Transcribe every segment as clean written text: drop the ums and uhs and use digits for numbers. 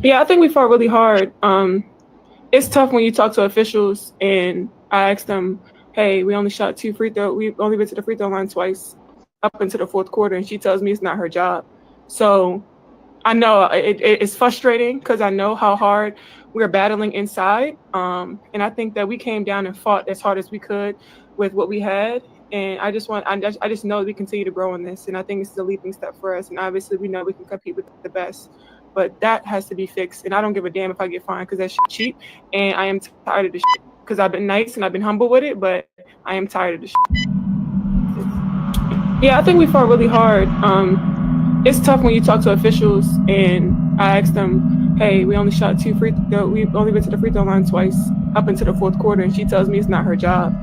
Yeah, I think we fought really hard. It's tough when you talk to officials and I ask them, "Hey, we only shot two free throw. We only went to the free throw line twice up into the fourth quarter," and she tells me it's not her job. So I know it's frustrating because I know how hard we're battling inside. And I think that we came down and fought as hard as we could with what we had. And I just know we continue to grow in this. And I think it's the leaping step for us. And obviously, we know we can compete with the best, but that has to be fixed. And I don't give a damn if I get fined because that's cheap. And I am tired of this shit because I've been nice and I've been humble with it, but I am tired of this shit. Yeah, I think we fought really hard. It's tough when you talk to officials and I ask them, "Hey, we only shot two free throw. We only went to the free throw line twice up into the fourth quarter," and she tells me it's not her job.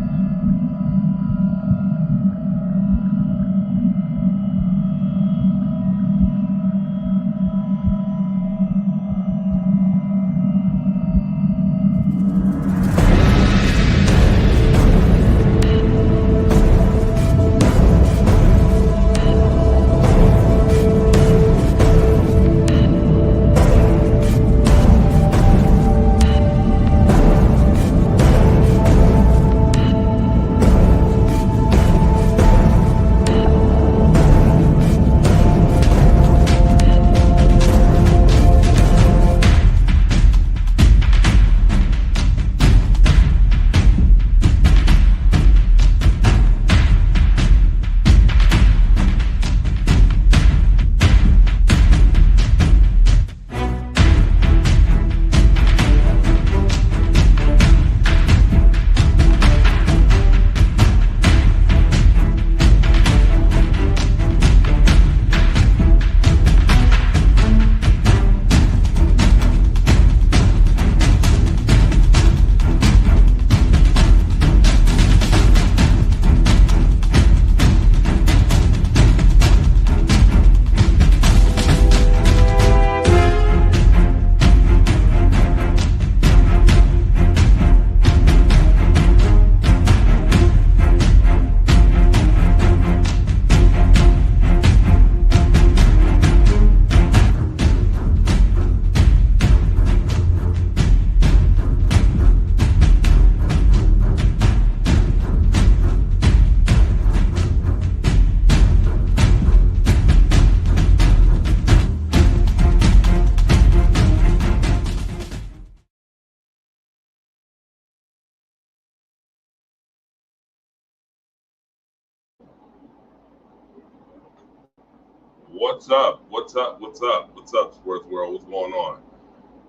What's up? What's up? What's up? What's up, sports world? What's going on?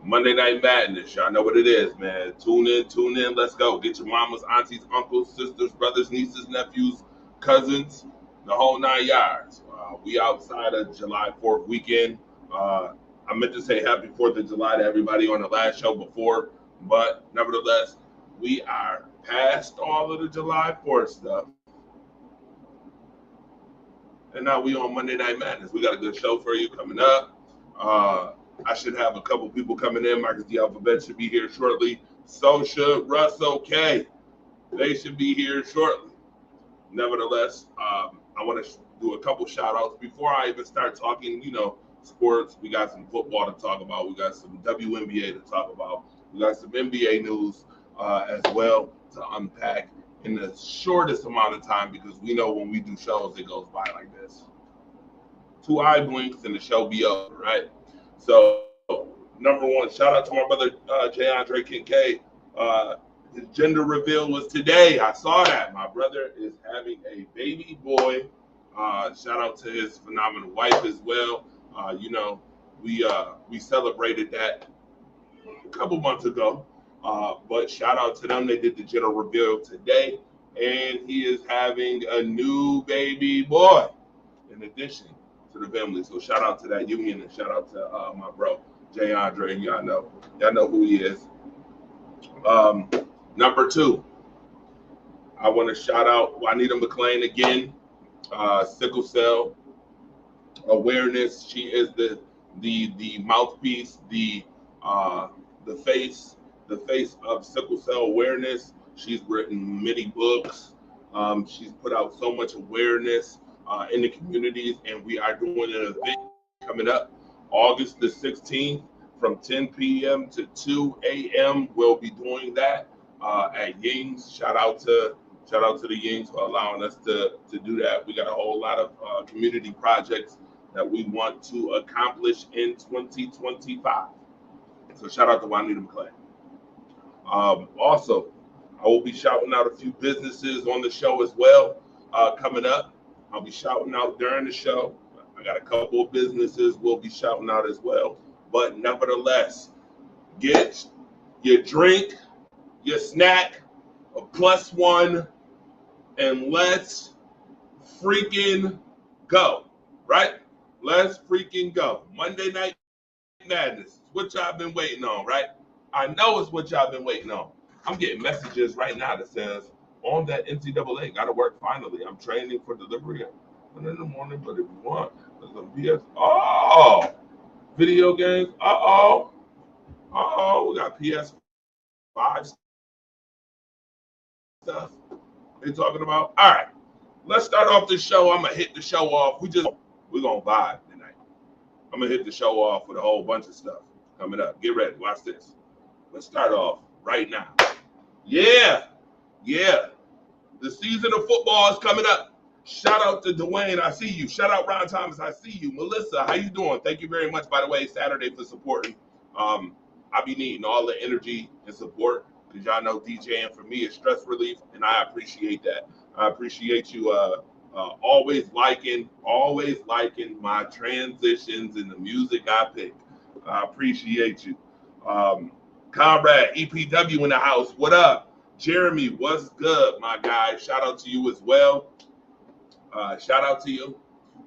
Monday Night Madness. Y'all know what it is, man. Tune in, tune in. Let's go. Get your mamas, aunties, uncles, sisters, brothers, nieces, nephews, cousins, the whole 9 yards. We outside of July 4th weekend. Uh, I meant to say happy 4th of July to everybody on the last show before, but nevertheless, we are past all of the July 4th stuff. And now we on Monday Night Madness. We got a good show for you coming up. Uh, I should have a couple people coming in. Marcus the Alphabet should be here shortly. So should Russell K. They should be here shortly. Nevertheless, I want to do a couple shout outs before I even start talking, sports. We got some football to talk about. We got some WNBA to talk about. We got some NBA news as well to unpack in the shortest amount of time because we know when we do shows, it goes by like this. Two eye blinks and the show be over, right? So, number one, shout out to my brother Jay Andre Kincaid. Uh, his gender reveal was today. I saw that. My brother is having a baby boy. Shout out to his phenomenal wife as well. We celebrated that a couple months ago. But shout out to them. They did the gender reveal today, and he is having a new baby boy in addition to the family. So shout out to that union and shout out to my bro Jay Andre. Y'all know who he is. Um, Number two, I want to shout out Juanita McClain again. Sickle cell awareness. She is the mouthpiece, uh, the the face of sickle cell awareness. She's written many books. She's put out so much awareness in the communities, and we are doing an event coming up August the 16th from 10 p.m. to 2 a.m. We'll be doing that at Ying's. Shout out to the Yings for allowing us to do that. We got a whole lot of community projects that we want to accomplish in 2025. So shout out to Juanita McClain. Also, I will be shouting out a few businesses on the show as well coming up. I'll be shouting out during the show. I got a couple of businesses we'll be shouting out as well. But nevertheless, get your drink, your snack, a +1, and let's freaking go, right? Let's freaking go. Monday Night Madness. What y'all been waiting on, right? I know it's what y'all been waiting on. I'm getting messages right now that says, on that NCAA, got to work finally. I'm training for delivery at 1 in the morning, but if you want, there's some PS. Oh, video games. We got PS5 stuff they talking about. All right, let's start off this show. I'm gonna hit the show off. We're gonna vibe tonight. I'm gonna hit the show off with a whole bunch of stuff coming up. Get ready. Watch this. Let's start off right now. Yeah. The season of football is coming up. Shout out to Dwayne. I see you. Shout out Ron Thomas. I see you. Melissa, how you doing? Thank you very much, by the way, Saturday for supporting. I be needing all the energy and support because y'all know DJing for me is stress relief, and I appreciate that. I appreciate you always liking my transitions and the music I pick. I appreciate you. Conrad, EPW in the house. What up? Jeremy, what's good, my guy? Shout out to you as well. Shout out to you.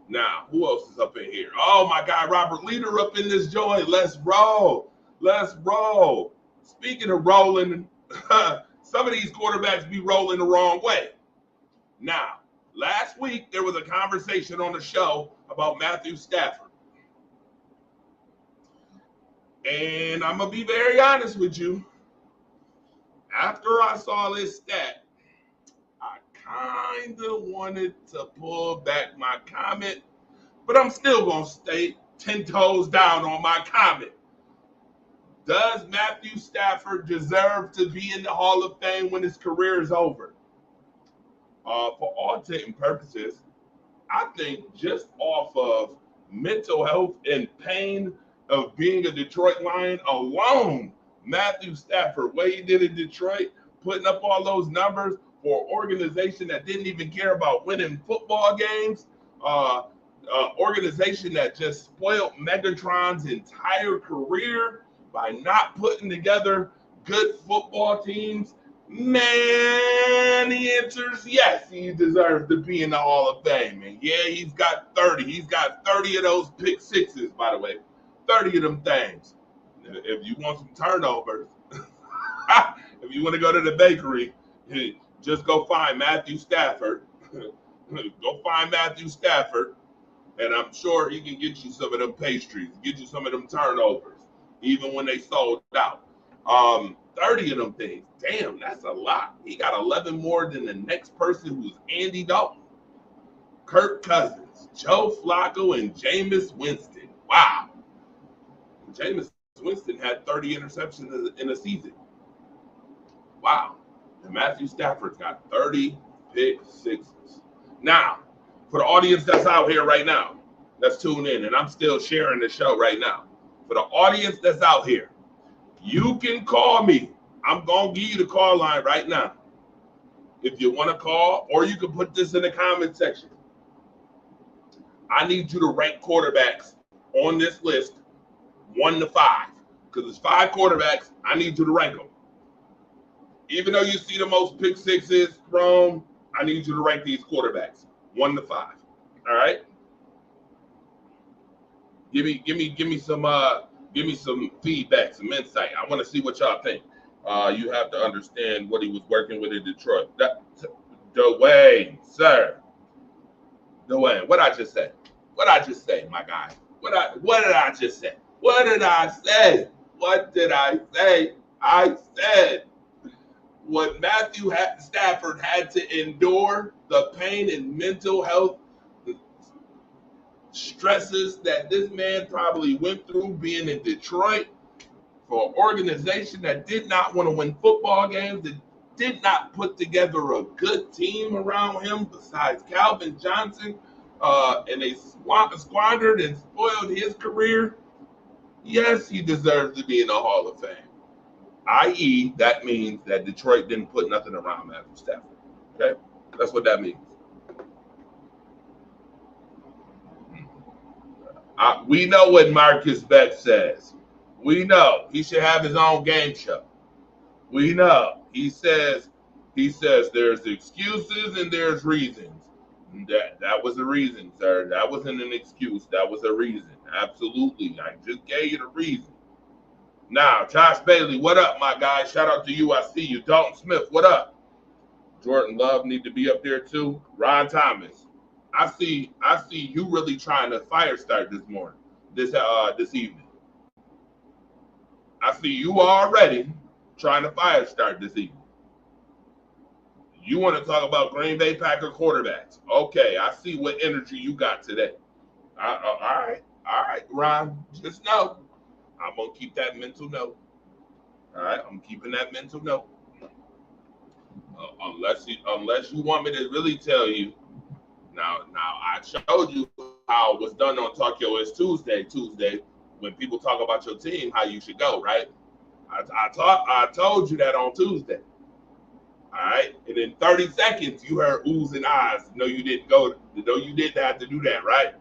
Now, who else is up in here? Oh, my guy, Robert Leader up in this joint. Let's roll. Speaking of rolling, some of these quarterbacks be rolling the wrong way. Now, last week, there was a conversation on the show about Matthew Stafford. And I'm going to be very honest with you. After I saw this stat, I kind of wanted to pull back my comment, but I'm still going to stay 10 toes down on my comment. Does Matthew Stafford deserve to be in the Hall of Fame when his career is over? For all intent and purposes, I think just off of mental health and pain of being a Detroit Lion alone, Matthew Stafford, what he did in Detroit, putting up all those numbers for an organization that didn't even care about winning football games, organization that just spoiled Megatron's entire career by not putting together good football teams. Man, the answer is yes, he deserves to be in the Hall of Fame. And yeah, he's got 30. He's got 30 of those pick sixes, by the way. 30 of them things. If you want some turnovers, if you want to go to the bakery, just go find Matthew Stafford. Go find Matthew Stafford, and I'm sure he can get you some of them pastries, get you some of them turnovers, even when they sold out. 30 of them things. Damn, that's a lot. He got 11 more than the next person, who's Andy Dalton, Kirk Cousins, Joe Flacco, and Jameis Winston. Wow. Jameis Winston had 30 interceptions in a season. Wow. And Matthew Stafford's got 30 pick sixes. Now, for the audience that's out here right now, let's tune in. And I'm still sharing the show right now. For the audience that's out here, you can call me. I'm going to give you the call line right now. If you want to call, or you can put this in the comment section. I need you to rank quarterbacks on this list 1 to 5. Because there's 5 quarterbacks, I need you to rank them. Even though you see the most pick sixes thrown, I need you to rank these quarterbacks 1 to 5. All right? Give me some feedback, some insight. I want to see what y'all think. You have to understand what he was working with in Detroit. Dwayne, sir. Dwayne, what I just say? What I just say, my guy? What did I just say? What did I say? What did I say? I said what Matthew Stafford had to endure, the pain and mental health stresses that this man probably went through being in Detroit, for an organization that did not want to win football games, that did not put together a good team around him besides Calvin Johnson, and they squandered and spoiled his career. Yes, he deserves to be in the Hall of Fame. I.e., that means that Detroit didn't put nothing around Matthew Stafford. Okay? That's what that means. We know what Marcus Beck says. We know he should have his own game show. We know. He says there's excuses and there's reasons. That was a reason, sir. That wasn't an excuse. That was a reason. Absolutely. I just gave you the reason. Now, Josh Bailey, what up, my guy? Shout out to you. I see you. Dalton Smith, what up? Jordan Love need to be up there too. Ron Thomas, I see you really trying to fire start this morning, this evening. I see you already trying to fire start this evening. You want to talk about Green Bay Packer quarterbacks? Okay, I see what energy you got today. All right, Ron. Just know, I'm gonna keep that mental note. All right, I'm keeping that mental note. Unless you want me to really tell you. Now I showed you how it was done on Tokyo is Tuesday when people talk about your team, how you should go, right? I told you that on Tuesday. All right, and in 30 seconds you heard oohs and ahs. No, you didn't go. No, you didn't have to do that, right?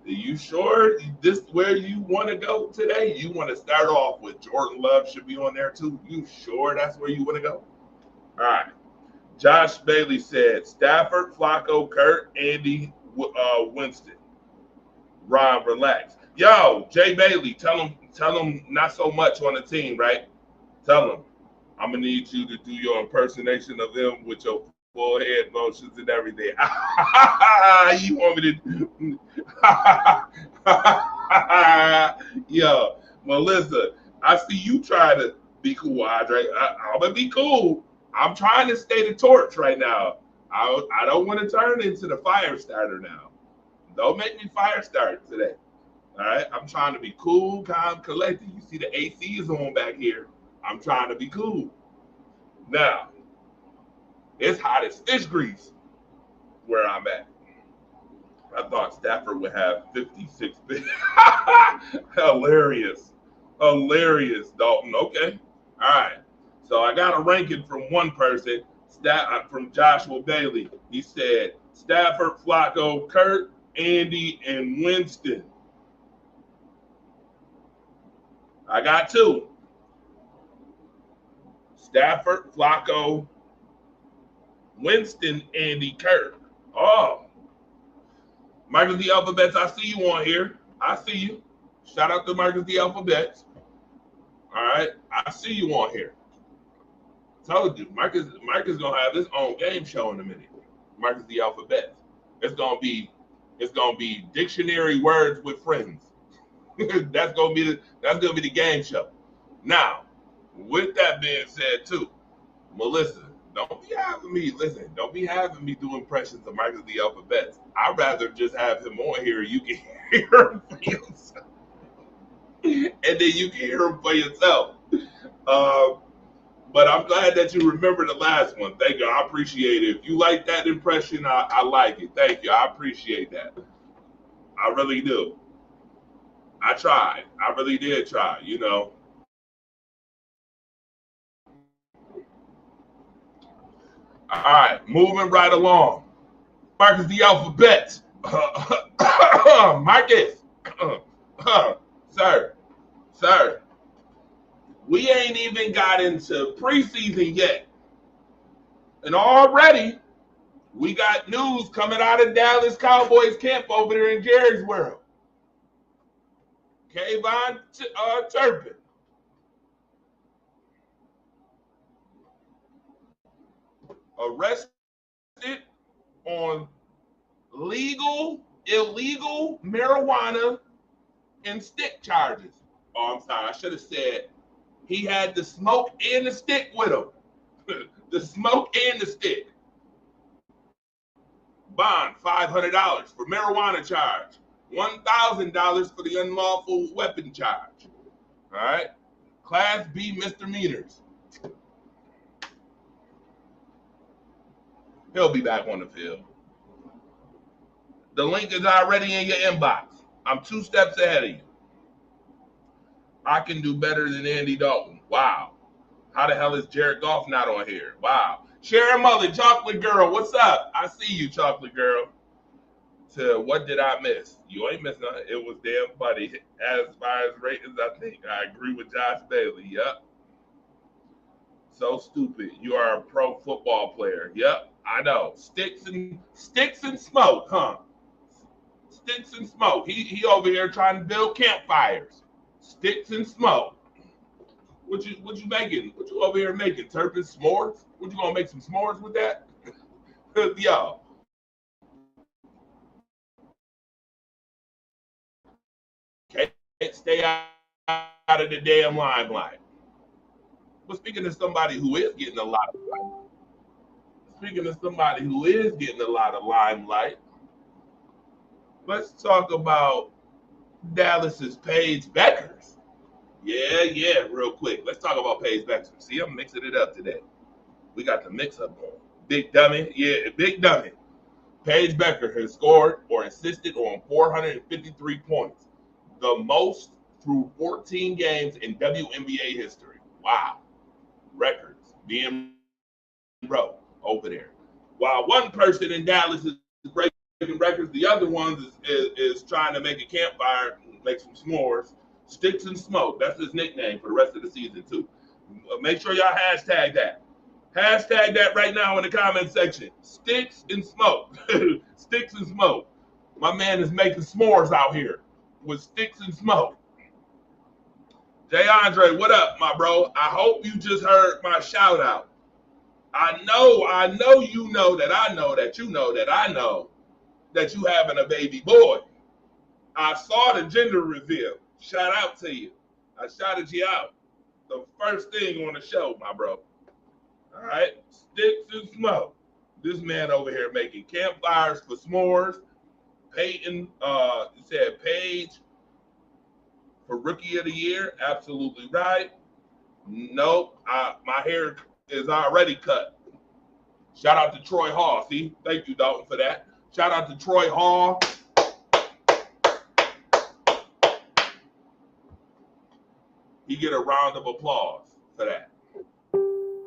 Are you sure this is where you want to go today? You want to start off with Jordan Love should be on there too? You sure that's where you want to go? All right. Josh Bailey said Stafford, Flacco, Kurt, Andy, Winston. Ron, relax. Yo, Jay Bailey, tell him not so much on the team, right? Tell him I'm gonna need you to do your impersonation of him with your full head motions and everything. You want me to? Yo, Melissa, I see you trying to be cool, Andre. I'm gonna be cool. I'm trying to stay the torch right now. I don't want to turn into the fire starter now. Don't make me fire start today. All right? I'm trying to be cool, calm, collected. You see the AC is on back here. I'm trying to be cool. Now, it's hot as fish grease where I'm at. I thought Stafford would have 56 picks. Hilarious, Dalton. Okay. All right. So I got a ranking from one person, from Joshua Bailey. He said Stafford, Flacco, Kurt, Andy, and Winston. I got two. Stafford, Flacco, Winston, Andy, Kurt. Oh. Marcus the Alphabets, I see you on here. I see you. Shout out to Marcus the Alphabets. All right. I see you on here. Told you, Marcus gonna have his own game show in a minute. Marcus the Alphabet. It's gonna be dictionary words with friends. that's gonna be the game show. Now, with that being said, too, Melissa, don't be having me do impressions of Marcus the Alphabet. I'd rather just have him on here. You can hear him for yourself, and then you can hear him for yourself. But I'm glad that you remember the last one. Thank you. I appreciate it. If you like that impression, I like it. Thank you. I appreciate that. I really do. I tried. I really did try, you know. All right. Moving right along. Marcus the Alphabet. Marcus. Sir. We ain't even got into preseason yet. And already, we got news coming out of Dallas Cowboys camp over there in Jerry's World. Kayvon Turpin. Arrested on illegal marijuana and stick charges. Oh, I'm sorry. I should have said he had the smoke and the stick with him. The smoke and the stick. Bond, $500 for marijuana charge. $1,000 for the unlawful weapon charge. All right. Class B misdemeanors. He'll be back on the field. The link is already in your inbox. I'm 2 steps ahead of you. I can do better than Andy Dalton. Wow. How the hell is Jared Goff not on here? Wow. Sharon Mullen, Chocolate Girl, what's up? I see you, Chocolate Girl. To what did I miss? You ain't missing nothing. It was damn funny. As far as ratings, I think I agree with Josh Bailey. Yep. So stupid. You are a pro football player. Yep, I know. Sticks and smoke, huh? Sticks and smoke. He over here trying to build campfires. Sticks and smoke. What you making? What you over here making? Turpin s'mores? What you gonna make some s'mores with that? Yo. Can't stay out of the damn limelight. But speaking of somebody who is getting a lot of limelight, let's talk about Dallas's Paige Beckers. Yeah, real quick. Let's talk about Paige Beckers. See, I'm mixing it up today. We got the mix up going. Big dummy. Yeah, big dummy. Paige Becker has scored or assisted on 453 points, the most through 14 games in WNBA history. Wow. Records being broke over there. While one person in Dallas is breaking records, the other one is trying to make a campfire, make some s'mores. Sticks and smoke. That's his nickname for the rest of the season, too. Make sure y'all hashtag that. Hashtag that right now in the comment section. Sticks and smoke. Sticks and smoke. My man is making s'mores out here with sticks and smoke. Jay Andre, what up, my bro? I hope you just heard my shout out. I know you know that I know that you know that I know that you having a baby boy. I saw the gender reveal. Shout out to you. I shouted you out. The first thing on the show, my bro. All right, sticks and smoke. This man over here making campfires for s'mores. Peyton, you said Paige for Rookie of the Year. Absolutely right. Nope, my hair is already cut. Shout out to Troy Hall. See, thank you, Dalton, for that. Shout out to Troy Hall. He get a round of applause for that.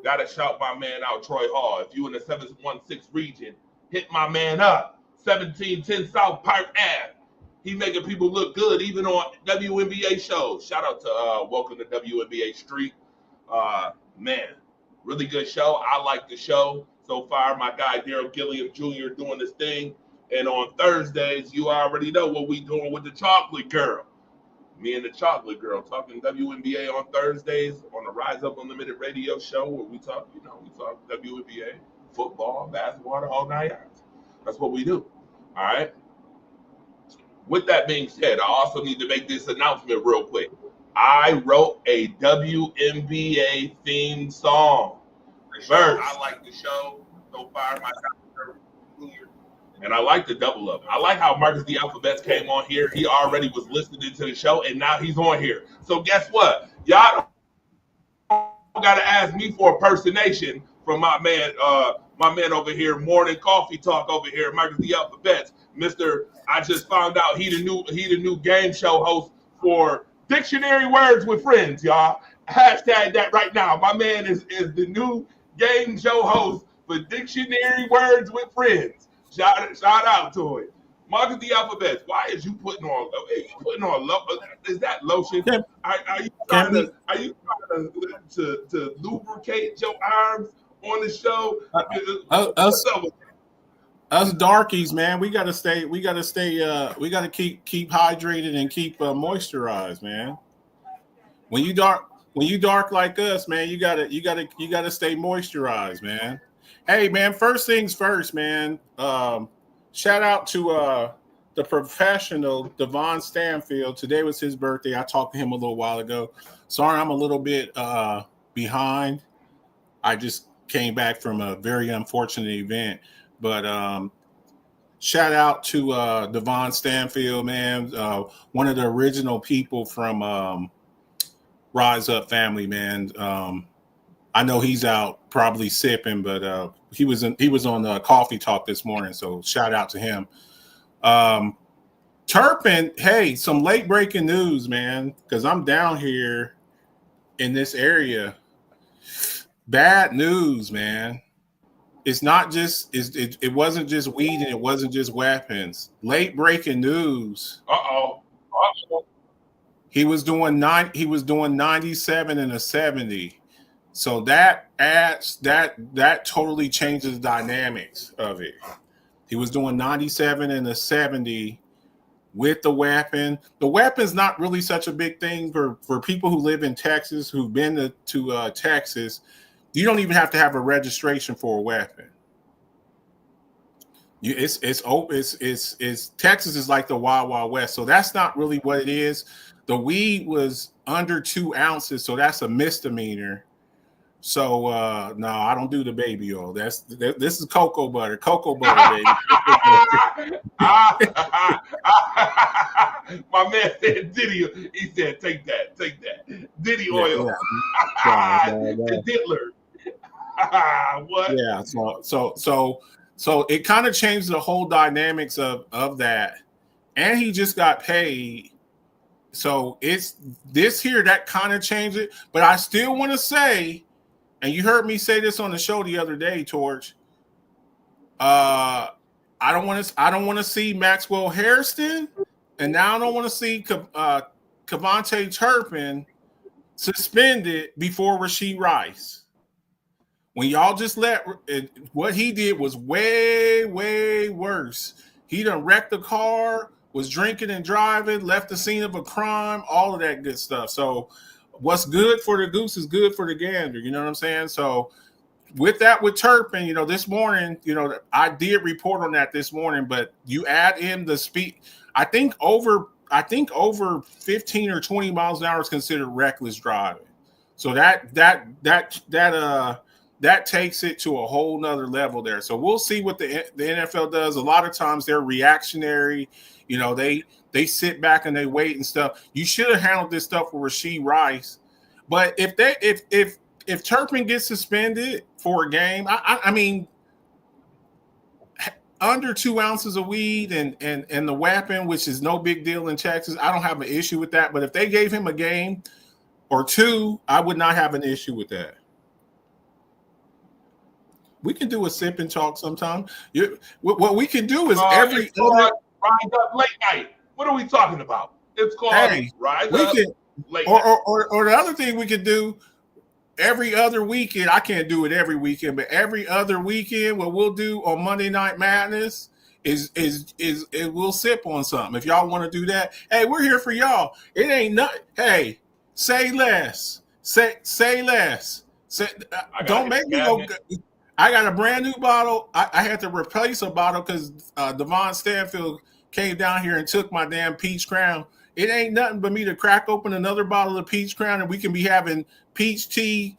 Gotta shout my man out, Troy Hall. If you in the 716 region, hit my man up. 1710 South Park Ave. He making people look good even on WNBA shows. Shout out to Welcome to WNBA Street. Man, really good show. I like the show so far. My guy Daryl Gilliam Jr. doing this thing. And on Thursdays, you already know what we doing with the Chocolate Girl. Me and the Chocolate Girl talking WNBA on Thursdays on the Rise Up Unlimited radio show where we talk WNBA, football, basketball, the whole 9 yards. That's what we do. All right. With that being said, I also need to make this announcement real quick. I wrote a WNBA theme song. First, I like the show so far. And I like the double up. I like how Marcus the Alphabets came on here. He already was listening to the show, and now he's on here. So guess what? Y'all got to ask me for a impersonation from my man over here, Morning Coffee Talk over here, Marcus the Alphabets. Mr. I just found out he the new game show host for Dictionary Words with Friends, y'all. Hashtag that right now. My man is the new game show host for Dictionary Words with Friends. Shout out to it. Marcus the Alphabets, why is you putting on is that lotion? Are you trying to lubricate your arms on the show? Us darkies, man, we gotta keep hydrated and keep moisturized, man. When you dark like us, man, you gotta stay moisturized, man. Hey, man, first things first, man. Shout out to the professional Devon Stanfield. Today was his birthday. I talked to him a little while ago. Sorry, I'm a little bit behind. I just came back from a very unfortunate event. But shout out to Devon Stanfield, man. One of the original people from Rise Up family, man. I know he's out probably sipping, but he was on Coffee Talk this morning, so shout out to him. Turpin, hey, some late breaking news, man, because I'm down here in this area. Bad news, man. It's not just it wasn't just weed and it wasn't just weapons. Late breaking news. He was doing 97 and a 70. So that totally changes the dynamics of it. He was doing 97 and a 70 with the weapon. The weapon's not really such a big thing for people who live in Texas, who've been to Texas. You don't even have to have a registration for a weapon. It's Texas is like the Wild Wild West. So that's not really what it is. The weed was under 2 ounces, so that's a misdemeanor. So no, I don't do the baby oil. This is cocoa butter, baby. My man said Diddy. He said, take that. Diddy oil. The diddler. What? Yeah. So it kind of changed the whole dynamics of that. And he just got paid. So it's this here that kind of changed it. But I still want to say, and you heard me say this on the show the other day, Torch. I don't want to see Maxwell Hairston, and now I don't want to see KaVontae Turpin suspended before Rashee Rice. When y'all just what he did was way, way worse. He done wrecked the car, was drinking and driving, left the scene of a crime, all of that good stuff. So what's good for the goose is good for the gander. You know what I'm saying? So with Turpin, this morning, I did report on that this morning, but you add in the speed. I think over 15 or 20 miles an hour is considered reckless driving. So that takes it to a whole nother level there. So we'll see what the NFL does. A lot of times they're reactionary. They sit back and they wait and stuff. You should have handled this stuff with Rashee Rice. But if Turpin gets suspended for a game, I mean, under 2 ounces of weed and the weapon, which is no big deal in Texas, I don't have an issue with that. But if they gave him a game or two, I would not have an issue with that. We can do a sip and talk sometime. What we can do is Rise Up Late Night. What are we talking about? It's called Rise Up Late Night. Or the other thing we could do every other weekend. I can't do it every weekend, but every other weekend, what we'll do on Monday Night Madness is we'll sip on something. If y'all want to do that, hey, we're here for y'all. It ain't nothing. Hey, say less. Say less. Don't make me go. I got a brand new bottle. I had to replace a bottle because Devon Stanfield came down here and took my damn Peach Crown. It ain't nothing but me to crack open another bottle of Peach Crown, and we can be having peach tea,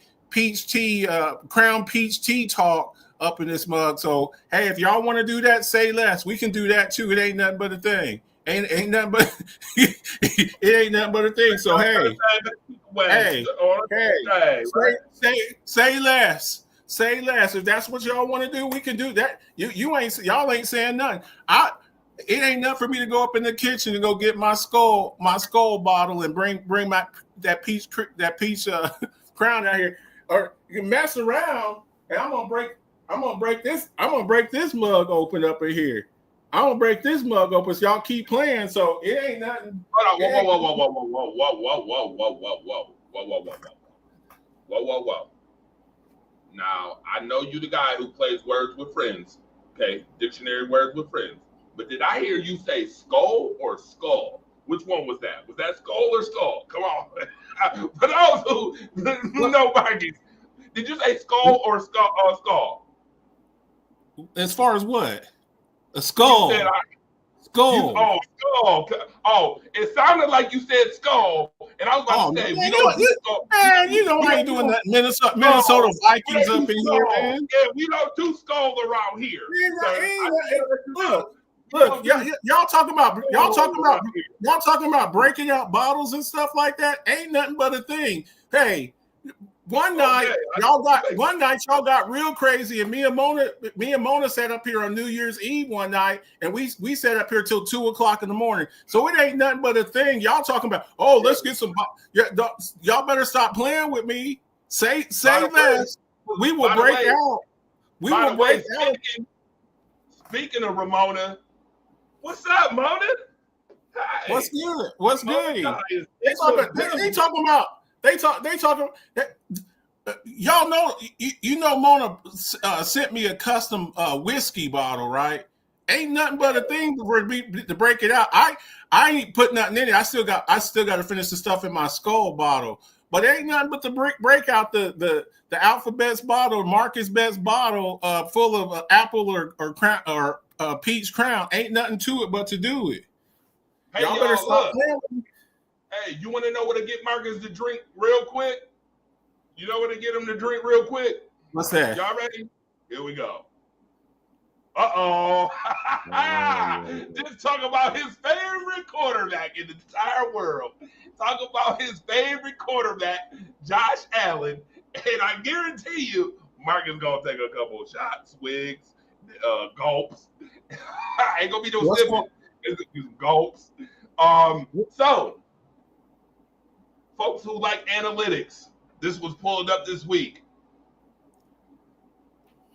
Crown Peach Tea talk up in this mug. So, hey, if y'all want to do that, say less. We can do that too. It ain't nothing but a thing. Ain't nothing but it ain't nothing but a thing. So, say less. Say less. If that's what y'all want to do, we can do that. Y'all ain't saying nothing. It ain't nothing for me to go up in the kitchen and go get my skull bottle and bring that peach crown out here, or you can mess around and I'm gonna break this mug open up in here. I'm gonna break this mug open so y'all keep playing. So it ain't nothing. Whoa. Now, I know you the guy who plays Words with Friends, okay? Dictionary Words with Friends. But did I hear you say skull or skull? Which one was that? Was that skull or skull? Come on. For those who know Vikings, did you say skull or skull? As far as what? A skull. You said skull. Skull. Oh, it sounded like you said skull, and I was about to say, we don't do skull. Man, I ain't doing that. Minnesota Vikings up in here, man. Yeah, we don't do skulls around here. Look, Look, y'all talking about breaking out bottles and stuff like that. Ain't nothing but a thing. Hey, one night y'all got real crazy, and me and Mona sat up here on New Year's Eve one night, and we sat up here till 2:00 in the morning. So it ain't nothing but a thing. Y'all talking about, oh, let's get some. Y'all better stop playing with me. Say less. We will break out. We will break out. Speaking of Ramona, what's up, Mona? Hey. What's good? What's good? They talking about. Y'all know, you know, Mona sent me a custom whiskey bottle, right? Ain't nothing but a thing to break it out. I ain't put nothing in it. I still got to finish the stuff in my Skull bottle. But it ain't nothing but to break out the Alphabet's bottle, Marcus Best bottle, full of apple or peach crown. Ain't nothing to it but to do it. Hey, y'all better stop playing with me. Hey, you want to know what to get Marcus to drink real quick? You know what to get him to drink real quick? What's that? Y'all ready? Here we go. Uh-oh. Just talk about his favorite quarterback in the entire world. Talk about his favorite quarterback, Josh Allen. And I guarantee you, Marcus going to take a couple of shots, swigs, gulps. Ain't going to be no sipping. It's going to be some gulps. So, folks who like analytics, this was pulled up this week.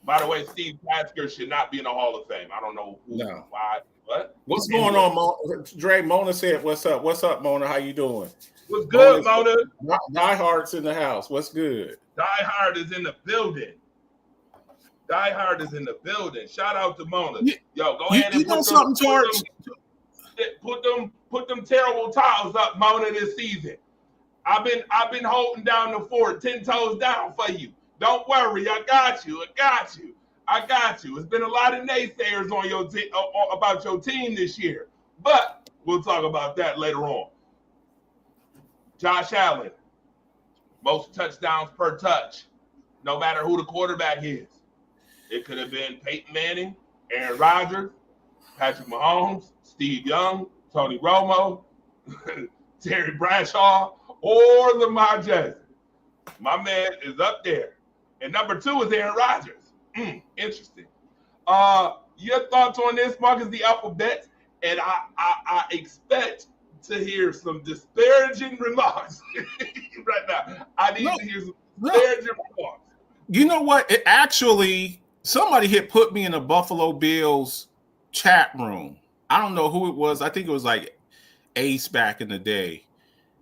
By the way, Steve Tasker should not be in the Hall of Fame. I don't know why. What? What's going on, Mona? Dre, Mona said, what's up? What's up, Mona? How you doing? What's good, Mona? Die Hard's in the house. What's good? Die Hard is in the building. Die Hard is in the building. Shout out to Mona. Yo, go ahead and put them terrible towels up, Mona, this season. I've been holding down the fort 10 toes down for you. Don't worry, I got you. It's been a lot of naysayers on your about your team this year, but we'll talk about that later on. Josh Allen, most touchdowns per touch, no matter who the quarterback is. It could have been Peyton Manning, Aaron Rodgers, Patrick Mahomes, Steve Young, Tony Romo, Terry Bradshaw, or Lamar Jackson. My man is up there. And number 2 is Aaron Rodgers. Interesting. Your thoughts on this, Marcus, the Alphabet? And I expect to hear some disparaging remarks right now. I need to hear some disparaging remarks. You know what? It actually, somebody had put me in a Buffalo Bills chat room. I don't know who it was. I think it was like Ace back in the day.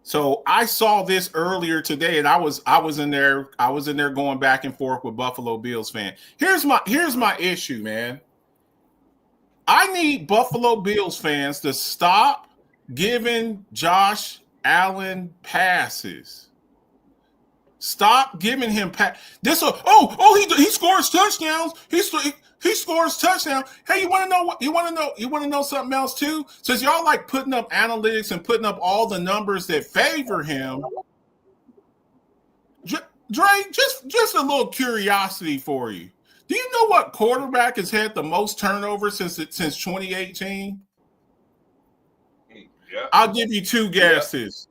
So I saw this earlier today, and I was in there going back and forth with Buffalo Bills fan. Here's my issue, man. I need Buffalo Bills fans to stop giving Josh Allen passes. Stop giving him he scores touchdowns. He scores touchdowns. Hey, you want to know something else too? Since y'all like putting up analytics and putting up all the numbers that favor him, Dre, just a little curiosity for you. Do you know what quarterback has had the most turnovers since 2018? Yeah. I'll give you 2 guesses.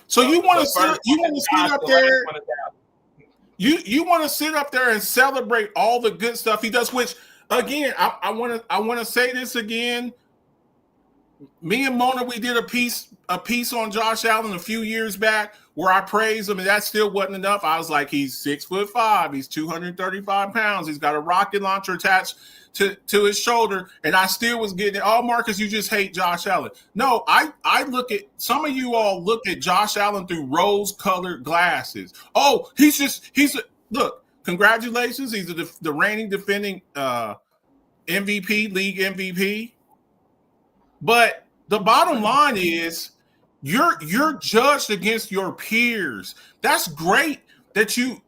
So you want to sit up there? You want to sit up there and celebrate all the good stuff he does, which again, I want to say this again. Me and Mona, we did a piece on Josh Allen a few years back where I praised him, and that still wasn't enough. I was like, he's 6'5", he's 235 pounds, he's got a rocket launcher attached to his shoulder, and I still was getting it. Oh, Marcus, you just hate Josh Allen. No, I look at, some of you all look at Josh Allen through rose-colored glasses. Oh, look, congratulations. He's the reigning defending MVP, league MVP. But the bottom line is you're judged against your peers. That's great that you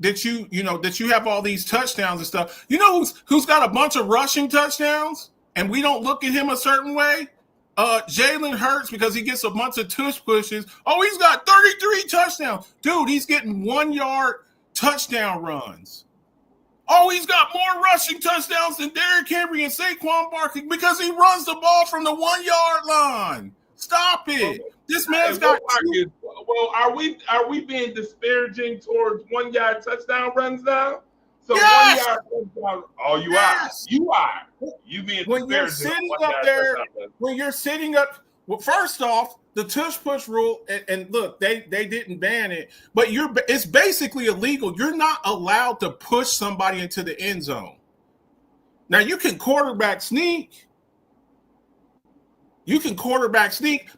have all these touchdowns and stuff. You know who's got a bunch of rushing touchdowns and we don't look at him a certain way? Jalen Hurts, because he gets a bunch of tush pushes. Oh, he's got 33 touchdowns. Dude, he's getting 1-yard touchdown runs. Oh, he's got more rushing touchdowns than Derrick Henry and Saquon Barkley because he runs the ball from the 1 yard line. Stop it. This man's got. Well, are we being disparaging towards 1 yard touchdown runs now? So Yes! 1 yard touchdown. Oh, you are. You being when you're sitting up there, when you're sitting up. Well, first off, the tush push rule, and look, they didn't ban it, but it's basically illegal. You're not allowed to push somebody into the end zone. Now you can quarterback sneak.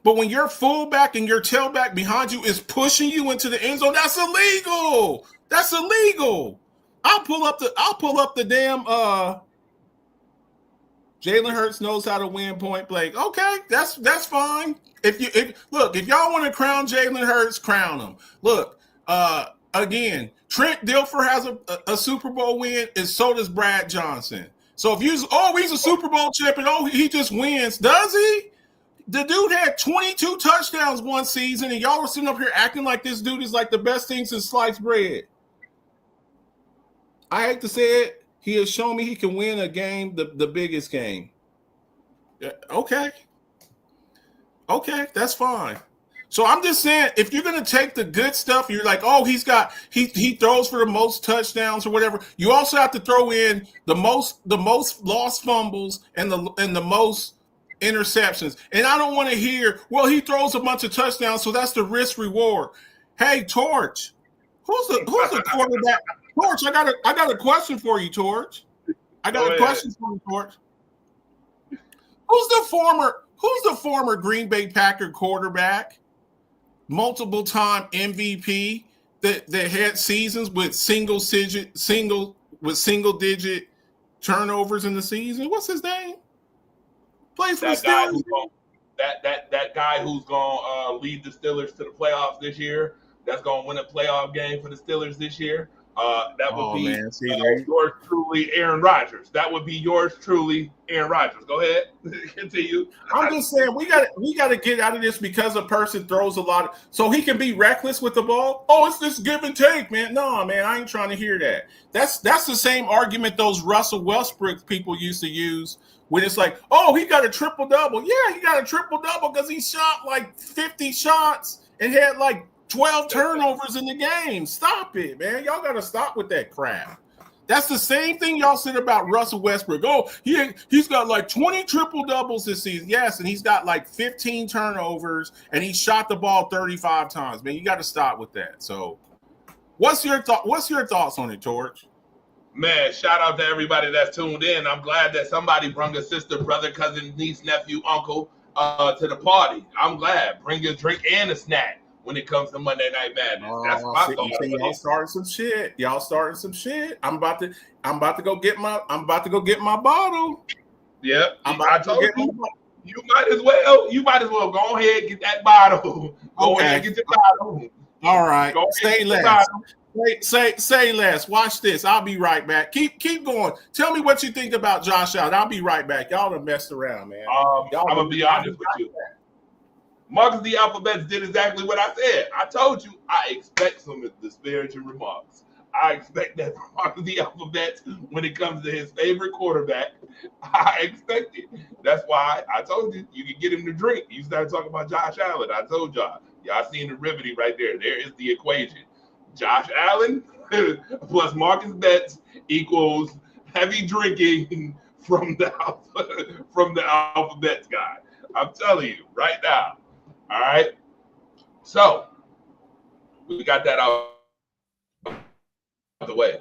But when your fullback and your tailback behind you is pushing you into the end zone, that's illegal. That's illegal. I'll pull up the damn Jalen Hurts knows how to win point blank. Okay, that's fine. If y'all want to crown Jalen Hurts, crown him. Look, again, Trent Dilfer has a Super Bowl win, and so does Brad Johnson. So if he's a Super Bowl champion, he just wins. Does he? The dude had 22 touchdowns one season, and y'all were sitting up here acting like this dude is like the best thing since sliced bread. I hate to say it. He has shown me he can win a game, the biggest game. Okay, that's fine. So I'm just saying, if you're going to take the good stuff, you're like, oh, he throws for the most touchdowns or whatever. You also have to throw in the most lost fumbles and the most interceptions. And I don't want to hear, well, he throws a bunch of touchdowns, so that's the risk reward. Hey, Torch, who's the quarterback? Torch, I got a question for you, Torch. Who's the former Green Bay Packer quarterback, multiple time MVP that had seasons with single digit turnovers in the season? What's his name? Plays for the Steelers. That guy who's gonna lead the Steelers to the playoffs this year. That's gonna win a playoff game for the Steelers this year. That would be yours truly, Aaron Rodgers. That would be yours truly, Aaron Rodgers. Go ahead, continue. I'm just saying we got to get out of this because a person throws a lot so he can be reckless with the ball. Oh, it's this give and take, man. No, man, I ain't trying to hear that. That's the same argument those Russell Westbrook people used to use when it's like, oh, he got a triple double. Yeah, he got a triple double because he shot like 50 shots and had like 12 turnovers in the game. Stop it, man. Y'all got to stop with that crap. That's the same thing y'all said about Russell Westbrook. Oh, he's got like 20 triple doubles this season. Yes, and he's got like 15 turnovers, and he shot the ball 35 times. Man, you got to stop with that. So, what's your thoughts on it, Torch? Man, shout out to everybody that's tuned in. I'm glad that somebody brought a sister, brother, cousin, niece, nephew, uncle to the party. I'm glad. Bring a drink and a snack when it comes to Monday Night Madness. That's my thought. Y'all starting some shit. I'm about to go get my bottle. Yep. I told you. You might as well go ahead and get that bottle. Go ahead and get the bottle. All right. Say less. Say less. Watch this. I'll be right back. Keep going. Tell me what you think about Josh Allen. I'll be right back. Y'all done messed around, man. I'm gonna be honest with you. Marcus the Alphabets did exactly what I said. I told you I expect some disparaging remarks. I expect that from Marcus the Alphabets when it comes to his favorite quarterback. I expect it. That's why I told you can get him to drink. You started talking about Josh Allen. I told y'all seen the remedy right there. There is the equation. Josh Allen plus Marcus Betts equals heavy drinking from the Alphabets guy. I'm telling you right now. All right. So we got that out of the way.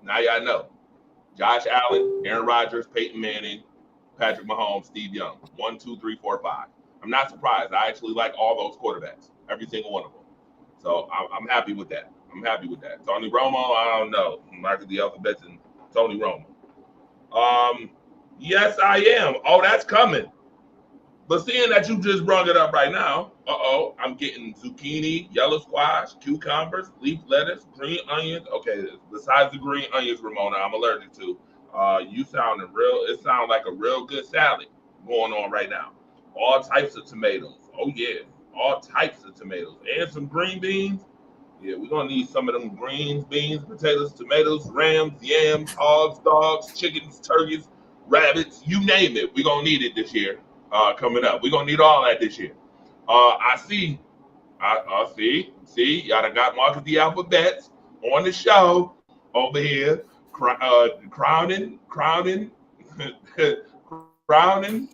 Now y'all know. Josh Allen, Aaron Rodgers, Peyton Manning, Patrick Mahomes, Steve Young. 1, 2, 3, 4, 5. I'm not surprised. I actually like all those quarterbacks, every single one of them. So I'm happy with that. Tony Romo, I don't know. Marcus the Alphabets and Tony Romo. Yes, I am. Oh, that's coming. But seeing that you just brought it up right now, I'm getting zucchini, yellow squash, cucumbers, leaf lettuce, green onions. Okay, besides the green onions, Ramona, I'm allergic to. It sounds like a real good salad going on right now. All types of tomatoes. Oh yeah, all types of tomatoes and some green beans. Yeah, we're gonna need some of them greens, beans, potatoes, tomatoes, rams, yams, hogs, dogs, chickens, turkeys, rabbits, you name it. We're gonna need it this year. Coming up. We're gonna need all that this year. I see, y'all done got Marcus the Alphabets on the show over here, crowning, crowning, crowning, crowning,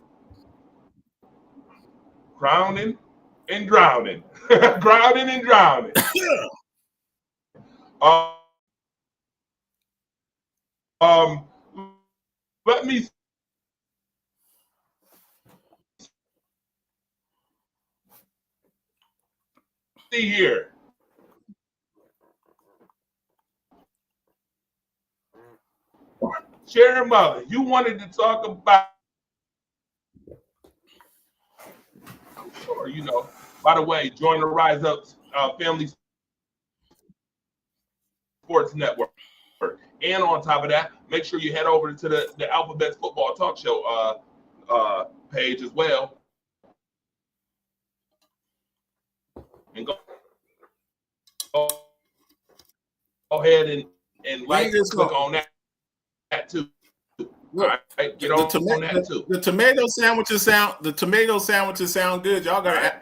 and drowning, crowning and drowning. Um, let me see here. Sharon Mother, you wanted to talk about, sure, by the way, join the Rise Up Family Sports Network. And on top of that, make sure you head over to the Alphabets Football Talk Show page as well. And go ahead and like and click on that too. All right, get on that too. The tomato sandwiches sound good. Y'all gotta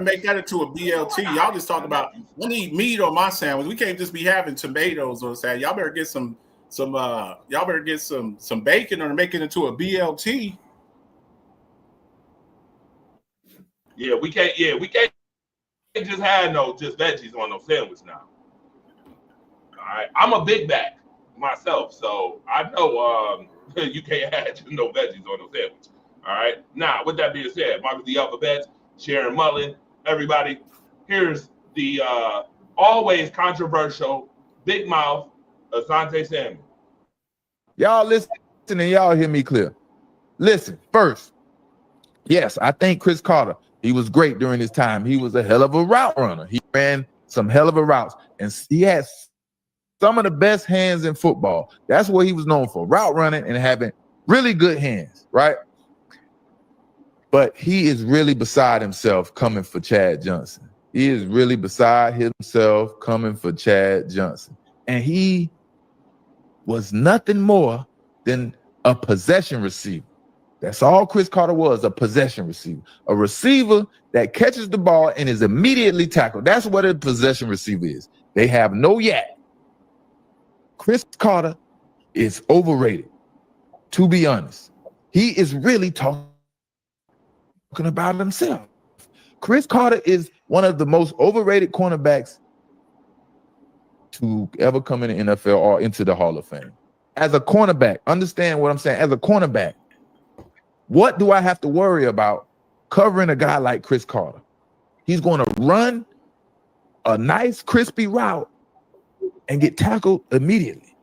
make that into a BLT. Y'all just talk about we need meat on my sandwich. We can't just be having tomatoes on Saturday. Y'all better get some bacon or make it into a BLT. Yeah, we can't just have just veggies on no sandwich now. All right, I'm a big back myself, so I know you can't have just no veggies on no sandwich. All right. Now, with that being said, Marcus the Alphabets, Sharon Mullen, everybody, here's the always controversial big mouth Asante Samuel. Y'all listen and y'all hear me clear. Listen, first, yes, I think Cris Carter, he was great during his time. He was a hell of a route runner. He ran some hell of a routes, and he had some of the best hands in football. That's what he was known for, route running and having really good hands, right? But he is really beside himself coming for Chad Johnson. He is really beside himself coming for Chad Johnson. And he was nothing more than a possession receiver. That's all Cris Carter was, a possession receiver. A receiver that catches the ball and is immediately tackled. That's what a possession receiver is. They have no yak. Cris Carter is overrated, to be honest. He is really talking about himself. Cris Carter is one of the most overrated cornerbacks to ever come in the NFL or into the Hall of Fame. As a cornerback, understand what I'm saying. As a cornerback, what do I have to worry about covering a guy like Cris Carter? He's going to run a nice, crispy route and get tackled immediately.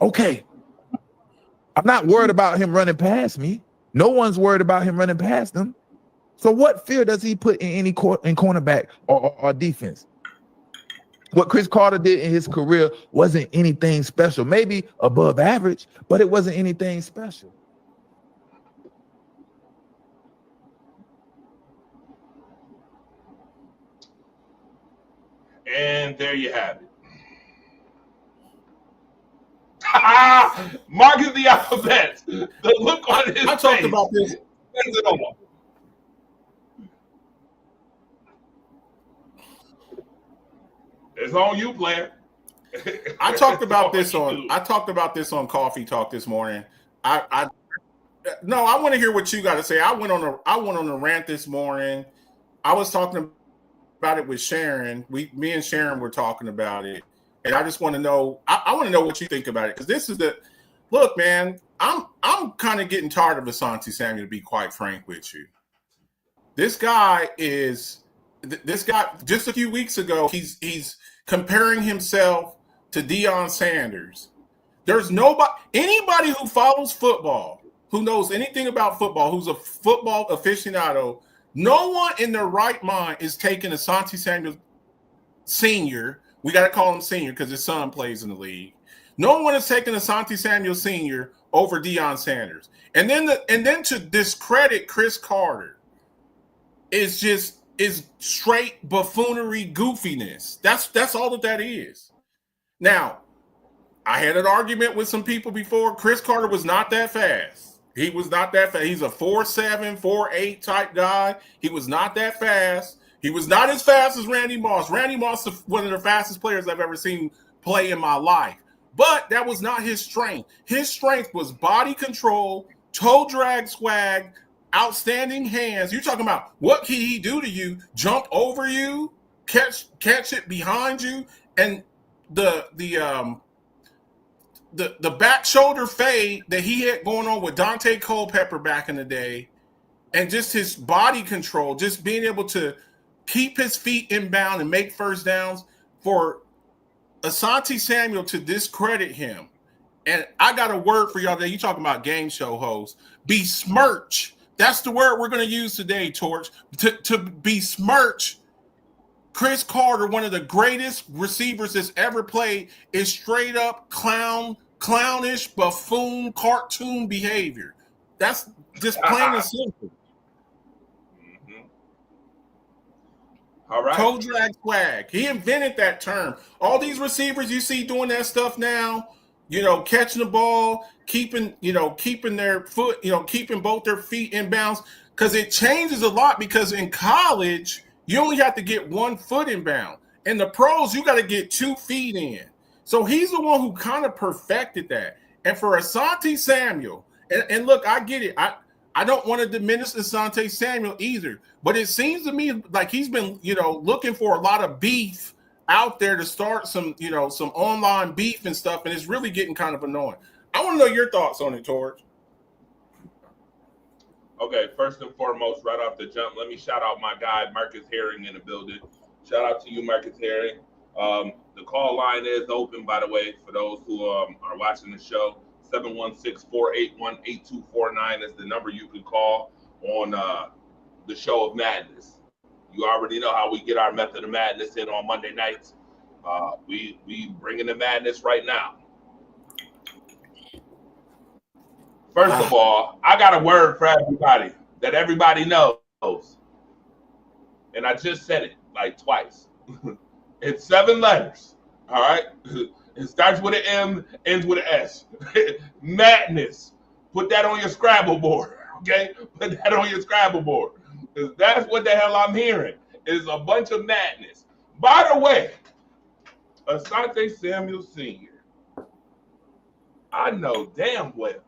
Okay. I'm not worried about him running past me. No one's worried about him running past them. So what fear does he put in any cornerback or defense? What Cris Carter did in his career wasn't anything special. Maybe above average, but it wasn't anything special. And there you have it. Marcus the Alphabet. The look on his face. I talked about this. It's on you, player. I talked about this on Coffee Talk this morning. I want to hear what you got to say. I went on a rant this morning. I was talking about it with Sharon. Me and Sharon were talking about it, and I just want to know. I want to know what you think about it, because this is look, man. I'm kind of getting tired of Asante Samuel, to be quite frank with you. This guy just a few weeks ago, he's comparing himself to Deion Sanders. There's anybody who follows football, who knows anything about football, who's a football aficionado, no one in their right mind is taking Asante Samuel Sr. We got to call him Senior because his son plays in the league. No one is taking Asante Samuel Sr. over Deion Sanders. And then to discredit Cris Carter is just is straight buffoonery goofiness. That's all that is. Now, I had an argument with some people before. Chris Carter was not that fast. He was not that fast. He's a 4.7, 4.8 type guy. He was not that fast. He was not as fast as Randy Moss. Randy Moss is one of the fastest players I've ever seen play in my life. But that was not his strength. His strength was body control, toe drag swag, outstanding hands. You're talking about what can he do to you? Jump over you, catch it behind you, and the back shoulder fade that he had going on with Dante Culpepper back in the day, and just his body control, just being able to keep his feet inbound and make first downs. For Asante Samuel to discredit him, and I got a word for y'all that you talking about game show hosts, besmirch. That's the word we're going to use today, Torch, to besmirch Chris Carter, one of the greatest receivers that's ever played, is straight up clownish, buffoon, cartoon behavior. That's just plain and simple. Mm-hmm. All right. Toe drag swag. He invented that term. All these receivers you see doing that stuff now, catching the ball, keeping their foot, keeping both their feet in bounds, because it changes a lot. Because in college, you only have to get 1 foot inbound. In the pros, you got to get 2 feet in. So he's the one who kind of perfected that. And for Asante Samuel, and look, I get it. I don't want to diminish Asante Samuel either, but it seems to me like he's been, looking for a lot of beef out there to start some online beef and stuff, and it's really getting kind of annoying. I want to know your thoughts on it, Torch. Okay, first and foremost, right off the jump, let me shout out my guy, Marcus Herring, in the building. Shout out to you, Marcus Herring. The call line is open, by the way, for those who are watching the show. 716-481-8249 is the number you can call on the show of madness. You already know how we get our method of madness in on Monday nights. We bringing the madness right now. First of all, I got a word for everybody that everybody knows. And I just said it like twice. It's 7 letters. All right. It starts with an M, ends with an S. Madness. Put that on your Scrabble board. Okay? Put that on your Scrabble board. Because that's what the hell I'm hearing. Is a bunch of madness. By the way, Asante Samuel Sr., I know damn well,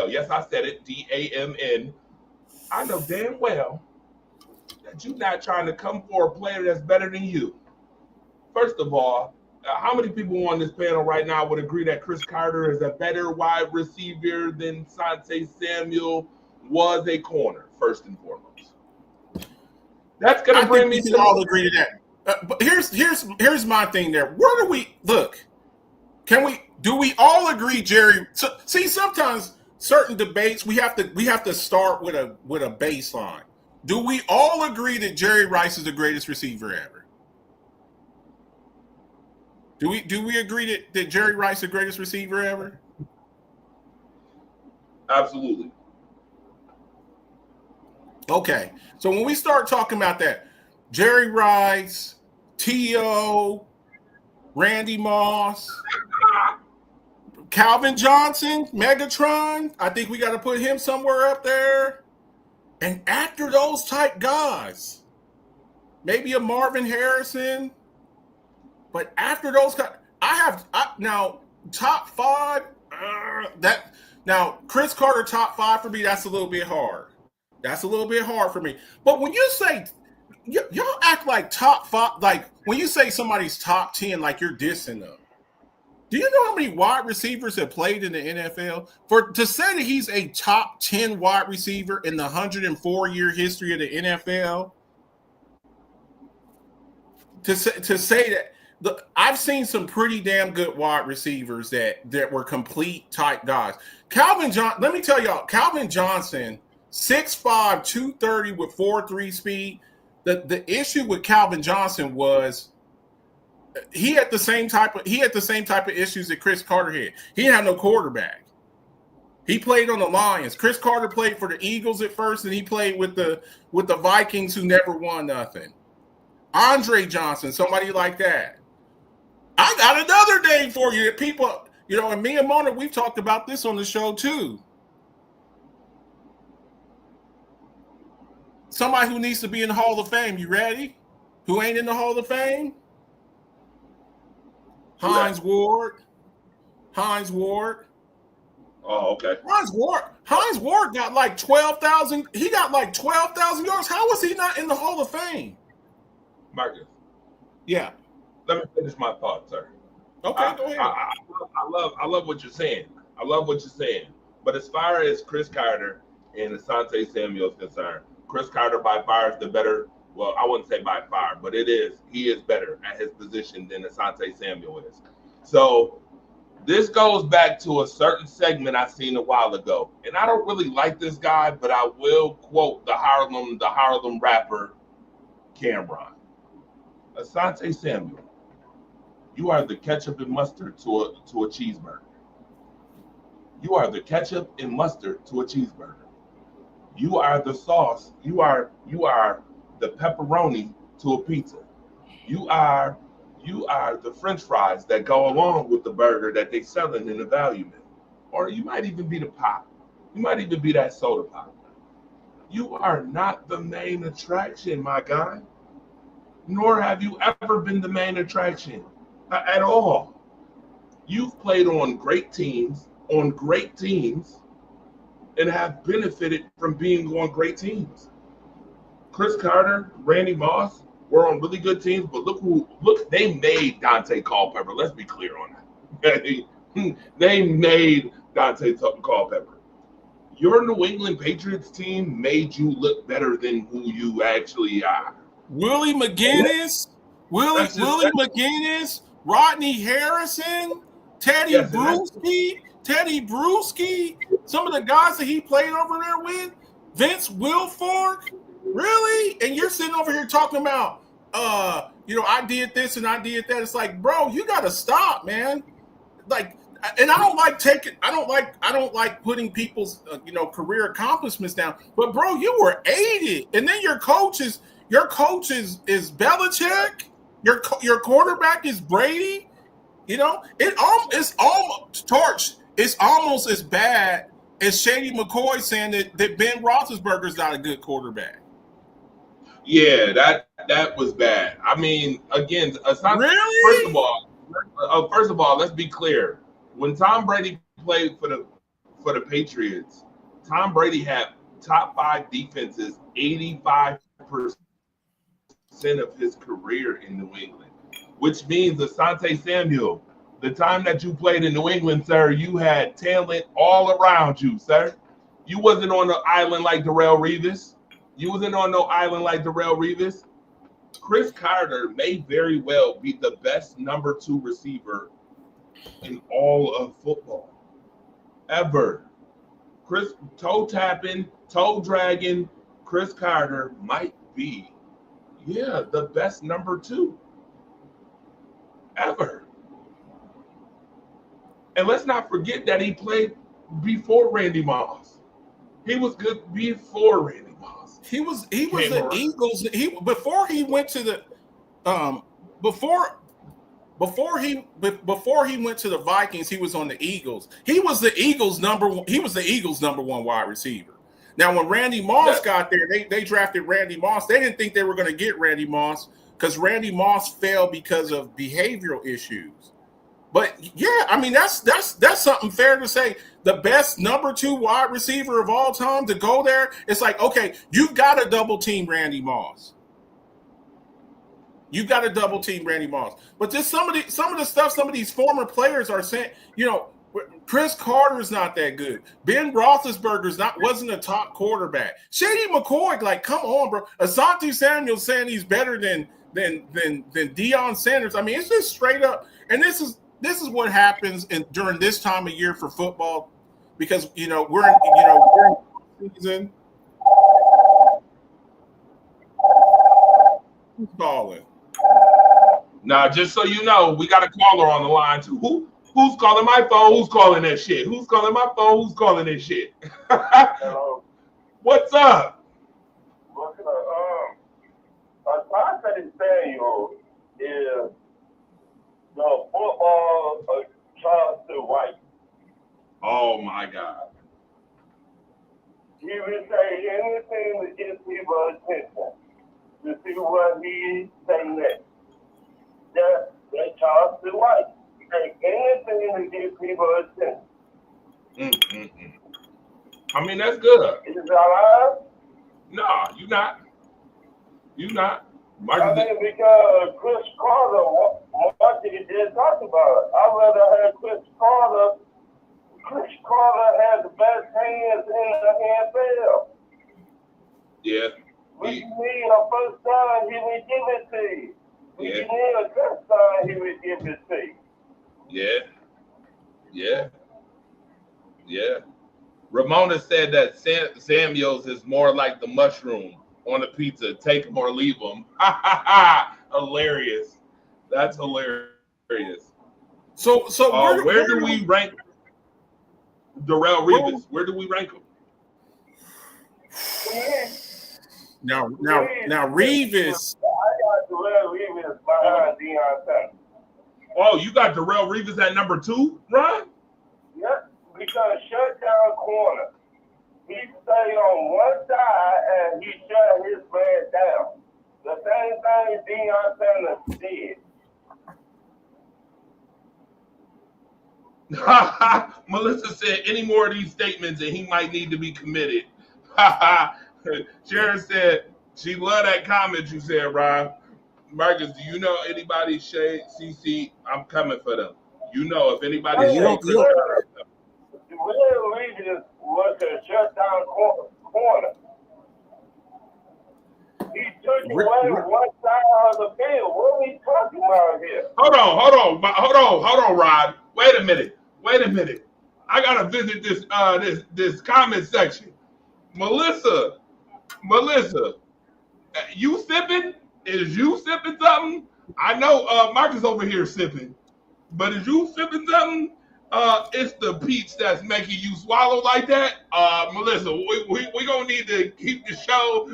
yes, I said it, D-A-M-N. I know damn well that you're not trying to come for a player that's better than you. First of all, how many people on this panel right now would agree that Chris Carter is a better wide receiver than Asante Samuel was a corner, first and foremost? That's going to bring me to all agree to that. But here's my thing there. Where do we look? Do we all agree, Jerry? So, see, sometimes certain debates we have to start with a baseline. Do we all agree that Jerry Rice is the greatest receiver ever? Do we agree that Jerry Rice is the greatest receiver ever? Absolutely. Okay. So when we start talking about that, Jerry Rice, T.O., Randy Moss, Calvin Johnson, Megatron, I think we got to put him somewhere up there. And after those type guys, maybe a Marvin Harrison. But after those guys, now top 5. Now Chris Carter top 5 for me. That's a little bit hard. That's a little bit hard for me. But when you say y'all act like top 5, like when you say somebody's top 10, like you're dissing them. Do you know how many wide receivers have played in the NFL? To say that he's a top 10 wide receiver in the 104-year history of the NFL, to say that, look, I've seen some pretty damn good wide receivers that were complete type guys. Let me tell y'all, Calvin Johnson, 6'5", 230 with 4.3 speed. The issue with Calvin Johnson was he had the same type of issues that Chris Carter had. He didn't have no quarterback. He played on the Lions. Chris Carter played for the Eagles at first, and he played with the Vikings, who never won nothing. Andre Johnson, somebody like that. I got another name for you. People, and me and Mona, we've talked about this on the show too. Somebody who needs to be in the Hall of Fame. You ready? Who ain't in the Hall of Fame? Hines Ward. Oh, okay. Hines Ward got like 12,000. He got like 12,000 yards. How was he not in the Hall of Fame? Marcus. Yeah. Let me finish my thought, sir. Okay, go ahead. I love what you're saying. But as far as Chris Carter and Asante Samuel is concerned, Chris Carter by far is the better. Well, I wouldn't say by far, but he is better at his position than Asante Samuel is. So this goes back to a certain segment I seen a while ago. And I don't really like this guy, but I will quote the Harlem rapper Cameron. Asante Samuel, you are the ketchup and mustard to a cheeseburger. You are the ketchup and mustard to a cheeseburger. You are the sauce. You are the pepperoni to a pizza. You are the French fries that go along with the burger that they selling in the value meal. Or you might even be the pop. You might even be that soda pop. You are not the main attraction, my guy. Nor have you ever been the main attraction at all. You've played on great teams, and have benefited from being on great teams. Chris Carter, Randy Moss were on really good teams, but look, they made Dante Culpepper. Let's be clear on that. They made Dante Culpepper. Your New England Patriots team made you look better than who you actually are. Willie McGinnis, Rodney Harrison, Teddy Bruschi, some of the guys that he played over there with, Vince Wilfork, really? And you're sitting over here talking about, I did this and I did that. It's like, bro, you got to stop, man. Like, and I don't like putting people's, career accomplishments down. But bro, you were aided, and then your coach is Belichick. Your quarterback is Brady. It's almost Torch. It's almost as bad as Shady McCoy saying that Ben Roethlisberger's not a good quarterback. Yeah, that was bad. I mean, again, really? First of all, let's be clear. When Tom Brady played for the Patriots, Tom Brady had top 5 defenses 85% of his career in New England, which means Asante Samuel, the time that you played in New England, sir, you had talent all around you, sir. You wasn't on the island like Darrelle Revis. Chris Carter may very well be the best number 2 receiver in all of football ever. Toe tapping, toe dragging, Chris Carter might be, the best number 2 ever. And let's not forget that he played before Randy Moss. He was good before Randy Moss. He was the Eagles. Before he went to the Vikings, he was on the Eagles. He was the Eagles number 1 wide receiver. Now, when Randy Moss got there, they drafted Randy Moss. They didn't think they were going to get Randy Moss because Randy Moss fell because of behavioral issues. But yeah, I mean that's something fair to say. The best number 2 wide receiver of all time to go there, it's like, okay, you've got to double team Randy Moss. But just some of the stuff some of these former players are saying, Chris Carter's not that good. Ben Roethlisberger's wasn't a top quarterback. Shady McCoy, like, come on, bro. Asante Samuel saying he's better than Deion Sanders. I mean, it's just straight up. And this is what happens during this time of year for football, because we're in season. Who's calling? Now, just so you know, we got a caller on the line too. Who? Who's calling my phone? Who's calling that shit? Who's calling my phone? Who's calling that shit? Hello. What's up? What's up? Asante Samuel is the football of Charleston White. Oh my God. He will say anything to get people's attention to see what he say next. That's Charleston White. He say anything to get people's attention. I mean, that's good. Is that right? No, you not. You not. I mean, because Chris Carter, what did he just talk about? I'd rather have Chris Carter. Chris Carter has the best hands in the NFL. Yeah. When you need a first down, he will give it to you. When you need a touchdown, he will give it to you. Yeah. Yeah. Yeah. Ramona said that Samuels is more like the mushroom on a pizza. Take them or leave them. Hilarious. That's hilarious. So where do we rank Darrelle Revis? Where do we rank him? Now Revis. I got Darrelle Revis behind Deion Sanders. Oh, you got Darrelle Revis at number 2, Ron? Yep, because shutdown corner. He stayed on one side and he shut his man down. The same thing Deion Sanders did. Melissa said any more of these statements and he might need to be committed. Sharon said she loved that comment you said, Ron. Marcus, do you know anybody shade CC? I'm coming for them. You know if anybody shade Chris Carter. The real reason was a shutdown corner. He took away one side of the field. What are we talking about here? Hold on, Rod. Wait a minute. I gotta visit this comment section. Melissa, you sipping? Is you sipping something? I know Marcus over here sipping, but is you sipping something? It's the peach that's making you swallow like that. Melissa, we gonna need to keep the show.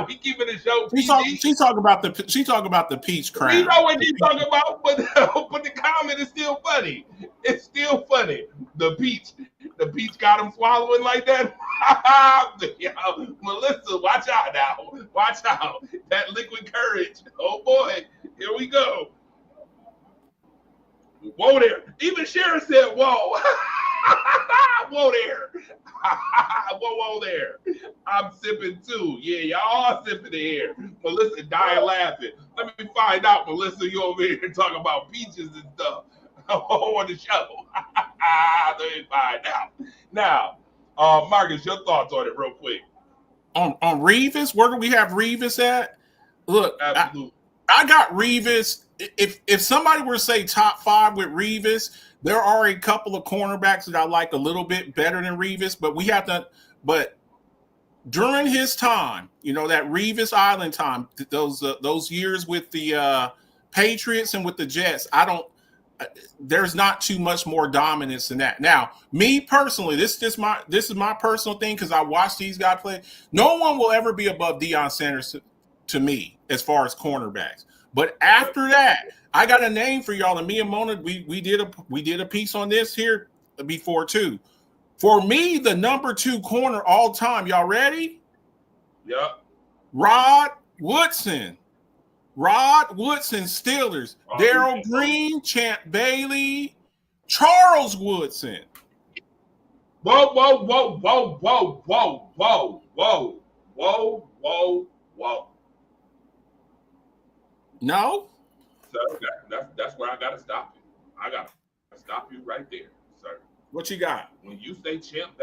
We keeping the show PG. She talk about the peach crown. We know what she's talking about, but the comment is still funny. It's still funny. The peach got him swallowing like that. Melissa, watch out now. Watch out. That liquid courage. Oh boy, here we go. Whoa there. Even Sharon said, whoa. Whoa there. Whoa there. I'm sipping too. Yeah, y'all all sipping in here. Melissa dying laughing. Let me find out, Melissa, you over here talking about peaches and stuff on the show. Let me find out. Now, Marcus, your thoughts on it real quick. On Revis, where do we have Revis at? Look, absolutely. I got Revis. If somebody were to say top 5 with Revis, there are a couple of cornerbacks that I like a little bit better than Revis, but we have to. But during his time, that Revis Island time, those years with the Patriots and with the Jets, there's not too much more dominance than that. Now, me personally, this is my personal thing because I watch these guys play. No one will ever be above Deion Sanders to me as far as cornerbacks. But after that, I got a name for y'all. And me and Mona, we did a piece on this here before too. For me, the number 2 corner all time. Y'all ready? Yep. Rod Woodson, Steelers. Darrell Green, Champ Bailey, Charles Woodson. Whoa. No? So that's where I gotta stop you. I gotta stop you right there, sir. What you got? When you say Champ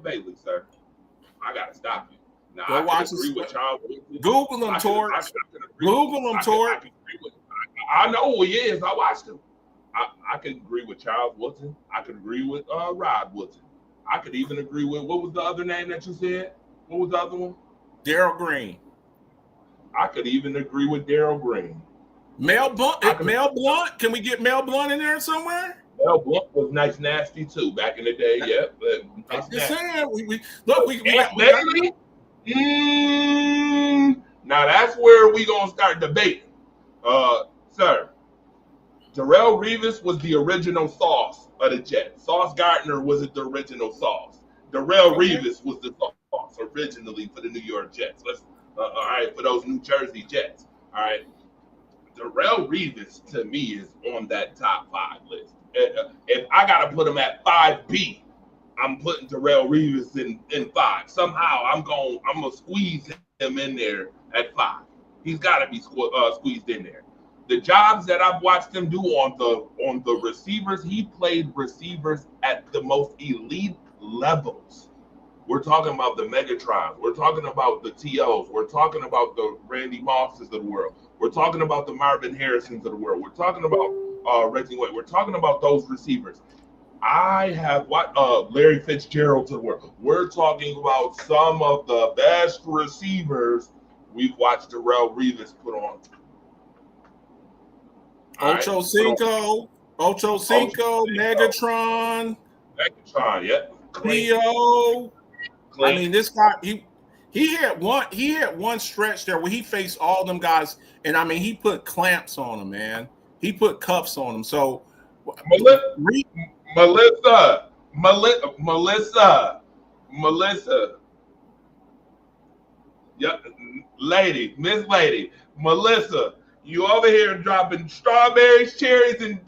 Bailey, sir, I gotta stop you. Now Go I watch can agree with Charles Woodson. Google him, Torch. Google him, Torch. I know who he is. I watched him. I can agree with Charles Woodson. I could agree with Rod Woodson. I could even agree with, what was the other name that you said? What was the other one? Darrell Green. I could even agree with Darrell Green. Mel Blunt. Mel Blunt. Can we get Mel Blunt in there somewhere? Mel Blunt was nice, nasty too back in the day. Yeah, but I'm nice, just nasty. saying. We got. Bailey? Now that's where we gonna start debating, sir. Darrelle Revis was the original Sauce of the Jets. Sauce Gardner wasn't the original Sauce. Darrelle Revis was the Sauce originally for the New York Jets. Let's all right, for those New Jersey Jets. All right, Darrelle Revis to me is on that top 5 list. If I gotta put him at 5B, I'm putting Darrelle Revis in 5. Somehow I'm gonna squeeze him in there at 5. He's got to be squeezed in there. The jobs that I've watched him do on the receivers, he played receivers at the most elite levels. We're talking about the Megatrons. We're talking about the TOs. We're talking about the Randy Mosses of the world. We're talking about the Marvin Harrisons of the world. We're talking about Reggie White. We're talking about those receivers. I have what Larry Fitzgerald to the world. We're talking about some of the best receivers we've watched Darrelle Revis put on. Ocho Cinco, Megatron, yeah. Cleo. I mean, this guy he had one stretch there where he faced all them guys, and I mean he put clamps on them, man. He put cuffs on them. So Melissa. Yeah, Miss Lady, Melissa. You over here dropping strawberries, cherries, and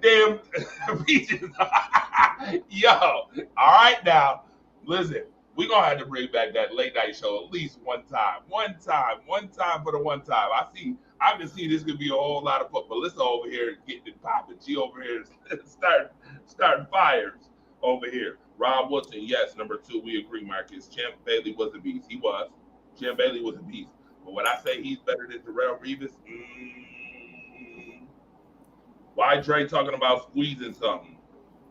damn peaches. Yo, all right now. Listen, we're going to have to bring back that late night show at least one time. One time for the one time. I can see this could be a whole lot of fun. Melissa over here getting it popping. She over here starting fires over here. Rob Woodson, yes, number 2, we agree, Marcus. Champ Bailey was a beast. He was. Champ Bailey was a beast. But when I say he's better than Darrelle Revis, why Dre talking about squeezing something?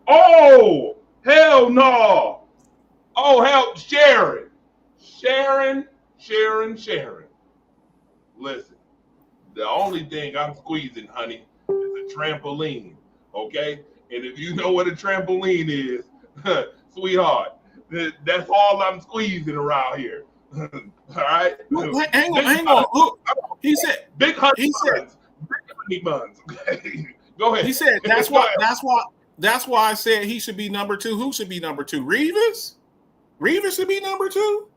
Oh, hell no. Oh, hell, Sharon. Listen, the only thing I'm squeezing, honey, is a trampoline, okay? And if you know what a trampoline is, sweetheart, that's all I'm squeezing around here. All right? Hang on. Look, he said big honey buns. Okay. Go ahead. He said that's why I said he should be number 2. Who should be number 2? Revis? Revis should be number 2?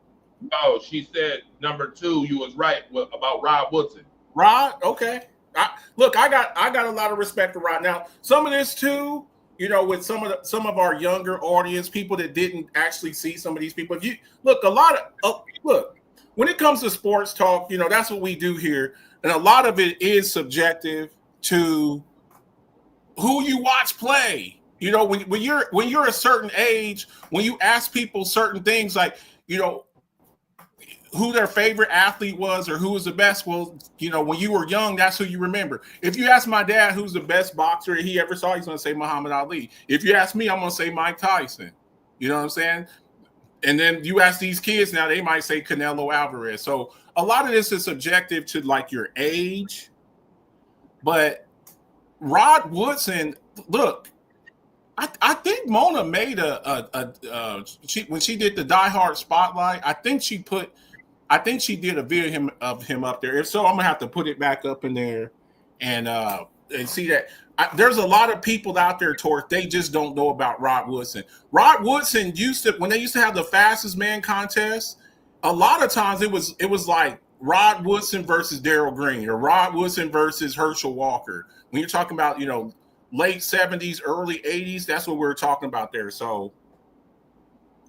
No, she said number 2. You was right about Rod Woodson. Rod, okay. I got a lot of respect for Rod. Now, some of this too, you know, with some of our younger audience, people that didn't actually see some of these people. If you look, when it comes to sports talk, you know, that's what we do here, and a lot of it is subjective to who you watch play. You know, when you're a certain age, when you ask people certain things like, you know, who their favorite athlete was or who was the best, well, you know, when you were young, that's who you remember. If you ask my dad who's the best boxer he ever saw, he's going to say Muhammad Ali. If you ask me, I'm going to say Mike Tyson. You know what I'm saying? And then you ask these kids now, they might say Canelo Alvarez. So a lot of this is subjective to like your age. But Rod Woodson, look, I think Mona made when she did the Die Hard Spotlight, I think she did a video of him up there. If so, I'm gonna have to put it back up in there and see that. There's a lot of people out there, Torch, they just don't know about Rod Woodson. Rod Woodson when they used to have the fastest man contest, a lot of times it was like Rod Woodson versus Darrell Green or Rod Woodson versus Herschel Walker. When you're talking about, you know, late 70s, early 80s, that's what we're talking about there. So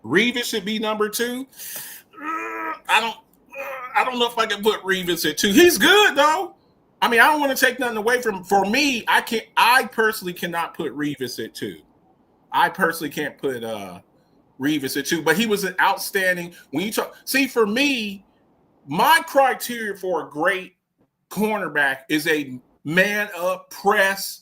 Revis should be number 2. I don't know if I can put Revis at 2. He's good though. I mean, I don't want to take nothing away from him. For me, I personally cannot put Revis at 2. I personally can't put Revis at 2, but he was an outstanding when you talk. See, for me, my criteria for a great cornerback is a man up press,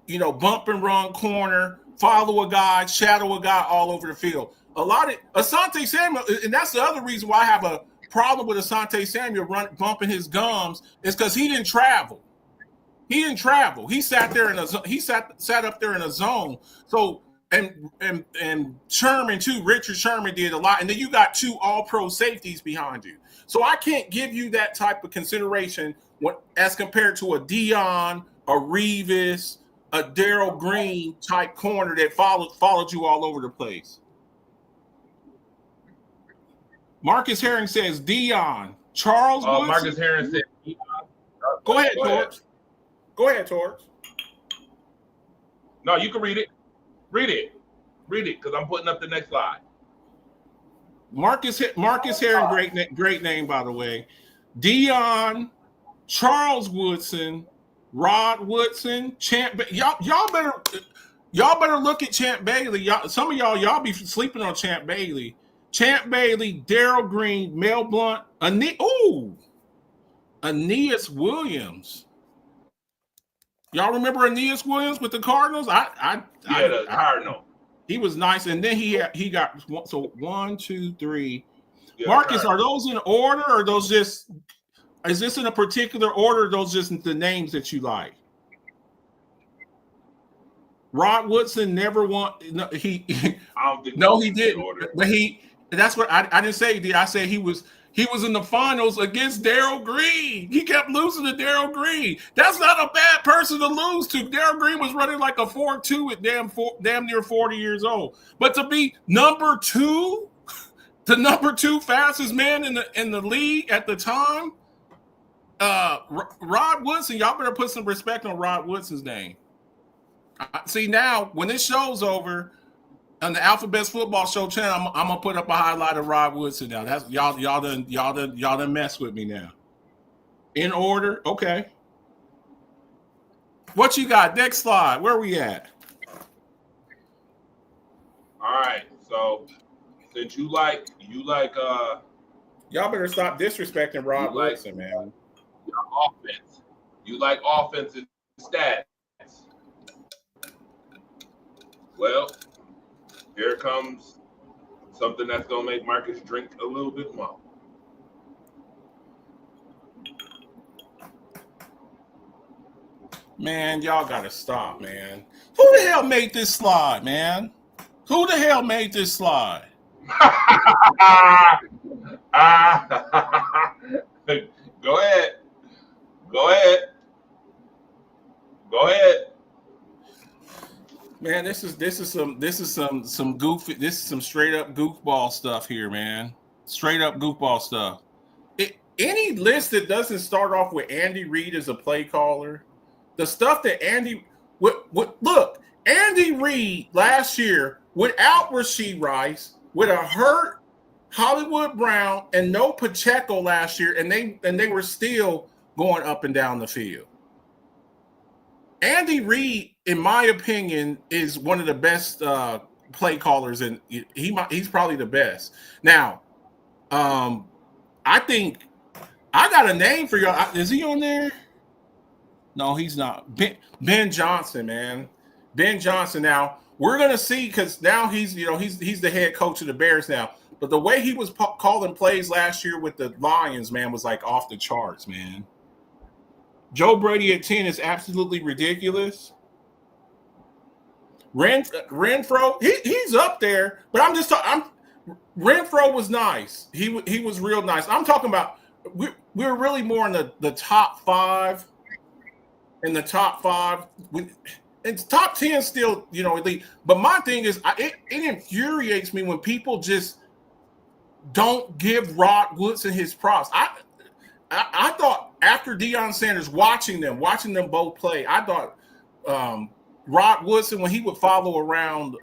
you know, bump and run corner, follow a guy, shadow a guy all over the field. A lot of Asante Samuel, and that's the other reason why I have a problem with Asante Samuel bumping his gums, is because he didn't travel. He didn't travel. He sat there in a he sat up there in a zone. So and Sherman too. Richard Sherman did a lot, and then you got 2 All-Pro safeties behind you. So I can't give you that type of consideration as compared to a Dion, a Revis, a Daryl Green type corner that followed you all over the place. Marcus Herring says Dion. Charles Woodson. Marcus Herring said Dion. Go ahead, Torch. Go ahead, Torch. No, you can read it. Read it, because I'm putting up the next slide. Marcus Herring, great name, by the way. Dion, Charles Woodson, Rod Woodson, Champ. Y'all better look at Champ Bailey. Some of y'all be sleeping on Champ Bailey. Champ Bailey, Daryl Green, Mel Blount, Aeneas Williams. Y'all remember Aeneas Williams with the Cardinals? The Cardinal. He was nice, and then he got 1, 2, 3. Yeah, Marcus, are those in order, or are those just? Is this in a particular order? Or those just the names that you like? Rod Woodson never won. No, he didn't. But that's what I didn't say. Did I say he was in the finals against Daryl Green? He kept losing to Daryl Green. That's not a bad person to lose to. Daryl Green was running like a 4.2 at damn near 40 years old. But to be number 2, the number 2 fastest man in the league at the time, Rod Woodson. Y'all better put some respect on Rod Woodson's name. See, now when this show's over on the Alphabets Football Show channel, I'm gonna put up a highlight of Rod Woodson. Now that's y'all done mess with me now. In order, okay. What you got? Next slide. Where we at? All right. So since you like y'all better stop disrespecting Rod Woodson, man. Offense. You like offense and stats. Well, here comes something that's going to make Marcus drink a little bit more. Man, y'all got to stop, man. Who the hell made this slide, man? Who the hell made this slide? Go ahead. Go ahead. Go ahead. Man, this is some goofy. This is some straight up goofball stuff here, man. Straight up goofball stuff. Any list that doesn't start off with Andy Reid as a play caller, the stuff that look, Andy Reid last year without Rashee Rice, with a hurt Hollywood Brown and no Pacheco last year, and they were still going up and down the field. Andy Reid, in my opinion, is one of the best play callers, and he's probably the best. Now, I think I got a name for y'all. Is he on there? No, he's not. Ben Johnson, man. Ben Johnson. Now we're gonna see, because now he's the head coach of the Bears now. But the way he was calling plays last year with the Lions, man, was like off the charts, man. Joe Brady at 10 is absolutely ridiculous. Renfro, he's up there, but Renfro was nice. He was real nice. I'm talking about we're really more in the top 5. In the top 5, it's top 10 still, elite. But my thing is, it infuriates me when people just don't give Rod Woodson his props. I thought after Deion Sanders, watching them both play, I thought Rod Woodson, when he would follow around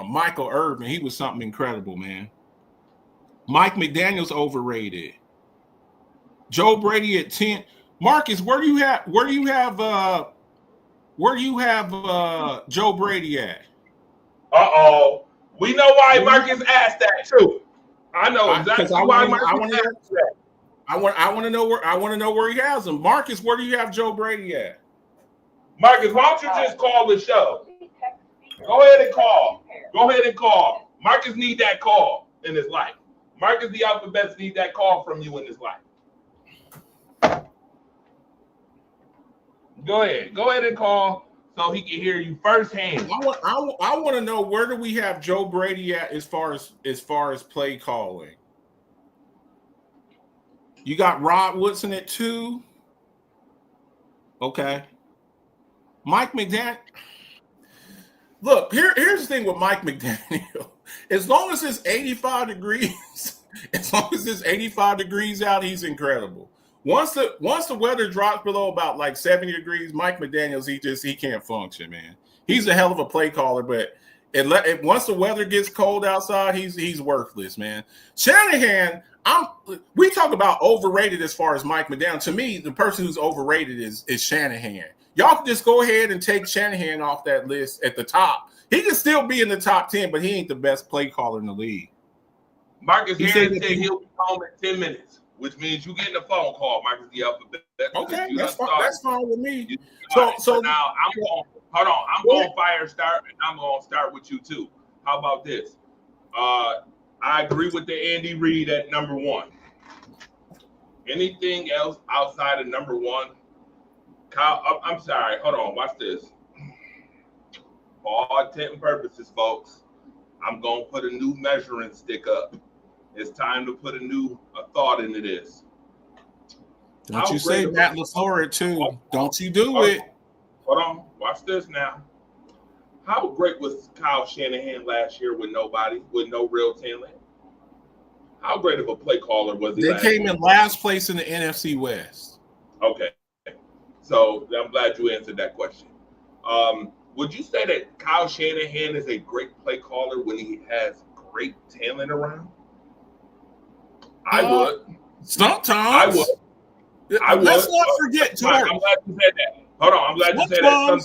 Michael Irvin, he was something incredible, man. Mike McDaniel's overrated. Joe Brady at 10. Marcus, where do you have Joe Brady at? Uh-oh. We know why Marcus asked that too. I know exactly why Marcus asked that. I want to know where he has him. Marcus, where do you have Joe Brady at? Marcus, why don't you just call the show? Go ahead and call. Marcus need that call in his life. Marcus, the Alphabets need that call from you in his life. Go ahead and call so he can hear you firsthand. I want to know, where do we have Joe Brady at as far as play calling? You got Rod Woodson at 2. Okay. Mike McDaniel. Look, here's the thing with Mike McDaniel. As long as it's 85 degrees, out, he's incredible. Once the weather drops below about like 70 degrees, Mike McDaniels, he can't function, man. He's a hell of a play caller, but once the weather gets cold outside, he's worthless, man. Shanahan, we talk about overrated as far as Mike McDaniel. To me, the person who's overrated is Shanahan. Y'all can just go ahead and take Shanahan off that list at the top. He can still be in the top 10, but he ain't the best play caller in the league. Marcus Harris said he'll be home in 10 minutes, which means you getting a phone call, Marcus the Alphabet. Okay, that's fine with me. So now I'm going to fire start, and I'm going to start with you too. How about this? I agree with the Andy Reid at number 1. Anything else outside of number 1? Kyle, I'm sorry. Hold on. Watch this. For all intent and purposes, folks, I'm going to put a new measuring stick up. It's time to put a thought into this. Don't you say Matt LaFleur too. Don't you do it. Hold on. Watch this now. How great was Kyle Shanahan last year with no real talent? How great of a play caller was he? They came in last place in the NFC West. Okay. So I'm glad you answered that question. Would you say that Kyle Shanahan is a great play caller when he has great talent around? I would. Sometimes. I would. Let's not forget, George. I'm glad you said that. Hold on. I'm glad you said that.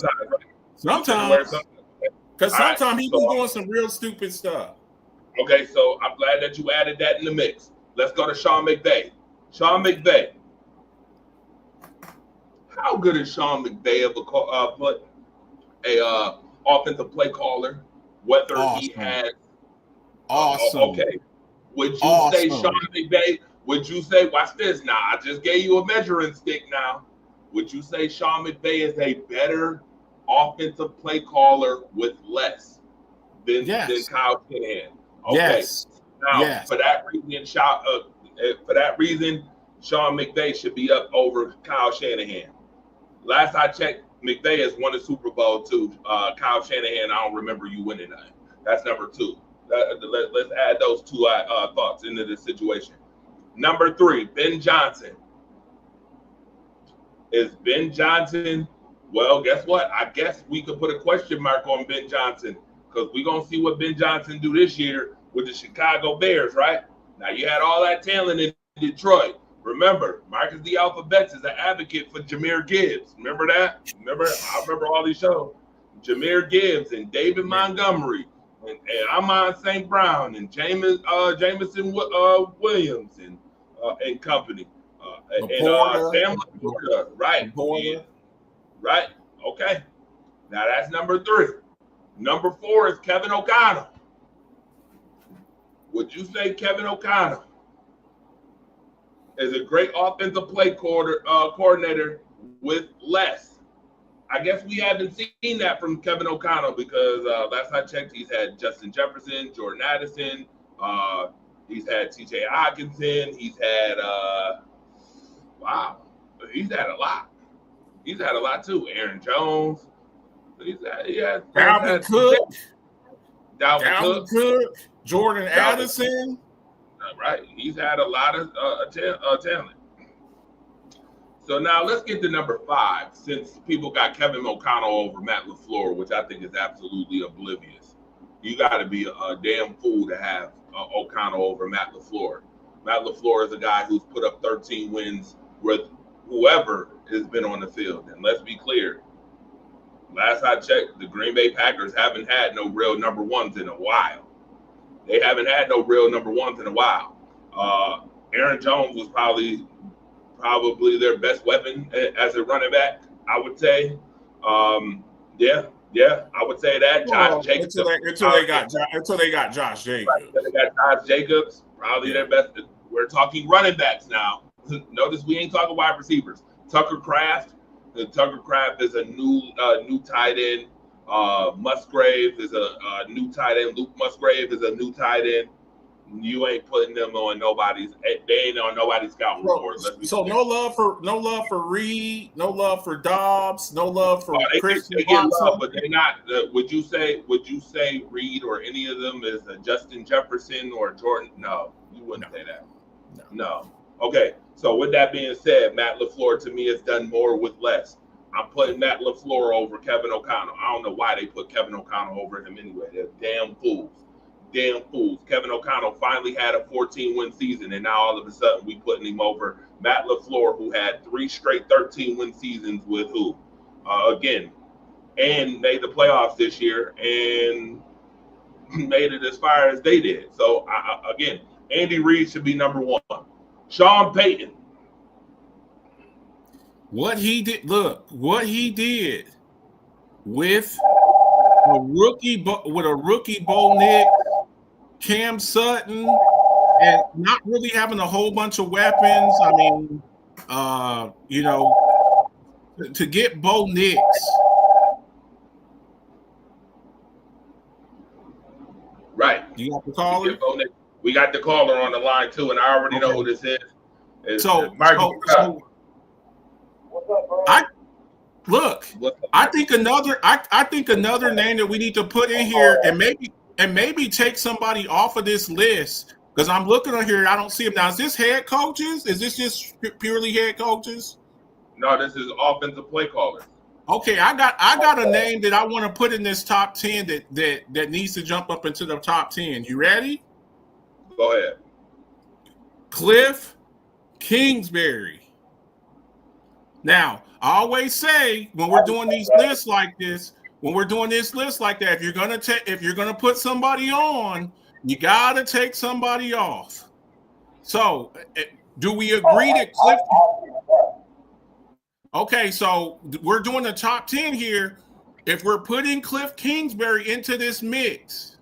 Sometimes. Because sometimes he was doing some real stupid stuff. Okay, so I'm glad that you added that in the mix. Let's go to Sean McVay. Sean McVay. How good is Sean McVay of a offensive play caller? Whether he has okay. Would you say Sean McVay? Would you say, watch this now? I just gave you a measuring stick now. Would you say Sean McVay is a better offensive play caller with less than Kyle Shanahan? Okay. Yes. Now, for that reason, Sean McVay should be up over Kyle Shanahan. Last I checked, McVay has won a Super Bowl too. Kyle Shanahan, I don't remember you winning that. That's number 2. Let's add those 2 thoughts into this situation. Number 3, Ben Johnson. Is Ben Johnson? Well, guess what? I guess we could put a question mark on Ben Johnson because we're going to see what Ben Johnson do this year with the Chicago Bears, right? Now, you had all that talent in Detroit. Remember, Marcus the Alphabets is an advocate for Jahmyr Gibbs. Remember that? I remember all these shows. Jahmyr Gibbs and David Montgomery and Amon St. Brown and Jameson Williams and company. And Sam LaPorta, right? Right. Okay. Now that's number 3. Number 4 is Kevin O'Connell. Would you say Kevin O'Connell is a great offensive play coordinator with less? I guess we haven't seen that from Kevin O'Connell because last I checked, he's had Justin Jefferson, Jordan Addison, he's had T.J. Hockenson, he's had he's had a lot. He's had a lot too. Aaron Jones. Dalvin Cook, Jordan Addison. Right. He's had a lot of talent. So now let's get to number 5, since people got Kevin O'Connell over Matt LaFleur, which I think is absolutely oblivious. You got to be a damn fool to have O'Connell over Matt LaFleur. Matt LaFleur is a guy who's put up 13 wins with whoever has been on the field. And let's be clear, last I checked, the Green Bay Packers haven't had no real number 1s in a while. They haven't had no real number 1s in a while. Aaron Jones was probably their best weapon as a running back, I would say. I would say that. Josh Jacobs. Until they got Josh Jacobs. Right, they got Josh Jacobs, probably their best. We're talking running backs now. Notice we ain't talking wide receivers. Tucker Kraft, Tucker Kraft is a new tight end. Musgrave is a new tight end. Luke Musgrave is a new tight end. You ain't putting them on nobody's. They ain't on nobody's scouting report. So no love for Reed, no love for Dobbs, no love for Christian they get Watson. love, but they're not. Would you say Reed or any of them is a Justin Jefferson or Jordan? No, you wouldn't say that. No. Okay. So with that being said, Matt LaFleur to me has done more with less. I'm putting Matt LaFleur over Kevin O'Connell. I don't know why they put Kevin O'Connell over him anyway. They're damn fools. Kevin O'Connell finally had a 14-win season, and now all of a sudden we putting him over Matt LaFleur, who had 3 straight 13-win seasons with who? Again, and made the playoffs this year and made it as far as they did. So, again, Andy Reid should be number 1. Sean Payton. What he did with a rookie Bo Nix, Cam Sutton, and not really having a whole bunch of weapons. I mean, to get Bo Nix. Right. You got the caller? We got the caller on the line too, and I already know who this is. It's so I think another name that we need to put in here and maybe take somebody off of this list, because I'm looking on here, I don't see him now. Is this head coaches? Is this just purely head coaches? No, this is offensive play callers. Okay, I got a name that I want to put in this top 10 that needs to jump up into the top 10. You ready? Go ahead. Cliff Kingsbury. Now, I always say when we're doing these lists like this, if you're gonna put somebody on, you gotta take somebody off. So, do we agree that Cliff? Okay, so we're doing the top 10 here. If we're putting Cliff Kingsbury into this mix,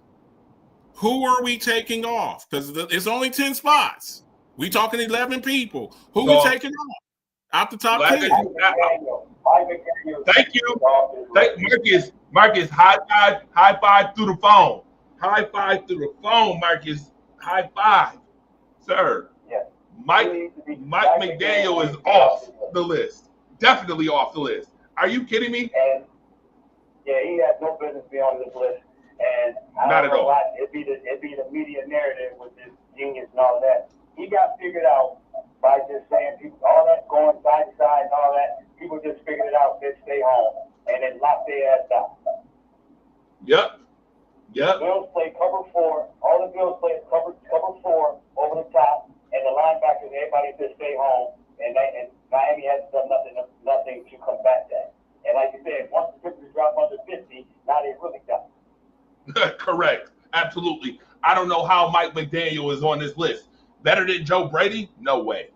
who are we taking off? Because it's only 10 spots. We talking 11 people. Who we taking off? Out the top 10. Thank you. Marcus, high five through the phone. High five through the phone, Marcus. High five. Sir. Yeah. Mike McDaniel is off the list. Definitely off the list. Are you kidding me? And yeah, he has no business being on this list. And I Not don't at know all. why it'd be the media narrative with this genius and all that. He got figured out by just saying people, all that going side to side and all that. People just figured it out. They stay home and then lock their ass down. Yep. Bills play cover 4. All the Bills play cover 4 over the top, and the linebackers, everybody just stay home. And Miami has done nothing to combat that. And like you said, once the Patriots drop under 50, now they really got it. Correct. Absolutely. I don't know how Mike McDaniel is on this list. Better than Joe Brady? No way.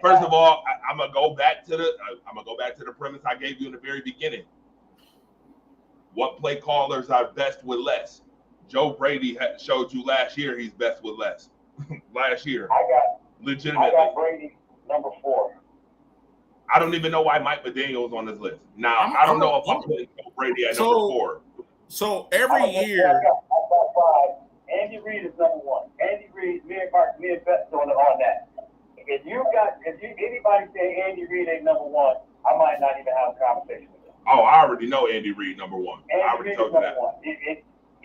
First of all, I'm gonna go back to the premise I gave you in the very beginning. What play callers are best with less? Joe Brady showed you last year he's best with less. Last year, legitimately. I got Brady number 4. I don't even know why Mike McDaniel is on this list. Now, I don't know if I'm putting Joe Brady at number 4. So every year, I got 5. Andy Reid is number 1. Andy Reid, me and Beth on that. If anybody say Andy Reid ain't number 1, I might not even have a conversation with him. Oh, I already know Andy Reid number 1. I already told you that.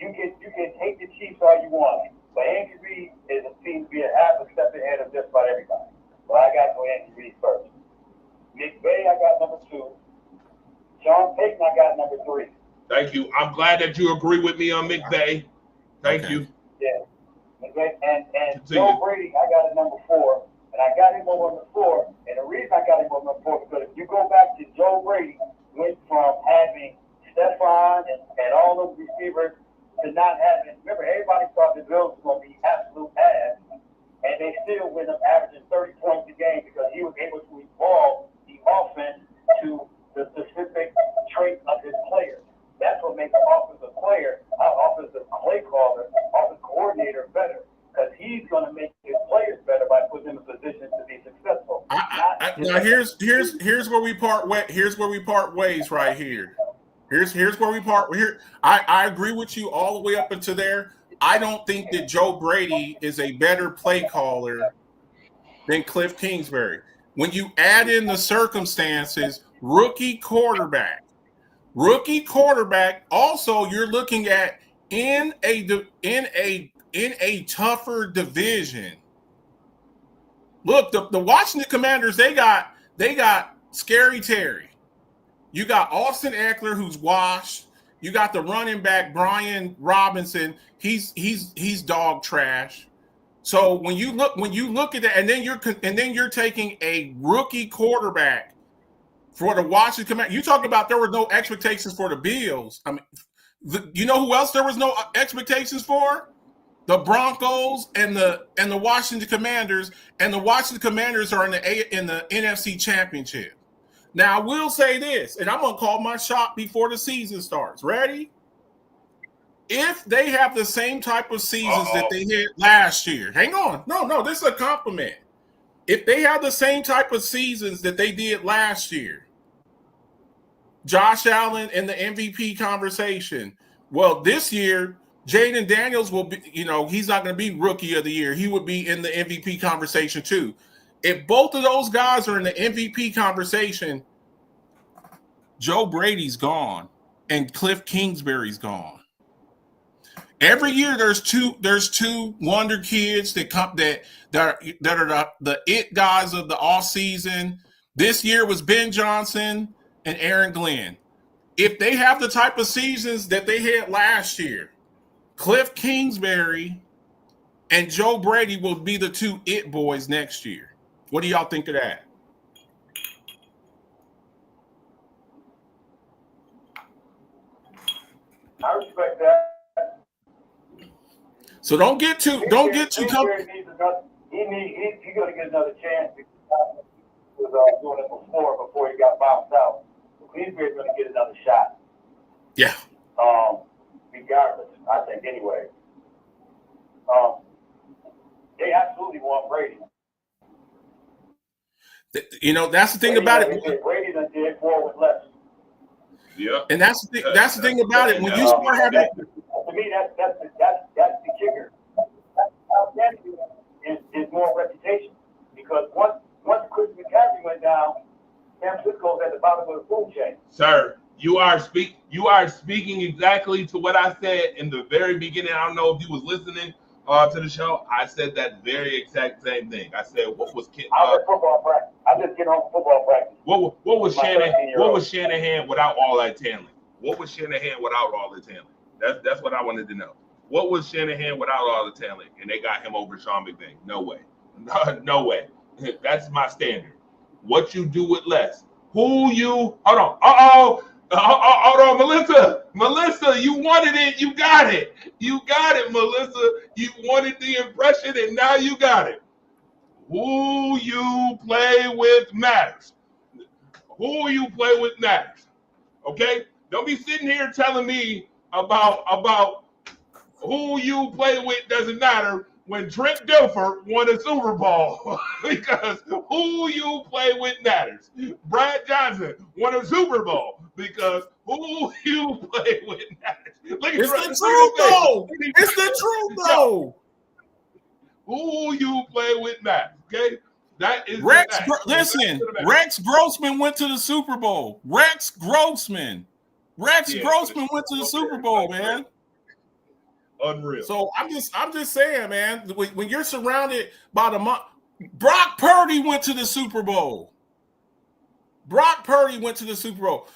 You can take the Chiefs all you want, but Andy Reid seems to be a half a step ahead of just about everybody. But I got to go Andy Reid first. McVay, I got number 2. Sean Payton, I got number 3. Thank you. I'm glad that you agree with me on McVay. Thank you. Yeah. And Joe Brady, I got at number 4. And I got him over number 4. And the reason I got him over number 4 because if you go back to Joe Brady, went from having Stephon and all those receivers to not having. Remember, everybody thought the Bills were going to be absolute ass, and they still went up averaging 30 points a game because he was able to evolve the offense to the specific trait of his players. That's what makes an offensive player, offensive play caller, offensive coordinator better, because he's going to make his players better by putting them in position to be successful. Now here's where we part way. Here's where we part ways right here. Here's where we part. Here, I agree with you all the way up into there. I don't think that Joe Brady is a better play caller than Cliff Kingsbury. When you add in the circumstances, rookie quarterback. Also, you're looking at in a tougher division. Look, the Washington Commanders, they got Scary Terry. You got Austin Eckler, who's washed. You got the running back Brian Robinson. He's dog trash. So when you look at that, and then you're taking a rookie quarterback for the Washington Commanders. You talked about there were no expectations for the Bills. I mean, you know who else there was no expectations for? The Broncos and the Washington Commanders, and the Washington Commanders are in the NFC Championship. Now, I will say this, and I'm going to call my shot before the season starts. Ready? If they have the same type of seasons that they had last year, hang on. No, this is a compliment. If they have the same type of seasons that they did last year, Josh Allen in the MVP conversation, well, this year, Jaden Daniels will be, he's not going to be rookie of the year. He would be in the MVP conversation too. If both of those guys are in the MVP conversation, Joe Brady's gone and Cliff Kingsbury's gone. Every year there's two wonder kids that are the it guys of the offseason. This year was Ben Johnson and Aaron Glenn. If they have the type of seasons that they had last year, Cliff Kingsbury and Joe Brady will be the two it boys next year. What do y'all think of that? I respect that. So don't get too comfortable. He's going to get another chance because he was doing it before he got bounced out. Kingsbury's going to get another shot. Yeah. Regardless, I think anyway. They absolutely want Brady. That's the thing about it. Brady done did more with less. Yeah. And that's the thing about it. When you start having, to me, that's the kicker. Is more reputation, because once Chris McCaffrey went down, San Francisco's at the bottom of the food chain. Sir, you are speaking exactly to what I said in the very beginning. I don't know if you was listening to the show. I said that very exact same thing. I said, what was I was at football practice. I just get home from football practice. What was Shanahan without all that talent? What was Shanahan without all the talent? That's what I wanted to know. What was Shanahan without all the talent? And they got him over Sean McVay. No way. No way. That's my standard. What you do with less. Hold on. Hold on, Melissa, you wanted it. You got it. You got it, Melissa. You wanted the impression, and now you got it. Who you play with matters. Who you play with matters. Okay? Don't be sitting here telling me about who you play with doesn't matter when Trent Dilfer won a Super Bowl. Because who you play with matters. Brad Johnson won a Super Bowl because who you play with matters. It's the truth, though. It's the truth, though. Who you play with matters, okay? That is Rex Grossman went to the Super Bowl. Rex Grossman went to the Super Bowl, man. Unreal. So I'm just saying, man, when you're surrounded by Brock Purdy went to the Super Bowl.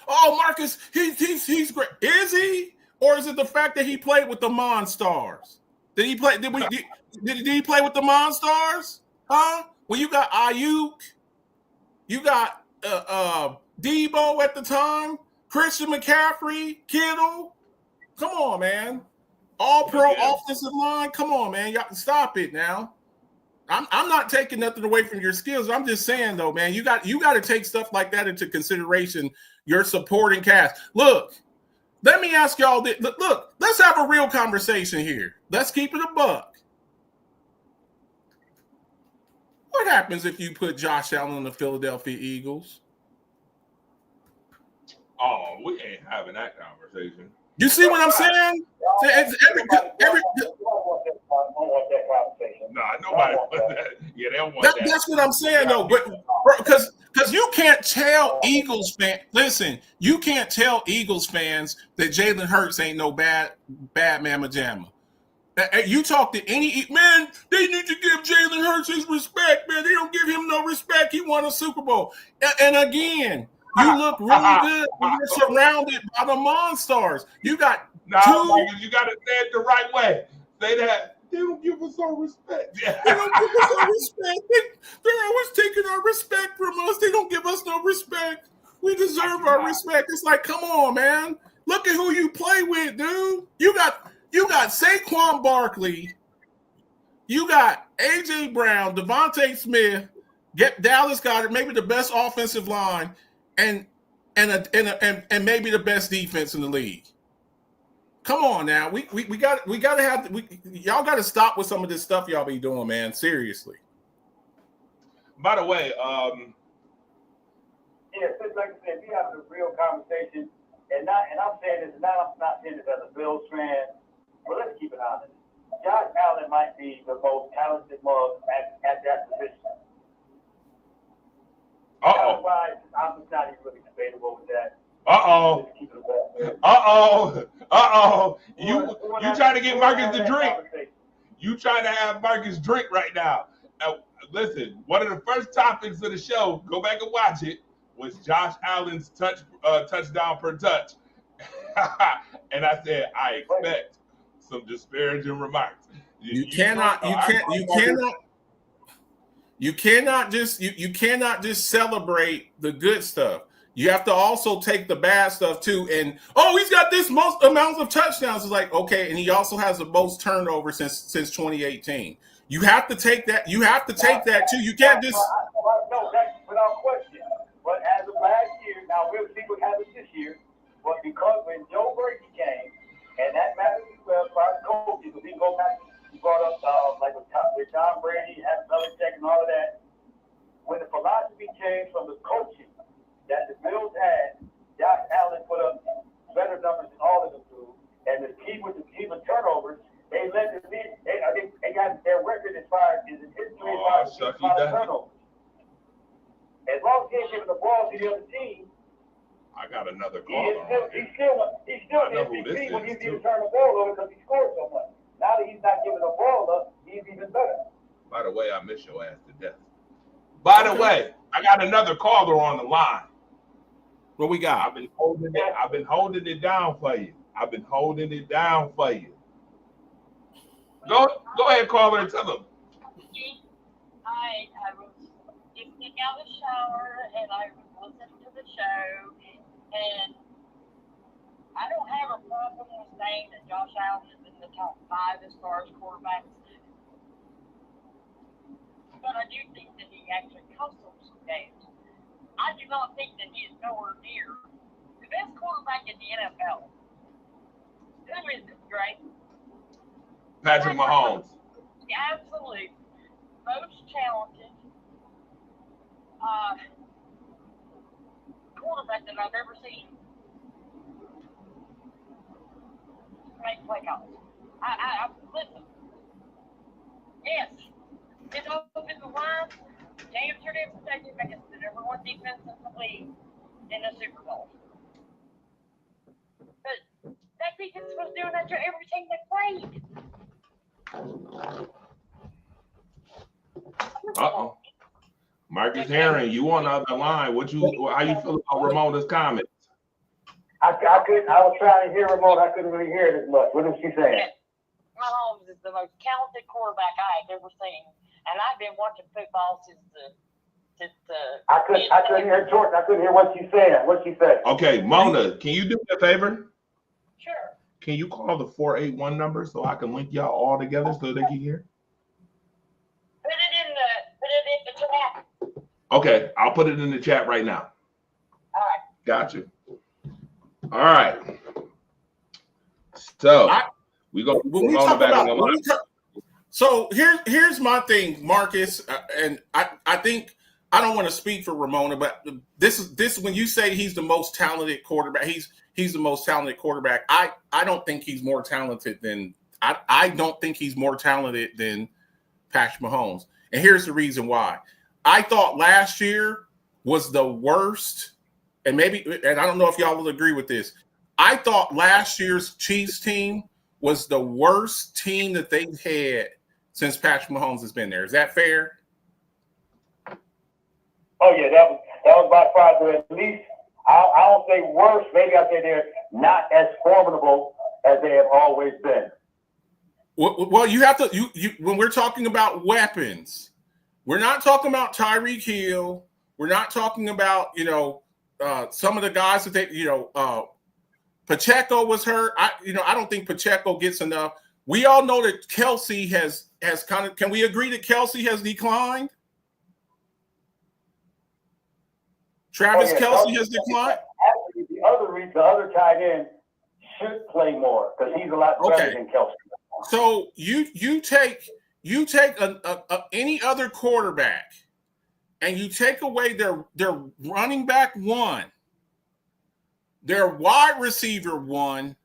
Oh, Marcus, he's great. Is he? Or is it the fact that he played with the Monstars? Did he play with the Monstars? Huh? Well, you got Ayuk, you got Debo at the time, Christian McCaffrey, Kittle. Come on, man. All-pro offensive line. Come on, man. Y'all stop it now. I'm not taking nothing away from your skills. I'm just saying, though, man, you got to take stuff like that into consideration. Your supporting cast. Look, let me ask y'all this. Look, let's have a real conversation here. Let's keep it a buck. What happens if you put Josh Allen on the Philadelphia Eagles? Oh, we ain't having that conversation. You see what I'm saying? Nah, nobody wants that. Yeah, they don't want that. That's what I'm saying, though. But because you can't tell Eagles fans. Listen, you can't tell Eagles fans that Jalen Hurts ain't no bad mamma jamma. You talk to any man, they need to give Jalen Hurts his respect, man. They don't give him no respect. He won a Super Bowl. And again, you look really good when you're surrounded by the Monstars. You got you got to say it the right way. Say that. They don't give us our respect. They don't give us our respect. They're always taking our respect from us. They don't give us no respect. We deserve our respect. It's like, come on, man. Look at who you play with, dude. You got Saquon Barkley. You got A.J. Brown, Devontae Smith, Dallas Goedert, maybe the best offensive line, and maybe the best defense in the league. Come on now, we got to have y'all got to stop with some of this stuff y'all be doing, man. Seriously. By the way, yeah, just like I said, we having a real conversation, and I'm saying this, I'm not saying this as a Bills fan, but let's keep it honest. Josh Allen might be the most talented mug at that position. Otherwise, I'm just not even really debatable with that. You trying to get Marcus to drink? You trying to have Marcus drink right now? Listen, one of the first topics of the show, go back and watch it, was Josh Allen's touchdown per touch, and I said I expect some disparaging remarks. You cannot just celebrate the good stuff. You have to also take the bad stuff too. And he's got this most amounts of touchdowns. It's like, okay, and he also has the most turnover since 2018. You have to take that. You have to take that too. You can't just. No, that's without question. But as of last year, now we'll see what happens this year. But because when Joe Brady came, and that matters as well for our coaches, because we go back, you brought up like with Tom Brady, Belichick, and all of that. When the philosophy changed from the coaching that the Bills had, Josh Allen put up better numbers than all of them do, and the key with turnovers, they led the league. I think they got their record as far as in history as far as turnovers. As long as he ain't giving the ball to the other team, I got another call. He's still MVP when he's even turn the ball over because he scored so much. Now that he's not giving the ball up, he's even better. By the way, I miss your ass to death. By the way, I got another caller on the line. What we got? I've been holding it down for you. Go ahead, caller, and tell them. I was getting out of the shower and I was listening to the show, and I don't have a problem with saying that Josh Allen is in the top 5 as far as quarterbacks. But I do think that he actually cost them some games. I do not think that he is nowhere near the best quarterback in the NFL. Who is it, Dre? Patrick Mahomes. The absolute most talented quarterback that I've ever seen make play calls. I listen. Yes, his offensive line damn sure did protect him against the number 1 defense in the league in the Super Bowl. But that defense was doing that to every team they played. Marcus Herring, you on the other line. How you feel about Ramona's comments? I was trying to hear Ramona. I couldn't really hear it as much. What was she saying? Mahomes is the most talented quarterback I have ever seen, and I've been watching football since I couldn't hear George. I couldn't hear what she said. What she said. Okay, Mona, can you do me a favor? Sure. Can you call the 481 number so I can link y'all all together so they can hear? Put it in the chat. Okay, I'll put it in the chat right now. All right. Gotcha. All right. So we go. So here's my thing, Marcus, and I think I don't want to speak for Ramona, but this when you say he's the most talented quarterback, he's the most talented quarterback. I don't think he's more talented than I don't think he's more talented than Patrick Mahomes. And here's the reason why. I thought last year was the worst, and I don't know if y'all will agree with this. I thought last year's Chiefs team was the worst team that they've had since Patrick Mahomes has been there. Is that fair? Oh yeah, that was by far the least. I don't say worse. Maybe I say they're not as formidable as they have always been. Well, you have to you when we're talking about weapons, we're not talking about Tyreek Hill. We're not talking about some of the guys that they Pacheco was hurt. I don't think Pacheco gets enough. We all know that Kelce has kind of. Can we agree that Kelce has declined? Travis Kelce has declined. Actually, the other tight end should play more because he's a lot better than Kelce. So you take any other quarterback and you take away their running back one, their wide receiver one,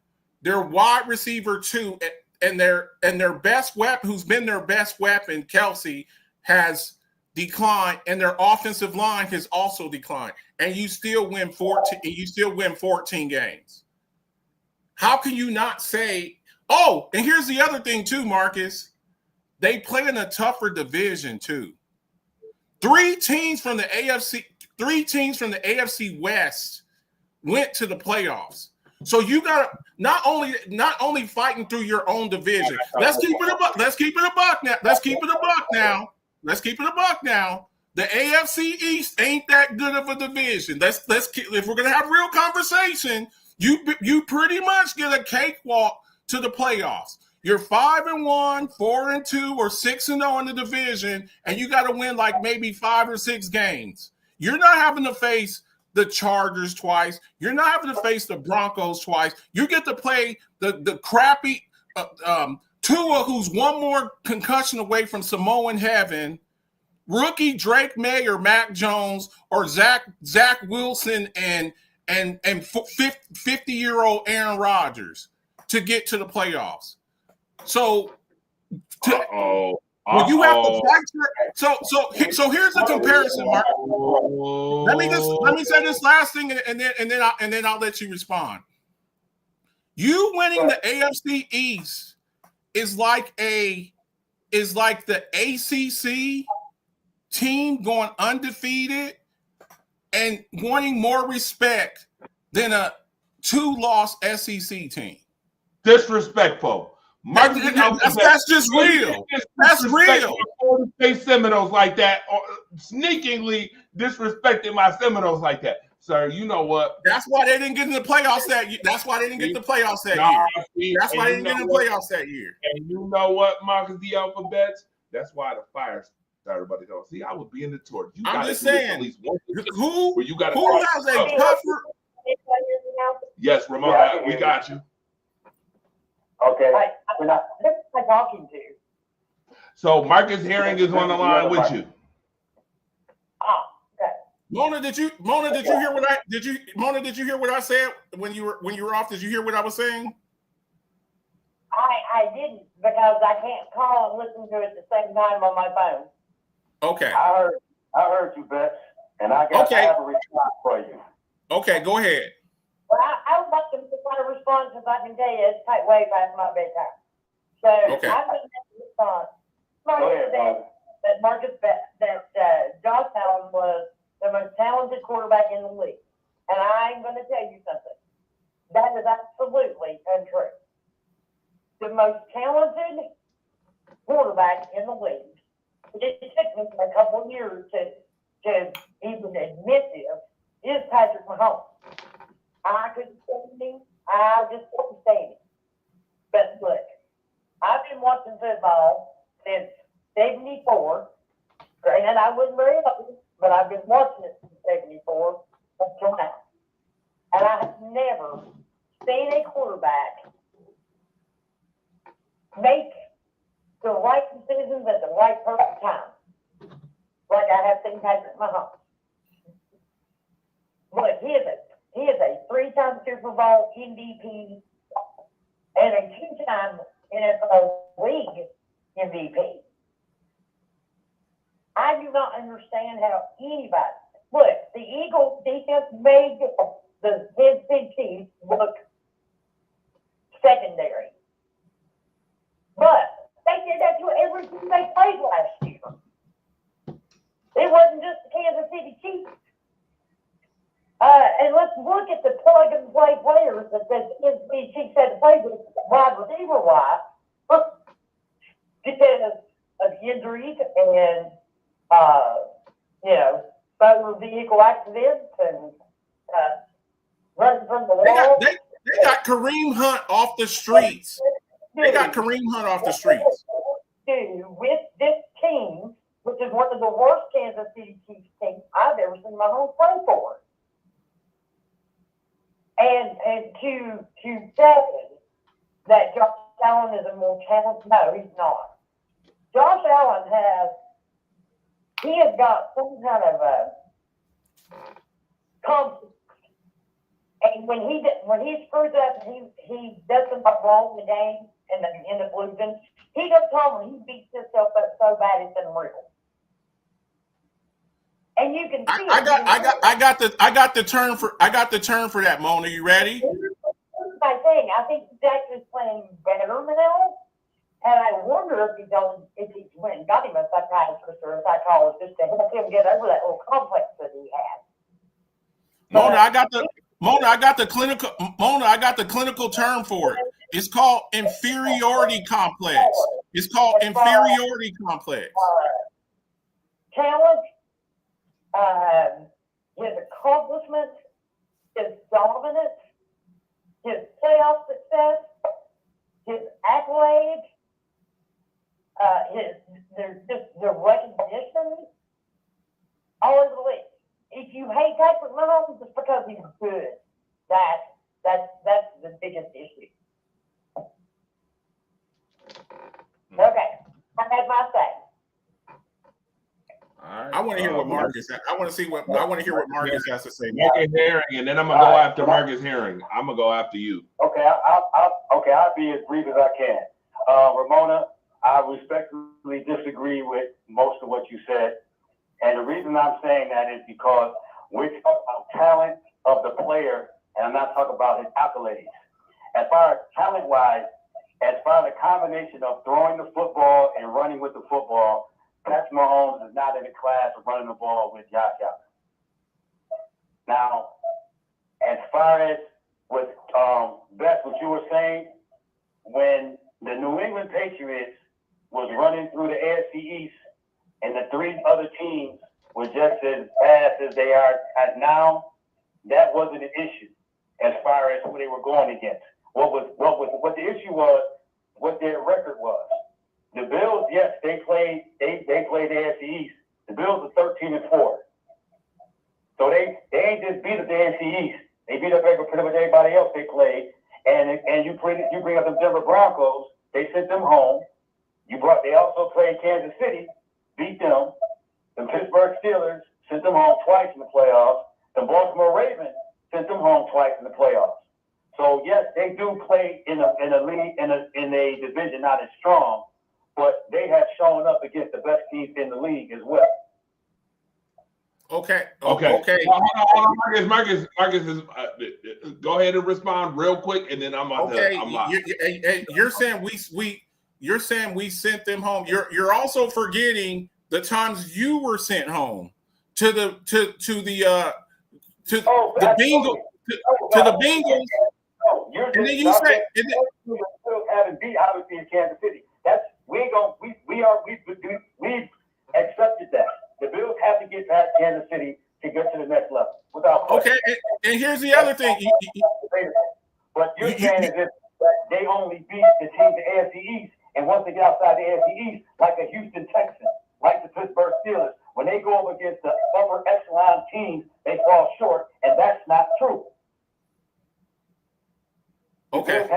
their wide receiver two, and their best weapon, who's been their best weapon, Kelce, has declined, and their offensive line has also declined, and you still win 14. You still win 14 games. How can you not say? Oh, and here's the other thing too, Marcus. They play in a tougher division too. Three teams from the AFC West went to the playoffs. So you got not only fighting through your own division. Let's keep it a buck. Let's keep it a buck now. The AFC East ain't that good of a division. If we're gonna have real conversation, you pretty much get a cakewalk to the playoffs. You're 5-1, 4-2, or 6-0 in the division, and you got to win like maybe 5 or 6 games. You're not having to face the Chargers twice. You're not having to face the Broncos twice. You get to play the crappy Tua, who's one more concussion away from Samoan heaven, rookie Drake May or Mac Jones or Zach Wilson and 50-year-old Aaron Rodgers to get to the playoffs. So when you have to fight so here's the comparison, Mark. Let me say this last thing, and then I'll let you respond. You winning the AFC East is like the ACC team going undefeated and wanting more respect than a 2-loss SEC team. Disrespectful. That's just real. That's real. Florida State Seminoles like that, or sneakingly disrespecting my Seminoles like that. Sir, you know what? That's why they didn't get in the playoffs that year. That's why they didn't get in the playoffs that year. That's why they didn't get in the playoffs that year. And you know what, Marcus, the alphabets? That's why the fire started. Everybody goes, see, I would be in the torch. I'm just saying, at least one who has a tougher? Yes, Ramona, we got you. Okay. Who am I talking to? So Marcus Herring is on the line with you. Mona, did you hear what I said when you were off? Did you hear what I was saying? I didn't, because I can't call and listen to it at the same time on my phone. Okay. I heard you, Beth, and I have a response for you. Okay, go ahead. Well, I would like to find a response, because I can tell you it's way past my bedtime. So Okay. I'm going to make a response. Go ahead, That Josh Allen was the most talented quarterback in the league. And I'm going to tell you something. That is absolutely untrue. The most talented quarterback in the league, it took me a couple of years to even admit this, is Patrick Mahomes. I couldn't stand him. I just couldn't stand him. But look, I've been watching football since 74. Granted, I wasn't very old, but I've been watching it since 74 until now. And I have never seen a quarterback make the right decisions at the right perfect time. Like I have seen Patrick Mahomes. But he is a 3-time Super Bowl MVP and a 2-time NFL League MVP. I do not understand how anybody, look, the Eagles defense made the Kansas City Chiefs look secondary. But they did that to every team they played last year. It wasn't just the Kansas City Chiefs. And let's look at the plug-and-play players that the Kansas City Chiefs had to play with wide receiver-wise because of injuries and, motor vehicle accidents and running from the wall. They got Kareem Hunt off the streets. They got Kareem Hunt off the streets. With this team, which is one of the worst Kansas City Chiefs teams I've ever seen my home play for. And to say that Josh Allen is a more talented, no, he's not. Josh Allen he has got some kind of a conflict. And when he screws up and he does something wrong in the game and they end up losing, he goes home and he beats himself up so bad it's unreal. And you can see I got the term for that, Mona. You ready? My thing, I think he's actually playing better now. And I wonder if he's went and got him a psychiatrist or a psychologist to help him get over that little complex that he has. Mona, I got the clinical term for it. It's called inferiority complex. It's called inferiority complex. Talent, his accomplishments, his dominance, his playoff success, his accolades, the recognition, all over the league. If you hate Patrick Mahomes, it's because he's good. That's the biggest issue. Okay, I had my say. All right. I want to hear what Marcus. I want to hear what Marcus has to say. Marcus Herring, and then I'm gonna go after Marcus Herring. I'm gonna go after you. Okay, I'll be as brief as I can. Ramona, I respectfully disagree with most of what you said. And the reason I'm saying that is because we're talking about talent of the player, and I'm not talking about his accolades. As far as talent-wise, as far as the combination of throwing the football and running with the football, Patrick Mahomes is not in the class of running the ball with Josh Allen. Now, as far as with Beth, what you were saying, when the New England Patriots was running through the AFC East and the 3 other teams were just as fast as they are as now, that wasn't an issue as far as who they were going against. What the issue was, what their record was. The Bills, yes, they played the AFC East. The Bills are 13-4. So they ain't just beat up the AFC East. They beat up pretty much everybody else they played. And you bring up the Denver Broncos, they sent them home. They also played Kansas City, beat them. The Pittsburgh Steelers sent them home twice in the playoffs. The Baltimore Ravens sent them home twice in the playoffs. So yes, they do play in a league in a division not as strong, but they have shown up against the best teams in the league as well. Okay. Hold on, Marcus is, go ahead and respond real quick, and then I'm You're saying we sent them home. You're also forgetting the times you were sent home to the Bengals. To the Bengals. And then you say haven't beat obviously in Kansas City. We've accepted that. The Bills have to get past Kansas City to get to the next level. Okay, and here's the other thing. What you're saying is that they only beat the team, the AFC East, and once they get outside the AFC East, like the Houston Texans, like the Pittsburgh Steelers, when they go up against the upper echelon teams, they fall short, and that's not true. Okay. Bills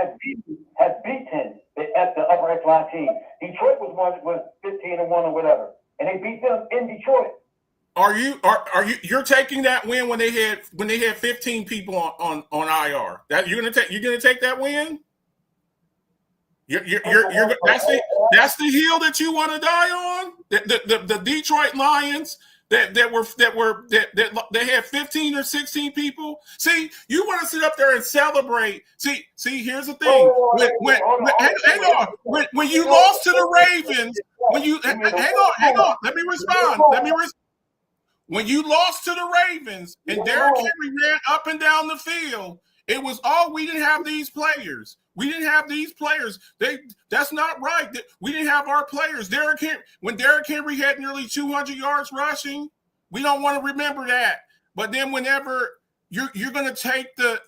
had beaten at the upper echelon team. Detroit was 15-1 or whatever, and they beat them in Detroit. Are you're taking that win when they had 15 people on IR? That you're gonna take that win? That's the hill that you want to die on. The Detroit Lions that had 15 or 16 people. See, you want to sit up there and celebrate. See, here's the thing. When you lost to the Ravens, hang on. Let me respond. When you lost to the Ravens and Derrick Henry ran up and down the field, it was, we didn't have these players. We didn't have these players. That's not right. We didn't have our players. When Derrick Henry had nearly 200 yards rushing, we don't want to remember that. But then whenever you're going to take the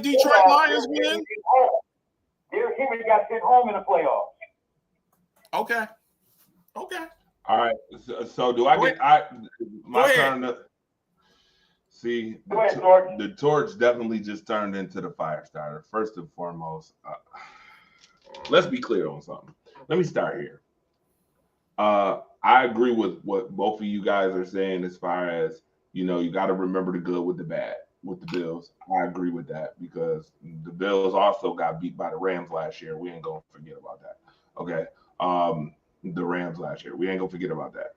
Detroit Lions win. Derrick Henry got sent home in the playoffs. Okay. All right. So do I get my turn to see? The torch definitely just turned into the fire starter. First and foremost, let's be clear on something. Let me start here. I agree with what both of you guys are saying as far as, you got to remember the good with the bad with the Bills. I agree with that because the Bills also got beat by the Rams last year. We ain't going to forget about that. Okay. The Rams last year. We ain't gonna forget about that.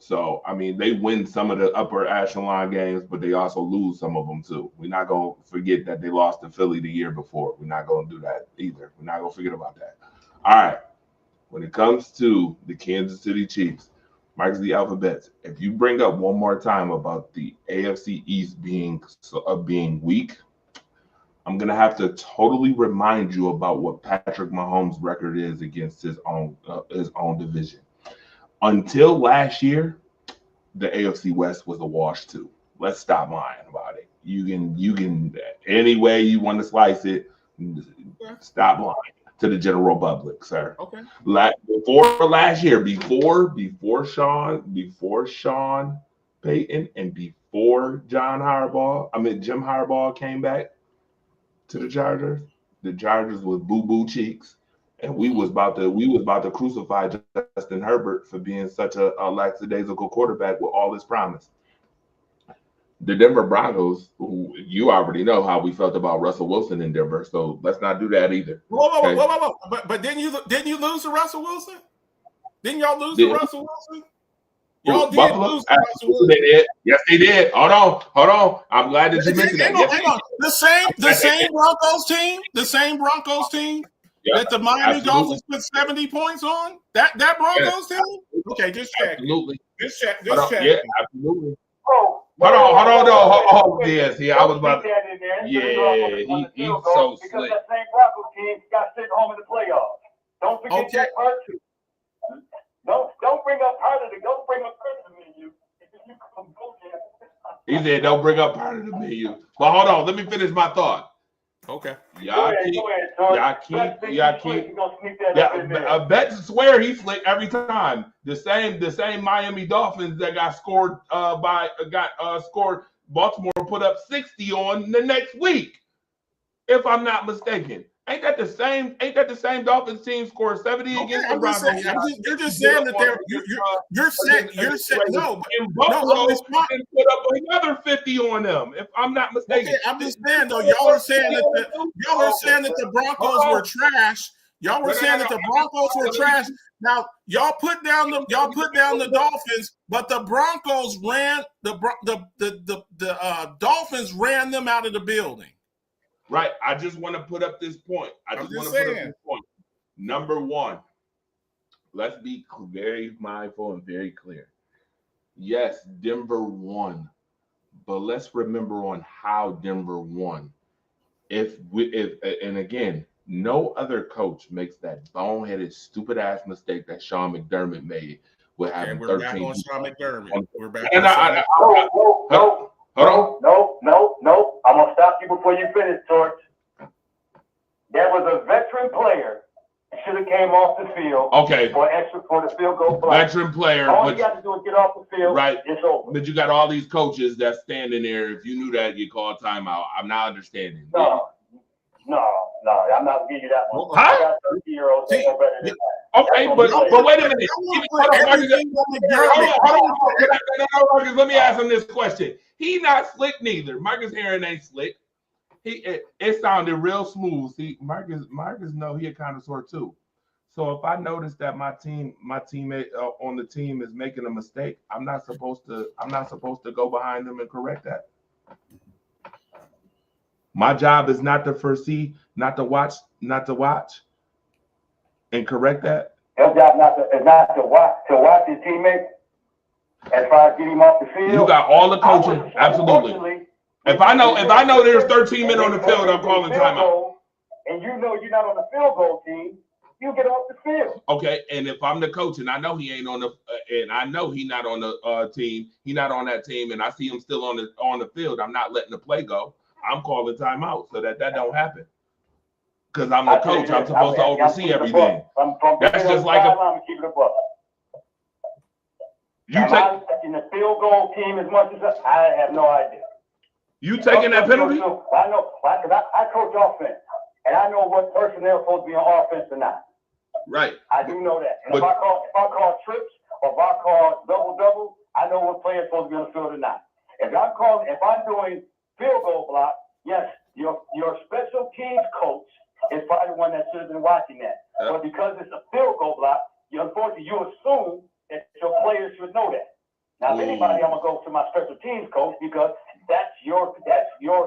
So I mean, they win some of the upper echelon games, but they also lose some of them too. We're not gonna forget that they lost to Philly the year before. We're not gonna do that either. We're not gonna forget about that. All right. When it comes to the Kansas City Chiefs, Marcus the Alphabets, if you bring up one more time about the AFC East being weak, I'm going to have to totally remind you about what Patrick Mahomes' record is against his own division. Until last year, the AFC West was a wash too. Let's stop lying about it. You can any way you want to slice it, stop lying to the general public, sir. Okay. Before last year, before Sean Payton and before Jim Harbaugh came back to the Chargers was boo-boo cheeks, and we was about to crucify Justin Herbert for being such a lackadaisical quarterback with all this promise. The Denver Broncos, who you already know how we felt about Russell Wilson in Denver, so let's not do that either. Whoa. But didn't you lose to Russell Wilson? Didn't y'all lose to Russell Wilson? Y'all did lose to Russell Wilson. They did. Yes, they did. Hold on. I'm glad that you mentioned that. Hang on. The same Broncos team that the Miami Dolphins put 70 points on? That Broncos team? Okay, just check. Absolutely. Just check. Yeah, absolutely. Hold on. Yes, I was about to. Yeah, he's so slick. Because that same Broncos team got sent home in the playoffs. Don't forget that part too. Don't bring up part of the menu. He said, "Don't bring up part of the menu." But hold on, let me finish my thought. Okay. Y'all keep. I bet to swear he's slick every time. The same Miami Dolphins that got scored scored. Baltimore put up 60 on the next week, if I'm not mistaken. Ain't that the same Dolphins team scored 70 against the Broncos? You're just saying that you're saying no. And Buffalo put up another 50 on them, if I'm not mistaken. Okay, I'm just saying though, y'all are saying that the Broncos were trash. Y'all were saying that the Broncos were trash. Now y'all put down the Dolphins, but the Broncos ran the Dolphins ran them out of the building. Right. I just want to put up this point. Number one, let's be very mindful and very clear. Yes, Denver won, but let's remember on how Denver won. And again, no other coach makes that boneheaded, stupid ass mistake that Sean McDermott made with having 13. We're back on Sean McDermott. We're back. No. I'm going to stop you before you finish, George. There was a veteran player, should have came off the field. Okay. For the field goal block. Veteran player. All you got to do is get off the field. Right. It's over. But you got all these coaches that's standing there. If you knew that, you call timeout. I'm not understanding. No, I'm not giving you that one. Huh? I got 30-year-olds that know better than that. Okay, but wait a minute. Hold on, Marcus, let me ask him this question. He not slick neither. Marcus Herring ain't slick. It sounded real smooth. See, Marcus know he a connoisseur too. So if I notice that my teammate on the team is making a mistake, I'm not supposed to go behind them and correct that. My job is not to foresee, not to watch, and correct that. Your job is not to watch his teammate as far as getting him off the field. You got all the coaching, absolutely. If I know there's 13 men on the field, I'm calling timeout. And you know you're not on the field goal team, you get off the field. Okay, and if I'm the coach and I know he ain't on the, and I know he not on the team, he not on that team, and I see him still on the field, I'm not letting the play go. I'm calling timeout so that don't happen. Because I'm the coach, I'm supposed to oversee everything. That's just like a. You take in the field goal team as much as I have no idea. You taking that penalty? I know, because I coach offense, and I know what personnel is supposed to be on offense or not. Right. I do know that. And if I call trips or if I call double, I know what player is supposed to be on the field or not. If I'm doing field goal block, yes, your special teams coach is probably the one that should have been watching that. Yep. But because it's a field goal block, unfortunately you assume that your players should know that. Now, if anybody, I'm gonna go to my special teams coach because that's your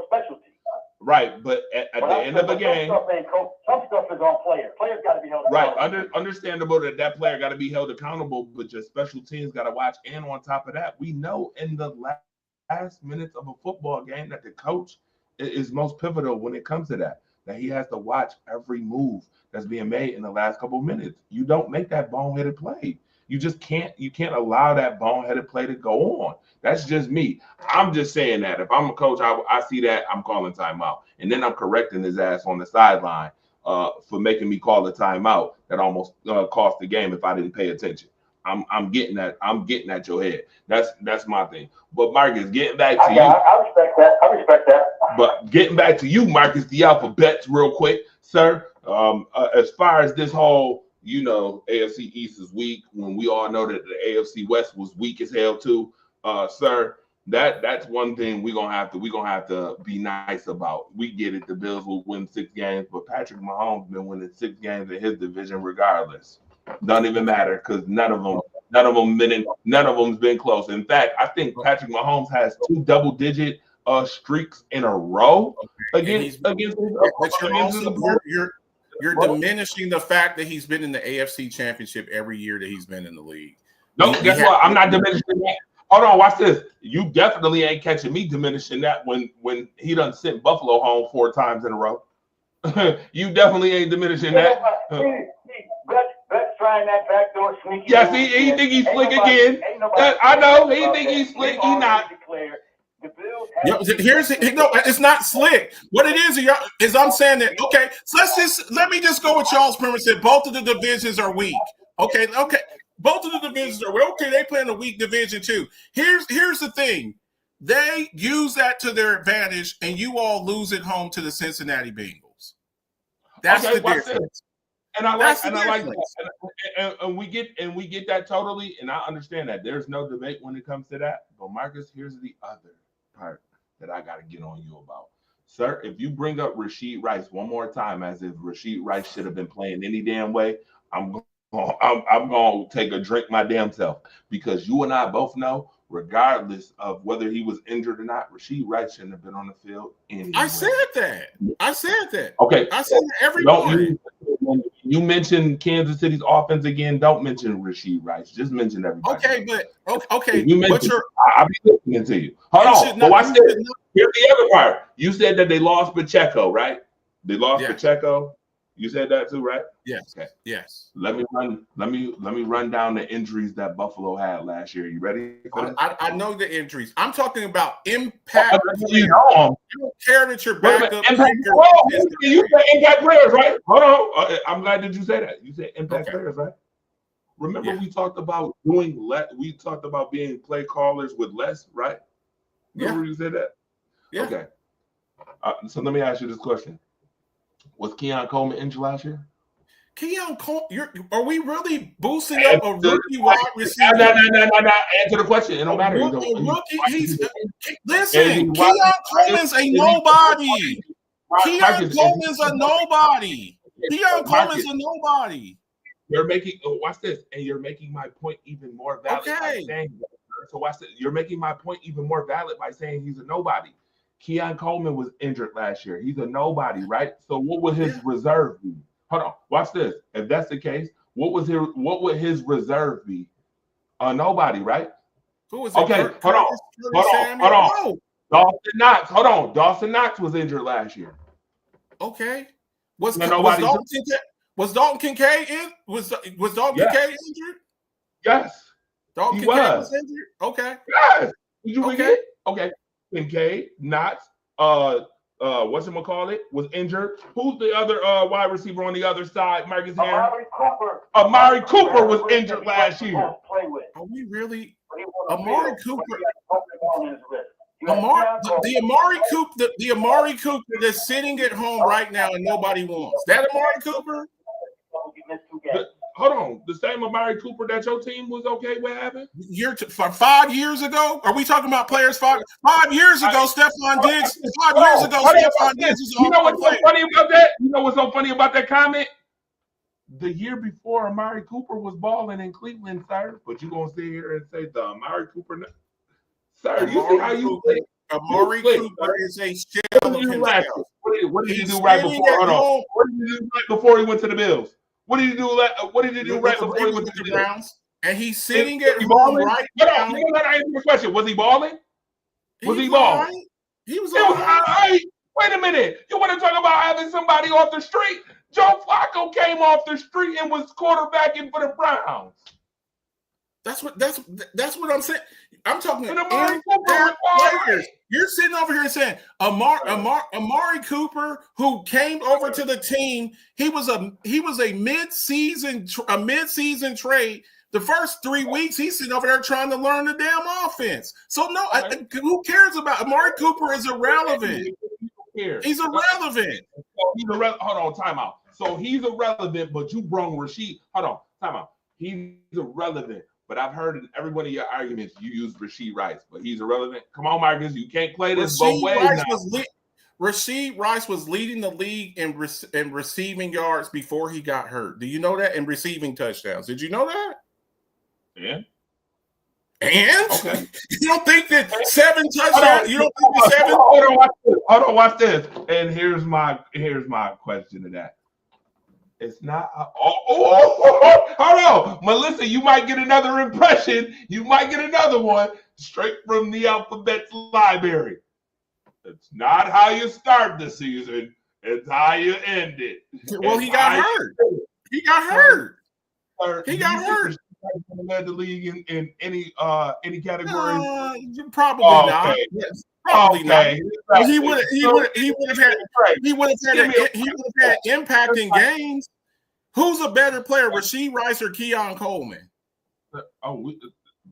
specialty. Right, but at the end of the game, some stuff is on players. Players got to be held accountable. Right, understandable that player got to be held accountable, but your special teams got to watch. And on top of that, we know in the last minutes of a football game that the coach is most pivotal when it comes to that he has to watch every move that's being made in the last couple of minutes. You don't make that boneheaded play. You just can't allow that boneheaded play to go on. That's just me. I'm just saying that if I'm a coach, I see that, I'm calling timeout. And then I'm correcting his ass on the sideline for making me call a timeout that almost cost the game if I didn't pay attention. I'm getting that. I'm getting at your head. That's my thing. But Marcus, getting back to you. I respect that. But getting back to you, Marcus, the alphabets real quick, sir. As far as this whole, AFC East is weak when we all know that the AFC West was weak as hell too, sir. That's one thing we're gonna have to be nice about. We get it. The Bills will win 6 games, but Patrick Mahomes been winning 6 games in his division regardless. Don't even matter because none of them's been close. In fact, I think Patrick Mahomes has 2 double-digit streaks in a row against. But you're diminishing the fact that he's been in the AFC Championship every year that he's been in the league. No, guess what? I'm not diminishing that. Hold on, watch this. You definitely ain't catching me diminishing that when he done sent Buffalo home 4 times in a row. You definitely ain't diminishing that. Let's try that backdoor sneaky. Yes, he think he's slick again. I know he think he's slick. He not. It's not slick. What it is I'm saying that, okay, so let me just go with y'all's premise that both of the divisions are weak. Okay. Both of the divisions are weak. Okay, they play in a weak division too. Here's the thing. They use that to their advantage, and you all lose at home to the Cincinnati Bengals. That's the difference. And I like that. And we get that totally, and I understand that. There's no debate when it comes to that. But Marcus, here's the other part that I got to get on you about. Sir, if you bring up Rashee Rice one more time as if Rashee Rice should have been playing any damn way, I'm going to take a drink my damn self, because you and I both know, regardless of whether he was injured or not, Rashee Rice shouldn't have been on the field anyway. I said that. Okay. I said that every morning. You mentioned Kansas City's offense again. Don't mention Rashee Rice. Just mention everybody. Okay. I'll be listening to you. Hold on. But watch this. Here's the other part. You said that they lost Pacheco, right? They lost Pacheco. You said that too, right? Yes. Okay. Yes. Let me run down the injuries that Buffalo had last year. You ready for this? I know the injuries. I'm talking about impact. You know 'em. I don't care that your Wait a minute, backup. impact. Whoa, you said impact players, right? Hold on. I'm glad that you said that. You said impact Okay. players, right? Remember, Yeah. we talked about doing we talked about being play callers with less, right? Remember you said that? Yeah. Okay. So let me ask you this question: was Keon Coleman injured last year? Keon Coleman, are we really boosting up a rookie wide receiver? No. Answer the question. It don't matter. A rookie. Listen, Keon Coleman's a nobody. Keon Coleman's a nobody. Keon Coleman's a nobody. You're making watch this, and you're making my point even more valid by saying that. So watch this. You're making my point even more valid by saying he's a nobody. Keon Coleman was injured last year. He's a nobody, right? So what would his reserve be? Hold on. Watch this. If that's the case, what would his reserve be? A nobody, right? Who was it? Okay, hold on. Dawson Knox. Hold on. Dawson Knox was injured last year. Okay. Was Dalton Dalton Kincaid Kincaid injured? Yes. Dalton Kincaid was injured? Okay. Yes. Did you forget? Okay. Kincaid, Knox, whatchamacallit, was injured. Who's the other wide receiver on the other side, Marcus Harris? Amari Cooper was injured last year. Are we really? Amari Cooper. The Amari Cooper that's sitting at home right now and nobody wants. That Amari Cooper? Hold on. The same Amari Cooper that your team was okay with having? For 5 years ago? Are we talking about players 5 years ago? Stephon Diggs. 5 years ago, Stephon Diggs was You know what's so funny about that? You know what's so funny about that comment? The year before, Amari Cooper was balling in Cleveland, sir. But you gonna sit here and say the Amari Cooper? Sir, you see how you think? Amari Cooper is a shell of himself. What did he do right before? Hold on. What did he do right before he went to the Bills? What did he do? What did he do right before he went to the Browns? And he's sitting at home right now. You know that answer the question. Was he balling? Was he balling? He was all right. Wait a minute. You want to talk about having somebody off the street? Joe Flacco came off the street and was quarterbacking for the Browns. That's what I'm saying. I'm talking Amari players. You're sitting over here saying Amari Cooper, who came over to the team, he was a mid-season trade. The first 3 weeks, he's sitting over there trying to learn the damn offense. So no, who cares about Amari Cooper? Is irrelevant. He's irrelevant. Hold on, time out. So he's irrelevant, but you brung Rasheed. Hold on, time out. He's irrelevant. But I've heard in every one of your arguments you use Rasheed Rice, but he's irrelevant. Come on, Marcus, you can't play this both ways now. Rasheed Rice was leading the league in receiving yards before he got hurt. Do you know that? And receiving touchdowns. Did you know that? Yeah. And okay. You don't think that 7 touchdowns? You don't think the 7? Hold on, watch this. And here's my question to that. It's not. Hold on, Melissa. You might get another impression. You might get another one straight from the alphabet's library. It's not how you start the season. It's how you end it. Well, he got hurt. He got hurt. Led the league in any category. Probably not. Yes. Probably not. He would have had impact in games. Who's a better player, Rasheed Rice or Keon Coleman?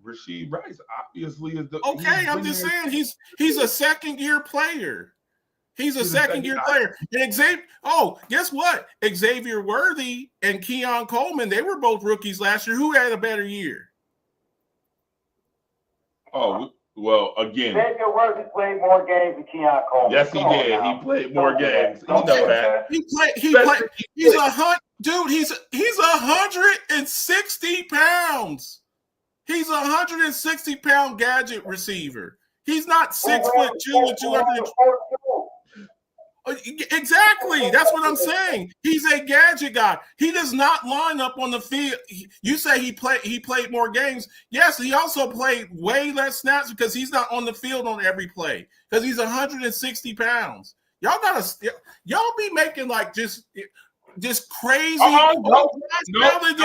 Rasheed Rice obviously is the. Okay, I'm just saying he's a second-year player. He's a second-year player. And guess what? Xavier Worthy and Keon Coleman, they were both rookies last year. Who had a better year? Oh, well, again. Xavier Worthy played more games than Keon Coleman. Yes, he did. He played more games. You know that. He played. He's 160 pounds. He's 160-pound gadget receiver. He's not 6'2" and 200. Exactly. That's what I'm saying. He's a gadget guy. He does not line up on the field. You say he played more games. Yes, he also played way less snaps because he's not on the field on every play because he's 160 pounds. Y'all be making like just this crazy. No, Josh Allen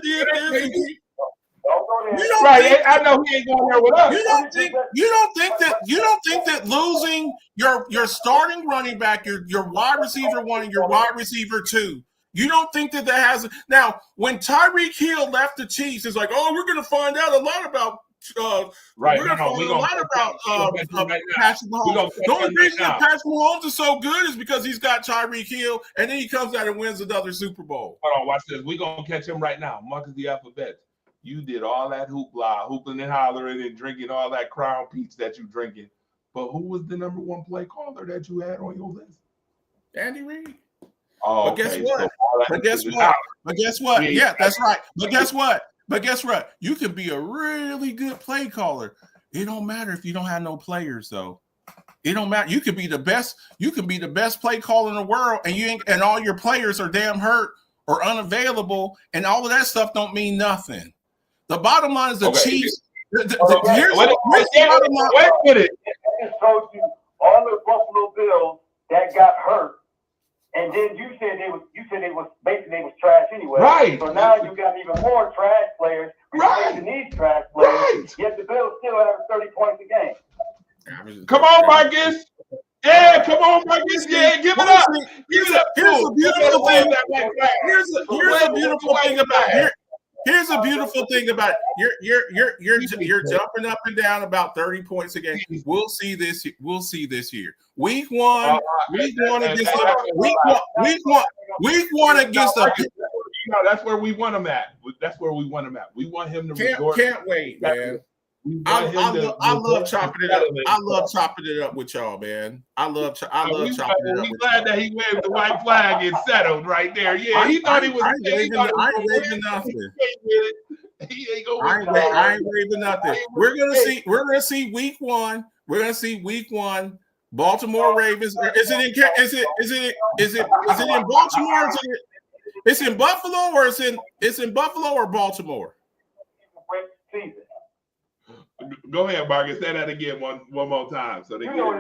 did this. You don't right, think, I know he ain't going there with us. you don't think that losing your starting running back, your wide receiver 1 and your wide receiver 2, you don't think that has now when Tyreek Hill left the Chiefs, it's like, oh, we're going to find out a lot about Right, we're going to find out a lot about Patrick Mahomes. The only reason that Patrick Mahomes is so good is because he's got Tyreek Hill, and then he comes out and wins another Super Bowl. Hold on, watch this. We're going to catch him right now. Marcus the Alphabet. You did all that hoopla, hooping and hollering and drinking all that Crown Peach that you drinking. But who was the number 1 play caller that you had on your list? Andy Reid. Oh, but guess okay. what? But guess what? Yeah, that's right. But guess what? You can be a really good play caller. It don't matter if you don't have no players, though. It don't matter. You can be the best. You can be the best play caller in the world, and all your players are damn hurt or unavailable, and all of that stuff don't mean nothing. The bottom line is the Chiefs. Here's the bottom line. Wait a minute. I just told you all the Buffalo Bills that got hurt, and then you said they was trash anyway. Right. So now you got even more trash players replacing these trash players. Right. Yet the Bills still have 30 points a game. Come on, Marcus. Yeah, come on, Marcus. Yeah, give it up. Give it up. Here's a beautiful thing. Here's a beautiful thing about it. Here's a beautiful thing about it. You're jumping up and down about 30 points a game. We'll see this year. Week one against the. That's where we want him at. That's where we want him at. We want him to resort. Can't wait, man. I love chopping it up. I love chopping it up with y'all, man. I love chopping it up. We're glad that he waved the white flag and settled right there. Yeah, he thought he was. I ain't waving nothing. I ain't waving nothing. We're gonna see week one. We're gonna see week one. Baltimore Ravens. Is it in Baltimore? It's in Buffalo, or it's in Buffalo or Baltimore? Go ahead, Marcus. Say that again one more time. So they you know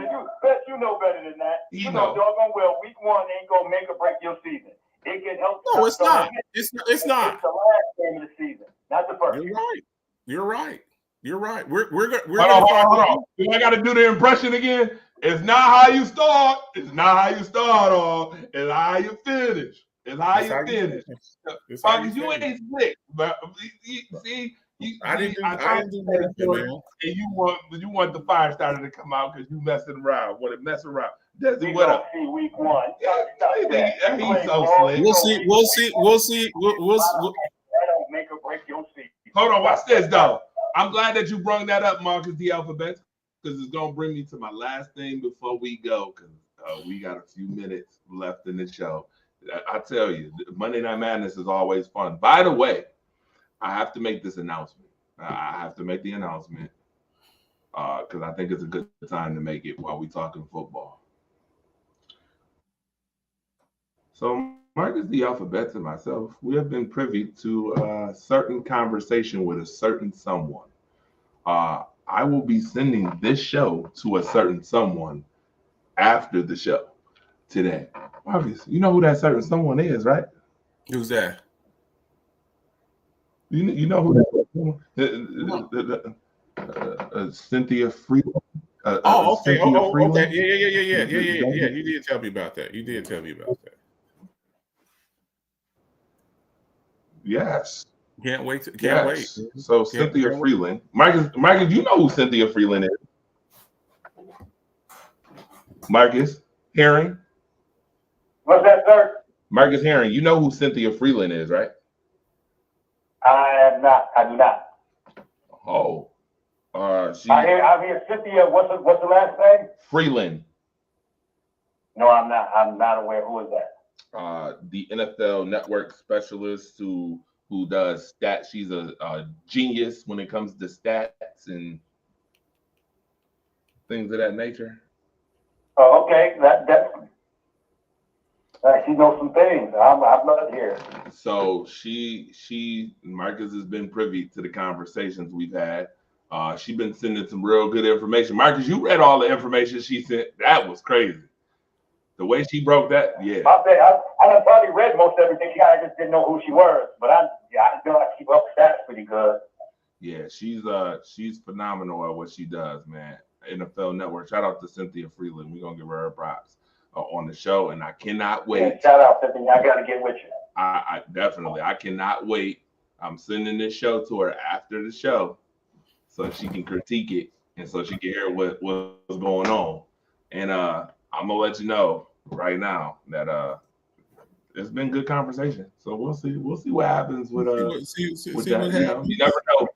better than that. You know doggone well week 1 ain't gonna make or break your season. It can help. No, it's not. It's not. It's the last game of the season, not the first. You're right. We're hold on. Do I got to do the impression again? It's not how you start. It's not how you start on. It's how you finish. It's how you finish. Marcus, you ain't slick, but see. I didn't do that, man. And you want the fire starter to come out because you messing around. Want to mess around? Desi, what up? See week 1. He's so slick. We'll see. That don't make or break your season. Hold on, watch this though. I'm glad that you brought that up, Marcus the Alphabet, because it's gonna bring me to my last thing before we go, because we got a few minutes left in the show. I tell you, Monday Night Madness is always fun. By the way, I have to make this announcement. I have to make the announcement because I think it's a good time to make it while we're talking football. So Marcus the Alphabet and myself, we have been privy to a certain conversation with a certain someone. I will be sending this show to a certain someone after the show today. Marcus, you know who that certain someone is, right? Who's that? You know who that Cynthia Freeland. Okay. Cynthia Freeland? Okay. Yeah. You did tell me about that. Yes. Can't wait. So Cynthia Freeland. Marcus, you know who Cynthia Freeland is. Marcus Herring. What's that, sir? Marcus Herring, you know who Cynthia Freeland is, right? I am not. I do not. Oh. I hear Cynthia. What's the last name? Freeland. No, I'm not. I'm not aware. Who is that? The NFL Network specialist who does stats. She's a genius when it comes to stats and things of that nature. Oh, okay. That's she knows some things. I'm not here. So Marcus has been privy to the conversations we've had. She's been sending some real good information. Marcus, you read all the information she sent. That was crazy. The way she broke that, yeah. I done probably read most everything. I just didn't know who she was, but I feel like she broke the stats pretty good. Yeah, she's phenomenal at what she does, man. NFL Network. Shout out to Cynthia Freeland. We're gonna give her props on the show, and I cannot wait. Yeah, shout out, Cynthia. I gotta get with you. I definitely. I cannot wait. I'm sending this show to her after the show, so she can critique it and so she can hear what's going on. And I'm gonna let you know right now that it's been good conversation. So we'll see what happens with see with what that. happens. You never know.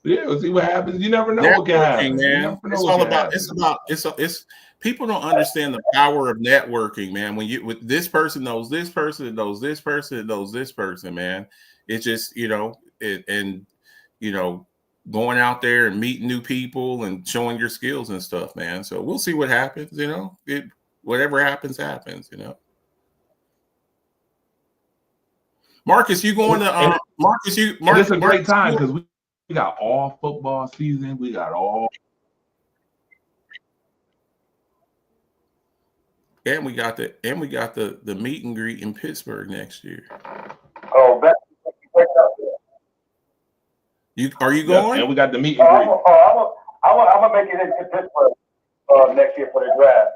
Yeah, we'll see what happens. You never know what can happen, man. It's all about. It's people don't understand the power of networking, man. When you with this person knows this person, knows this person, knows this person, man. It's just and going out there and meeting new people and showing your skills and stuff, man. So we'll see what happens. Whatever happens. Marcus, you going to Marcus? It's a great time because we got all football season. We got all. And we got the meet and greet in Pittsburgh next year. Oh, Are you going? And we got the meet and greet. I'm gonna make it into Pittsburgh next year for the draft.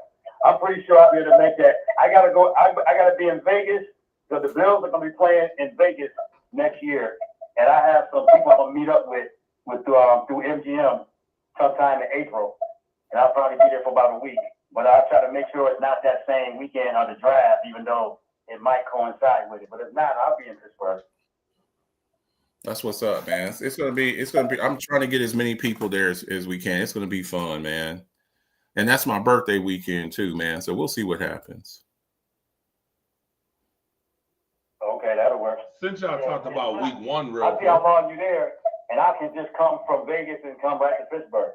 I'm pretty sure I'll be able to make that. I gotta go. I gotta be in Vegas because the Bills are gonna be playing in Vegas next year, and I have some people I'm gonna meet up with through MGM sometime in April, and I'll probably be there for about a week. But I'll try to make sure it's not that same weekend of the draft, even though it might coincide with it. But if not, I'll be in Pittsburgh. That's what's up, man. It's gonna be. I'm trying to get as many people there as we can. It's gonna be fun, man. And that's my birthday weekend too, man. So we'll see what happens. Okay, that'll work. Since y'all talked about week one, real I'll see how long you're there, and I can just come from Vegas and come back to Pittsburgh.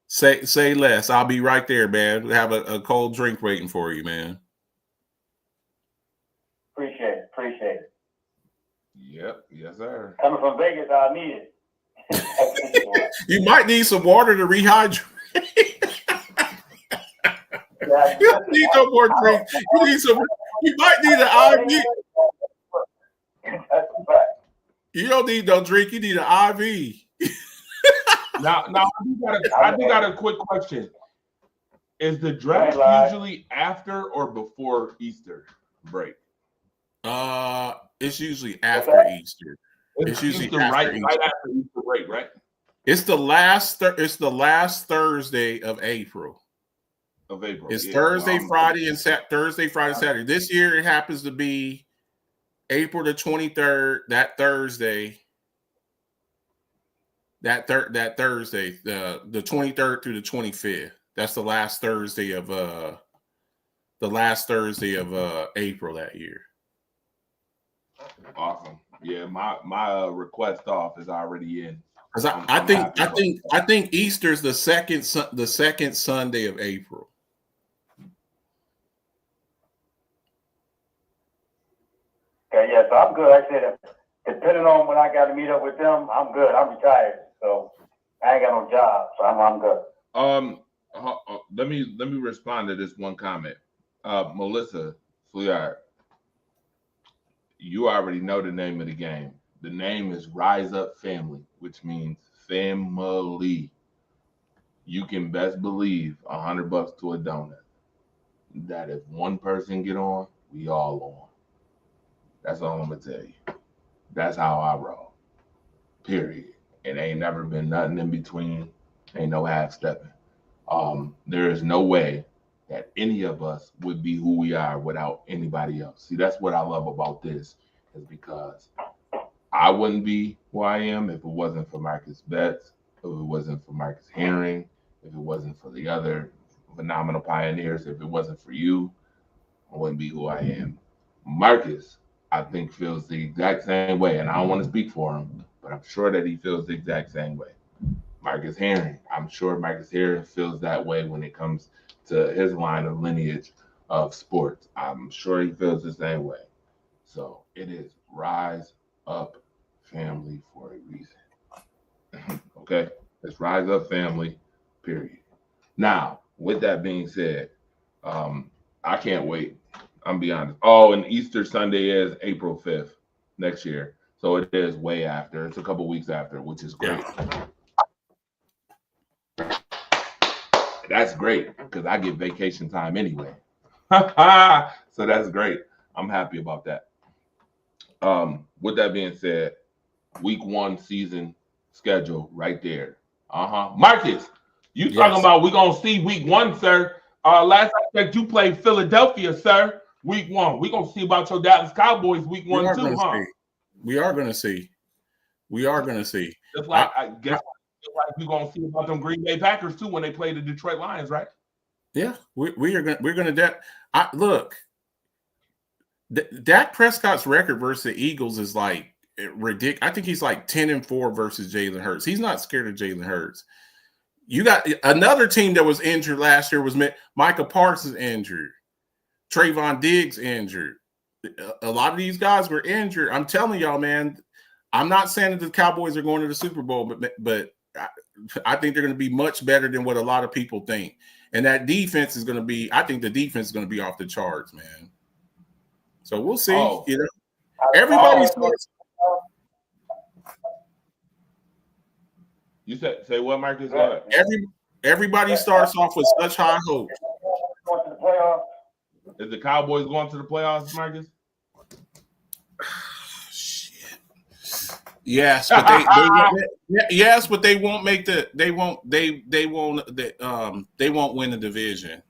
Say less. I'll be right there, man. Have a cold drink waiting for you, man. Appreciate it. Yep, yes, sir. Coming from Vegas, I need it. You might need some water to rehydrate. You don't need no more drink. You might need an IV. That's a fact. You don't need no drink. You need an IV. Now I do got a quick question. Is the draft usually after or before Easter break? It's usually after Easter. It's usually right after Easter break, right? It's the last Thursday of April. It's Thursday, Friday, Saturday. This year it happens to be April the 23rd. That Thursday. That Thursday, the 23rd through the 25th. That's the last Thursday of April that year. Awesome. Yeah, my request off is already in. Because I think Easter's the second Sunday of April. Okay, yeah, so I'm good. Like I said, depending on when I got to meet up with them, I'm good. I'm retired, so I ain't got no job, so I'm good. Let me respond to this one comment. Melissa Fliard, you already know the name of the game. The name is Rise Up Family, which means family. You can best believe $100 to a donut that if one person get on, we all on. That's all I'm gonna tell you. That's how I roll. Period. It ain't never been nothing in between. Ain't no half stepping. There is no way that any of us would be who we are without anybody else. See, that's what I love about this, is because I wouldn't be who I am if it wasn't for Marcus Betts, if it wasn't for Marcus Herring, if it wasn't for the other phenomenal pioneers, if it wasn't for you, I wouldn't be who I am. Marcus, I think, feels the exact same way, and I don't want to speak for him, but I'm sure that he feels the exact same way. Marcus Herring, I'm sure Marcus Herring feels that way when it comes to his line of lineage of sports. I'm sure he feels the same way. So it is Rise Up Family for a reason. Okay? It's Rise Up Family, period. Now, with that being said, I can't wait. I'm be honest. Oh, and Easter Sunday is April 5th next year. So it is way after. It's a couple weeks after, which is great. That's great because I get vacation time anyway. So that's great. I'm happy about that. With that being said, week 1 season schedule right there. Marcus, you talking about we're gonna see week 1, sir. Last I checked, you played Philadelphia, sir. Week 1. We're gonna see about your Dallas Cowboys week 1 too, huh? We are gonna see. We are gonna see. Just like I guess we're gonna see about them Green Bay Packers too when they play the Detroit Lions, right? Yeah, we're gonna look. Dak Prescott's record versus the Eagles is like ridiculous. I think he's like 10-4 versus Jalen Hurts. He's not scared of Jalen Hurts. You got another team that was injured last year was Micah Parsons injured, Trayvon Diggs injured. A lot of these guys were injured. I'm telling y'all, man. I'm not saying that the Cowboys are going to the Super Bowl, but I think they're going to be much better than what a lot of people think. And that defense is going to be. I think the defense is going to be off the charts, man. So we'll see. You know, everybody starts. You say what, Marcus? Everybody starts off with such high hopes. Going to the playoffs. Is the Cowboys going to the playoffs, Marcus? Shit. Yes, but they won't make the. They won't win the division.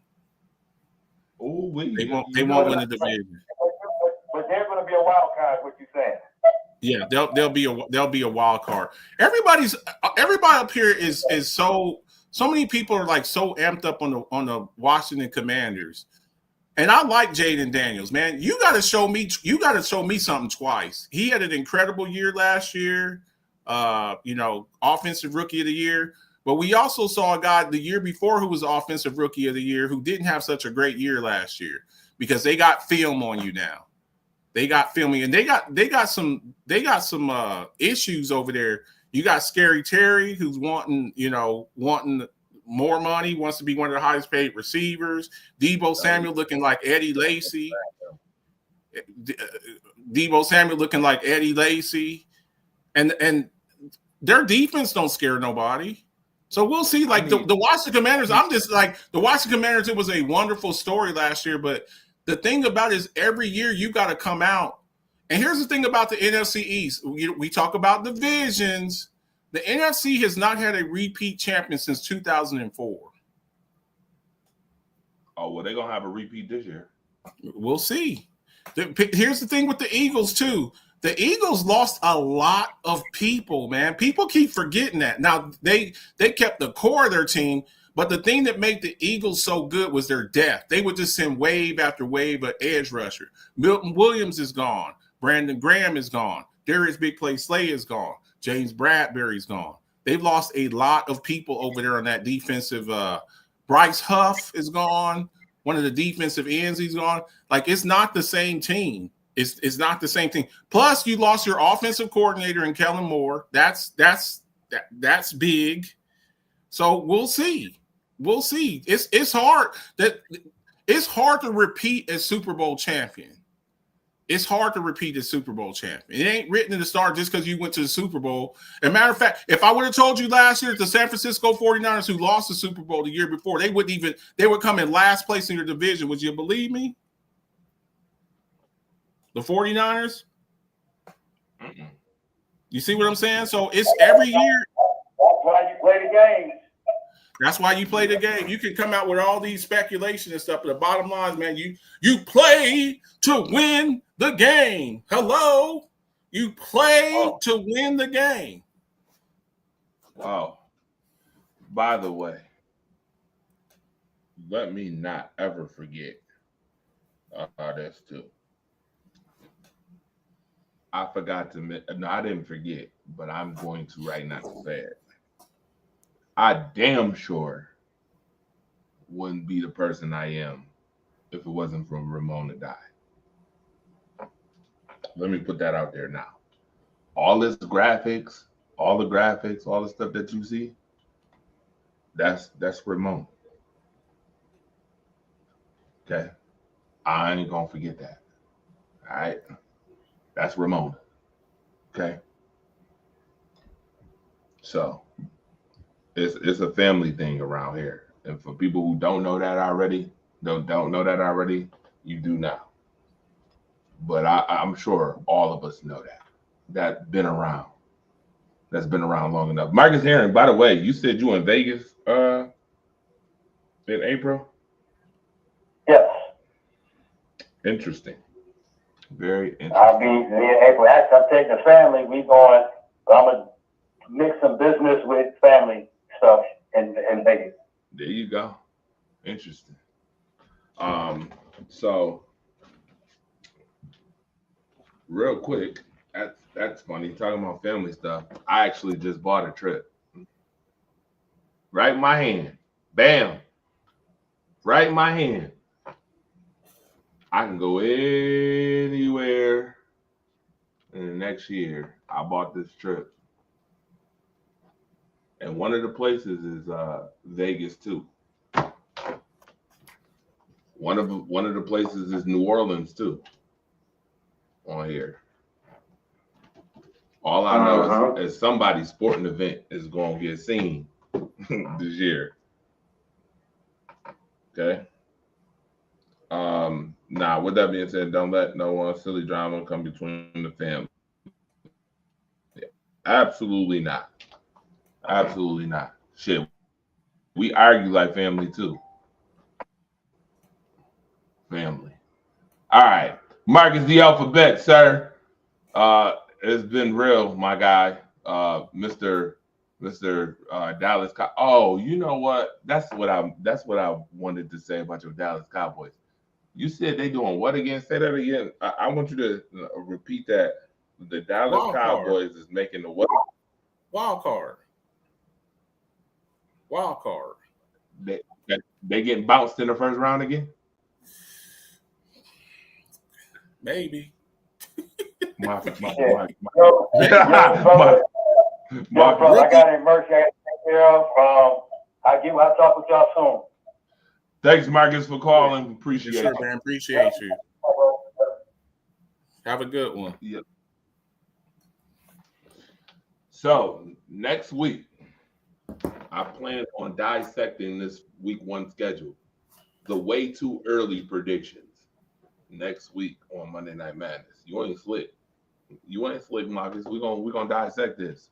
They won't win the division. But they're going to be a wild card. What you saying? Yeah, they'll be a wild card. Everybody up here is so many people are like so amped up on the Washington Commanders. And I like Jaden Daniels, man. You got to show me something twice. He had an incredible year last year. Offensive rookie of the year. But we also saw a guy the year before who was offensive rookie of the year who didn't have such a great year last year because they got film on you now. They got filming and they got some issues over there. You got Scary Terry who's wanting more money, wants to be one of the highest paid receivers. Deebo Samuel looking like Eddie Lacy. And their defense don't scare nobody. So we'll see. Like the Washington Commanders, I'm just like the Washington Commanders. It was a wonderful story last year, but the thing about it is every year you got to come out. And here's the thing about the NFC East. We talk about divisions. The NFC has not had a repeat champion since 2004. Oh, well, they're going to have a repeat this year. We'll see. Here's the thing with the Eagles, too. The Eagles lost a lot of people, man. People keep forgetting that. Now, they kept the core of their team, but the thing that made the Eagles so good was their depth. They would just send wave after wave of edge rusher. Milton Williams is gone. Brandon Graham is gone. Darius Big Play Slay is gone. James Bradbury's gone. They've lost a lot of people over there on that defensive. Bryce Huff is gone. One of the defensive ends, he's gone. Like, it's not the same team. It's not the same thing. Plus, you lost your offensive coordinator in Kellen Moore. That's big. So we'll see. We'll see. It's hard to repeat as Super Bowl champion. It's hard to repeat as Super Bowl champion. It ain't written in the stars just because you went to the Super Bowl. As a matter of fact, if I would have told you last year that the San Francisco 49ers who lost the Super Bowl the year before, they would come in last place in your division, would you believe me? The 49ers? Mm-mm. You see what I'm saying? So it's every year. That's why you play the game. That's why you play the game. You can come out with all these speculation and stuff, but the bottom line is, man, you play to win the game. Hello? You play to win the game. Oh, by the way, let me not ever forget this too. I forgot to no, I didn't forget, but I'm going to right now say it. I damn sure wouldn't be the person I am if it wasn't for Ramon Adai. Let me put that out there now. All the graphics, all the stuff that you see, that's Ramon. Okay. I ain't gonna forget that. All right. That's Ramona. Okay. So it's a family thing around here. And for people who don't know that already, you do now. But I'm sure all of us know that. That's been around long enough. Marcus Herring, by the way, you said you in Vegas in April? Yes. Interesting. Very interesting. I'll be in April. Actually, I'm taking the family. I'm gonna mix some business with family stuff in Vegas. There you go. Interesting. So real quick, that's funny. Talking about family stuff. I actually just bought a trip. Right in my hand. Bam. Right in my hand. I can go anywhere in the next year. I bought this trip. And one of the places is Vegas too. One of the places is New Orleans too. On here. All I know is somebody's sporting event is going to get seen this year. Okay. Now, with that being said, don't let no one silly drama come between the family. Absolutely not. Absolutely not. Shit. We argue like family too. Family. All right. Marcus the Alphabet, sir. It's been real, my guy. Mr. Dallas Cowboys. Oh, you know what? That's what I wanted to say about your Dallas Cowboys. You said they doing what again? Say that again. I want you to repeat that. The Dallas Cowboys is making the what? Wild card. They getting bounced in the first round again? Maybe. Yo, brother, I got an emergency I got to take care of. I'll talk with y'all soon. Thanks, Marcus, for calling. Appreciate it. Man. Appreciate you. Have a good one. Yep. So next week, I plan on dissecting this week 1 schedule. The way too early predictions next week on Monday Night Madness. You ain't slick, Marcus. We're gonna dissect this.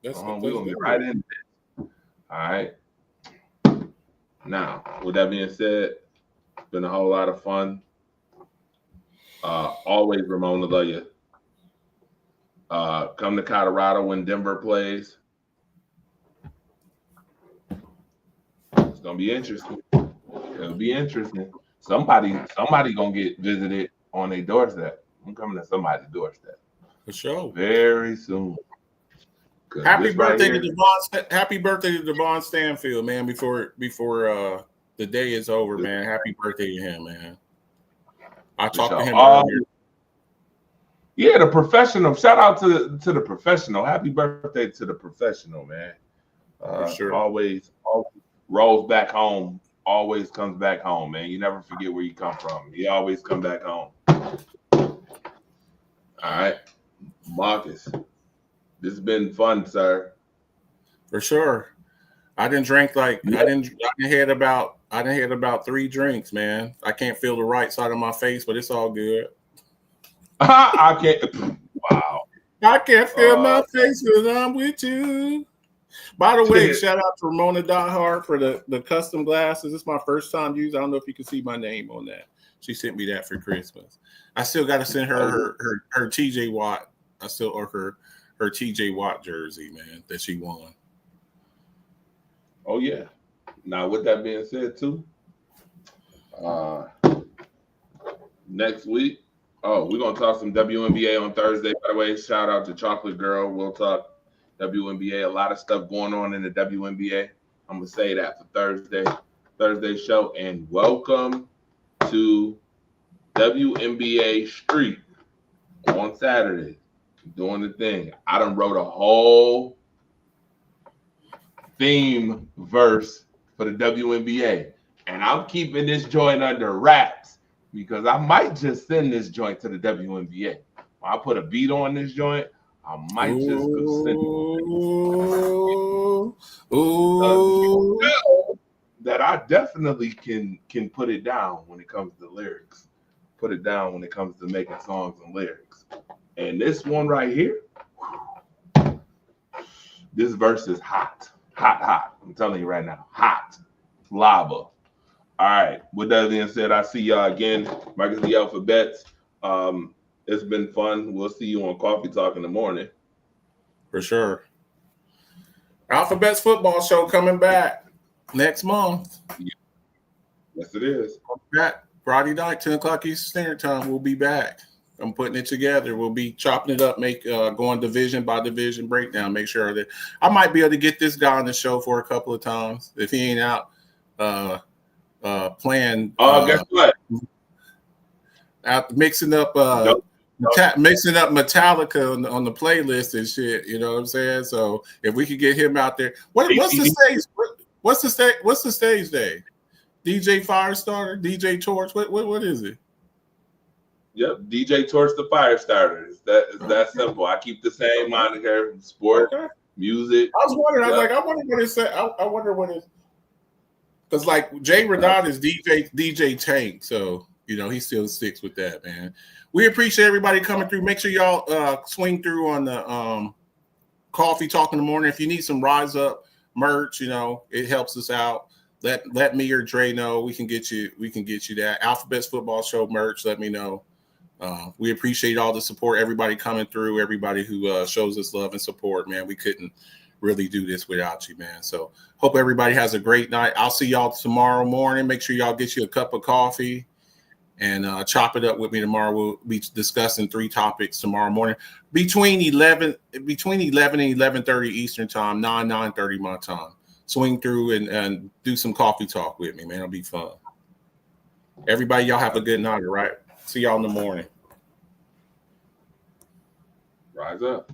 We're gonna get right into this. All right. Now, with that being said, it's been a whole lot of fun. Always Ramona love you. Come to Colorado when Denver plays. It's gonna be interesting. It'll be interesting. Somebody gonna get visited on their doorstep. I'm coming to somebody's doorstep. For sure. Very soon. Happy birthday to Devon Stanfield, man, before the day is over, man. Happy birthday to him, man. I talked to him earlier. Yeah, the professional. Shout out to the professional. Happy birthday to the professional, man. For sure. Always rolls back home. Always comes back home, man. You never forget where you come from. You always come back home. All right, Marcus. This has been fun, sir. For sure. I didn't had about 3 drinks, man. I can't feel the right side of my face, but it's all good. I can't. Wow. I can't feel my face because I'm with you. By the way, shout out to Ramona Diehard for the custom glasses. It's my first time using. I don't know if you can see my name on that. She sent me that for Christmas. I still got to send her TJ Watt. I still owe her TJ Watt jersey, man, that she won. Oh yeah. Now, with that being said, too, next week, we're gonna talk some WNBA on Thursday. By the way, shout out to Chocolate Girl. We'll talk WNBA. A lot of stuff going on in the WNBA. I'm gonna say that for Thursday show. And welcome to WNBA Street on Saturday. Doing the thing. I done wrote a whole theme verse for the WNBA. And I'm keeping this joint under wraps because I might just send this joint to the WNBA. When I put a beat on this joint, I might just go send it. Ooh. That I definitely can put it down when it comes to lyrics. Put it down when it comes to making songs and lyrics. And this one right here, this verse is hot. Hot. I'm telling you right now, hot. Lava. All right. With that being said, I see y'all again. Marcus the Alphabets. It's been fun. We'll see you on Coffee Talk in the morning. For sure. Alphabets football show coming back next month. Yes, it is. Back Friday night, 10 o'clock Eastern Standard Time. We'll be back. I'm putting it together. We'll be chopping it up, going division by division breakdown. Make sure that I might be able to get this guy on the show for a couple of times if he ain't out playing. Guess what? Mixing up Metallica on the playlist and shit. You know what I'm saying? So if we could get him out there, what's the stage? What's the stage day? DJ Firestarter, DJ Torch. What is it? Yep, DJ Torch the Firestarter. It's that simple. I keep the same moniker. Sport, music. I was wondering. I was like, I wonder what it said. I wonder what it. Because like Jay Radon is DJ Tank, so you know he still sticks with that, man. We appreciate everybody coming through. Make sure y'all swing through on the Coffee Talk in the morning. If you need some Rise Up merch, you know it helps us out. Let me or Dre know. We can get you that Alphabets football show merch. Let me know. We appreciate all the support, everybody coming through, everybody who shows us love and support, man. We couldn't really do this without you, man. So hope everybody has a great night. I'll see y'all tomorrow morning. Make sure y'all get you a cup of coffee and chop it up with me tomorrow. We'll be discussing 3 topics tomorrow morning between 11 and 11:30 Eastern time, 9:30 my time. Swing through and do some coffee talk with me, man. It'll be fun. Everybody, y'all have a good night, all right? See y'all in the morning. Rise up.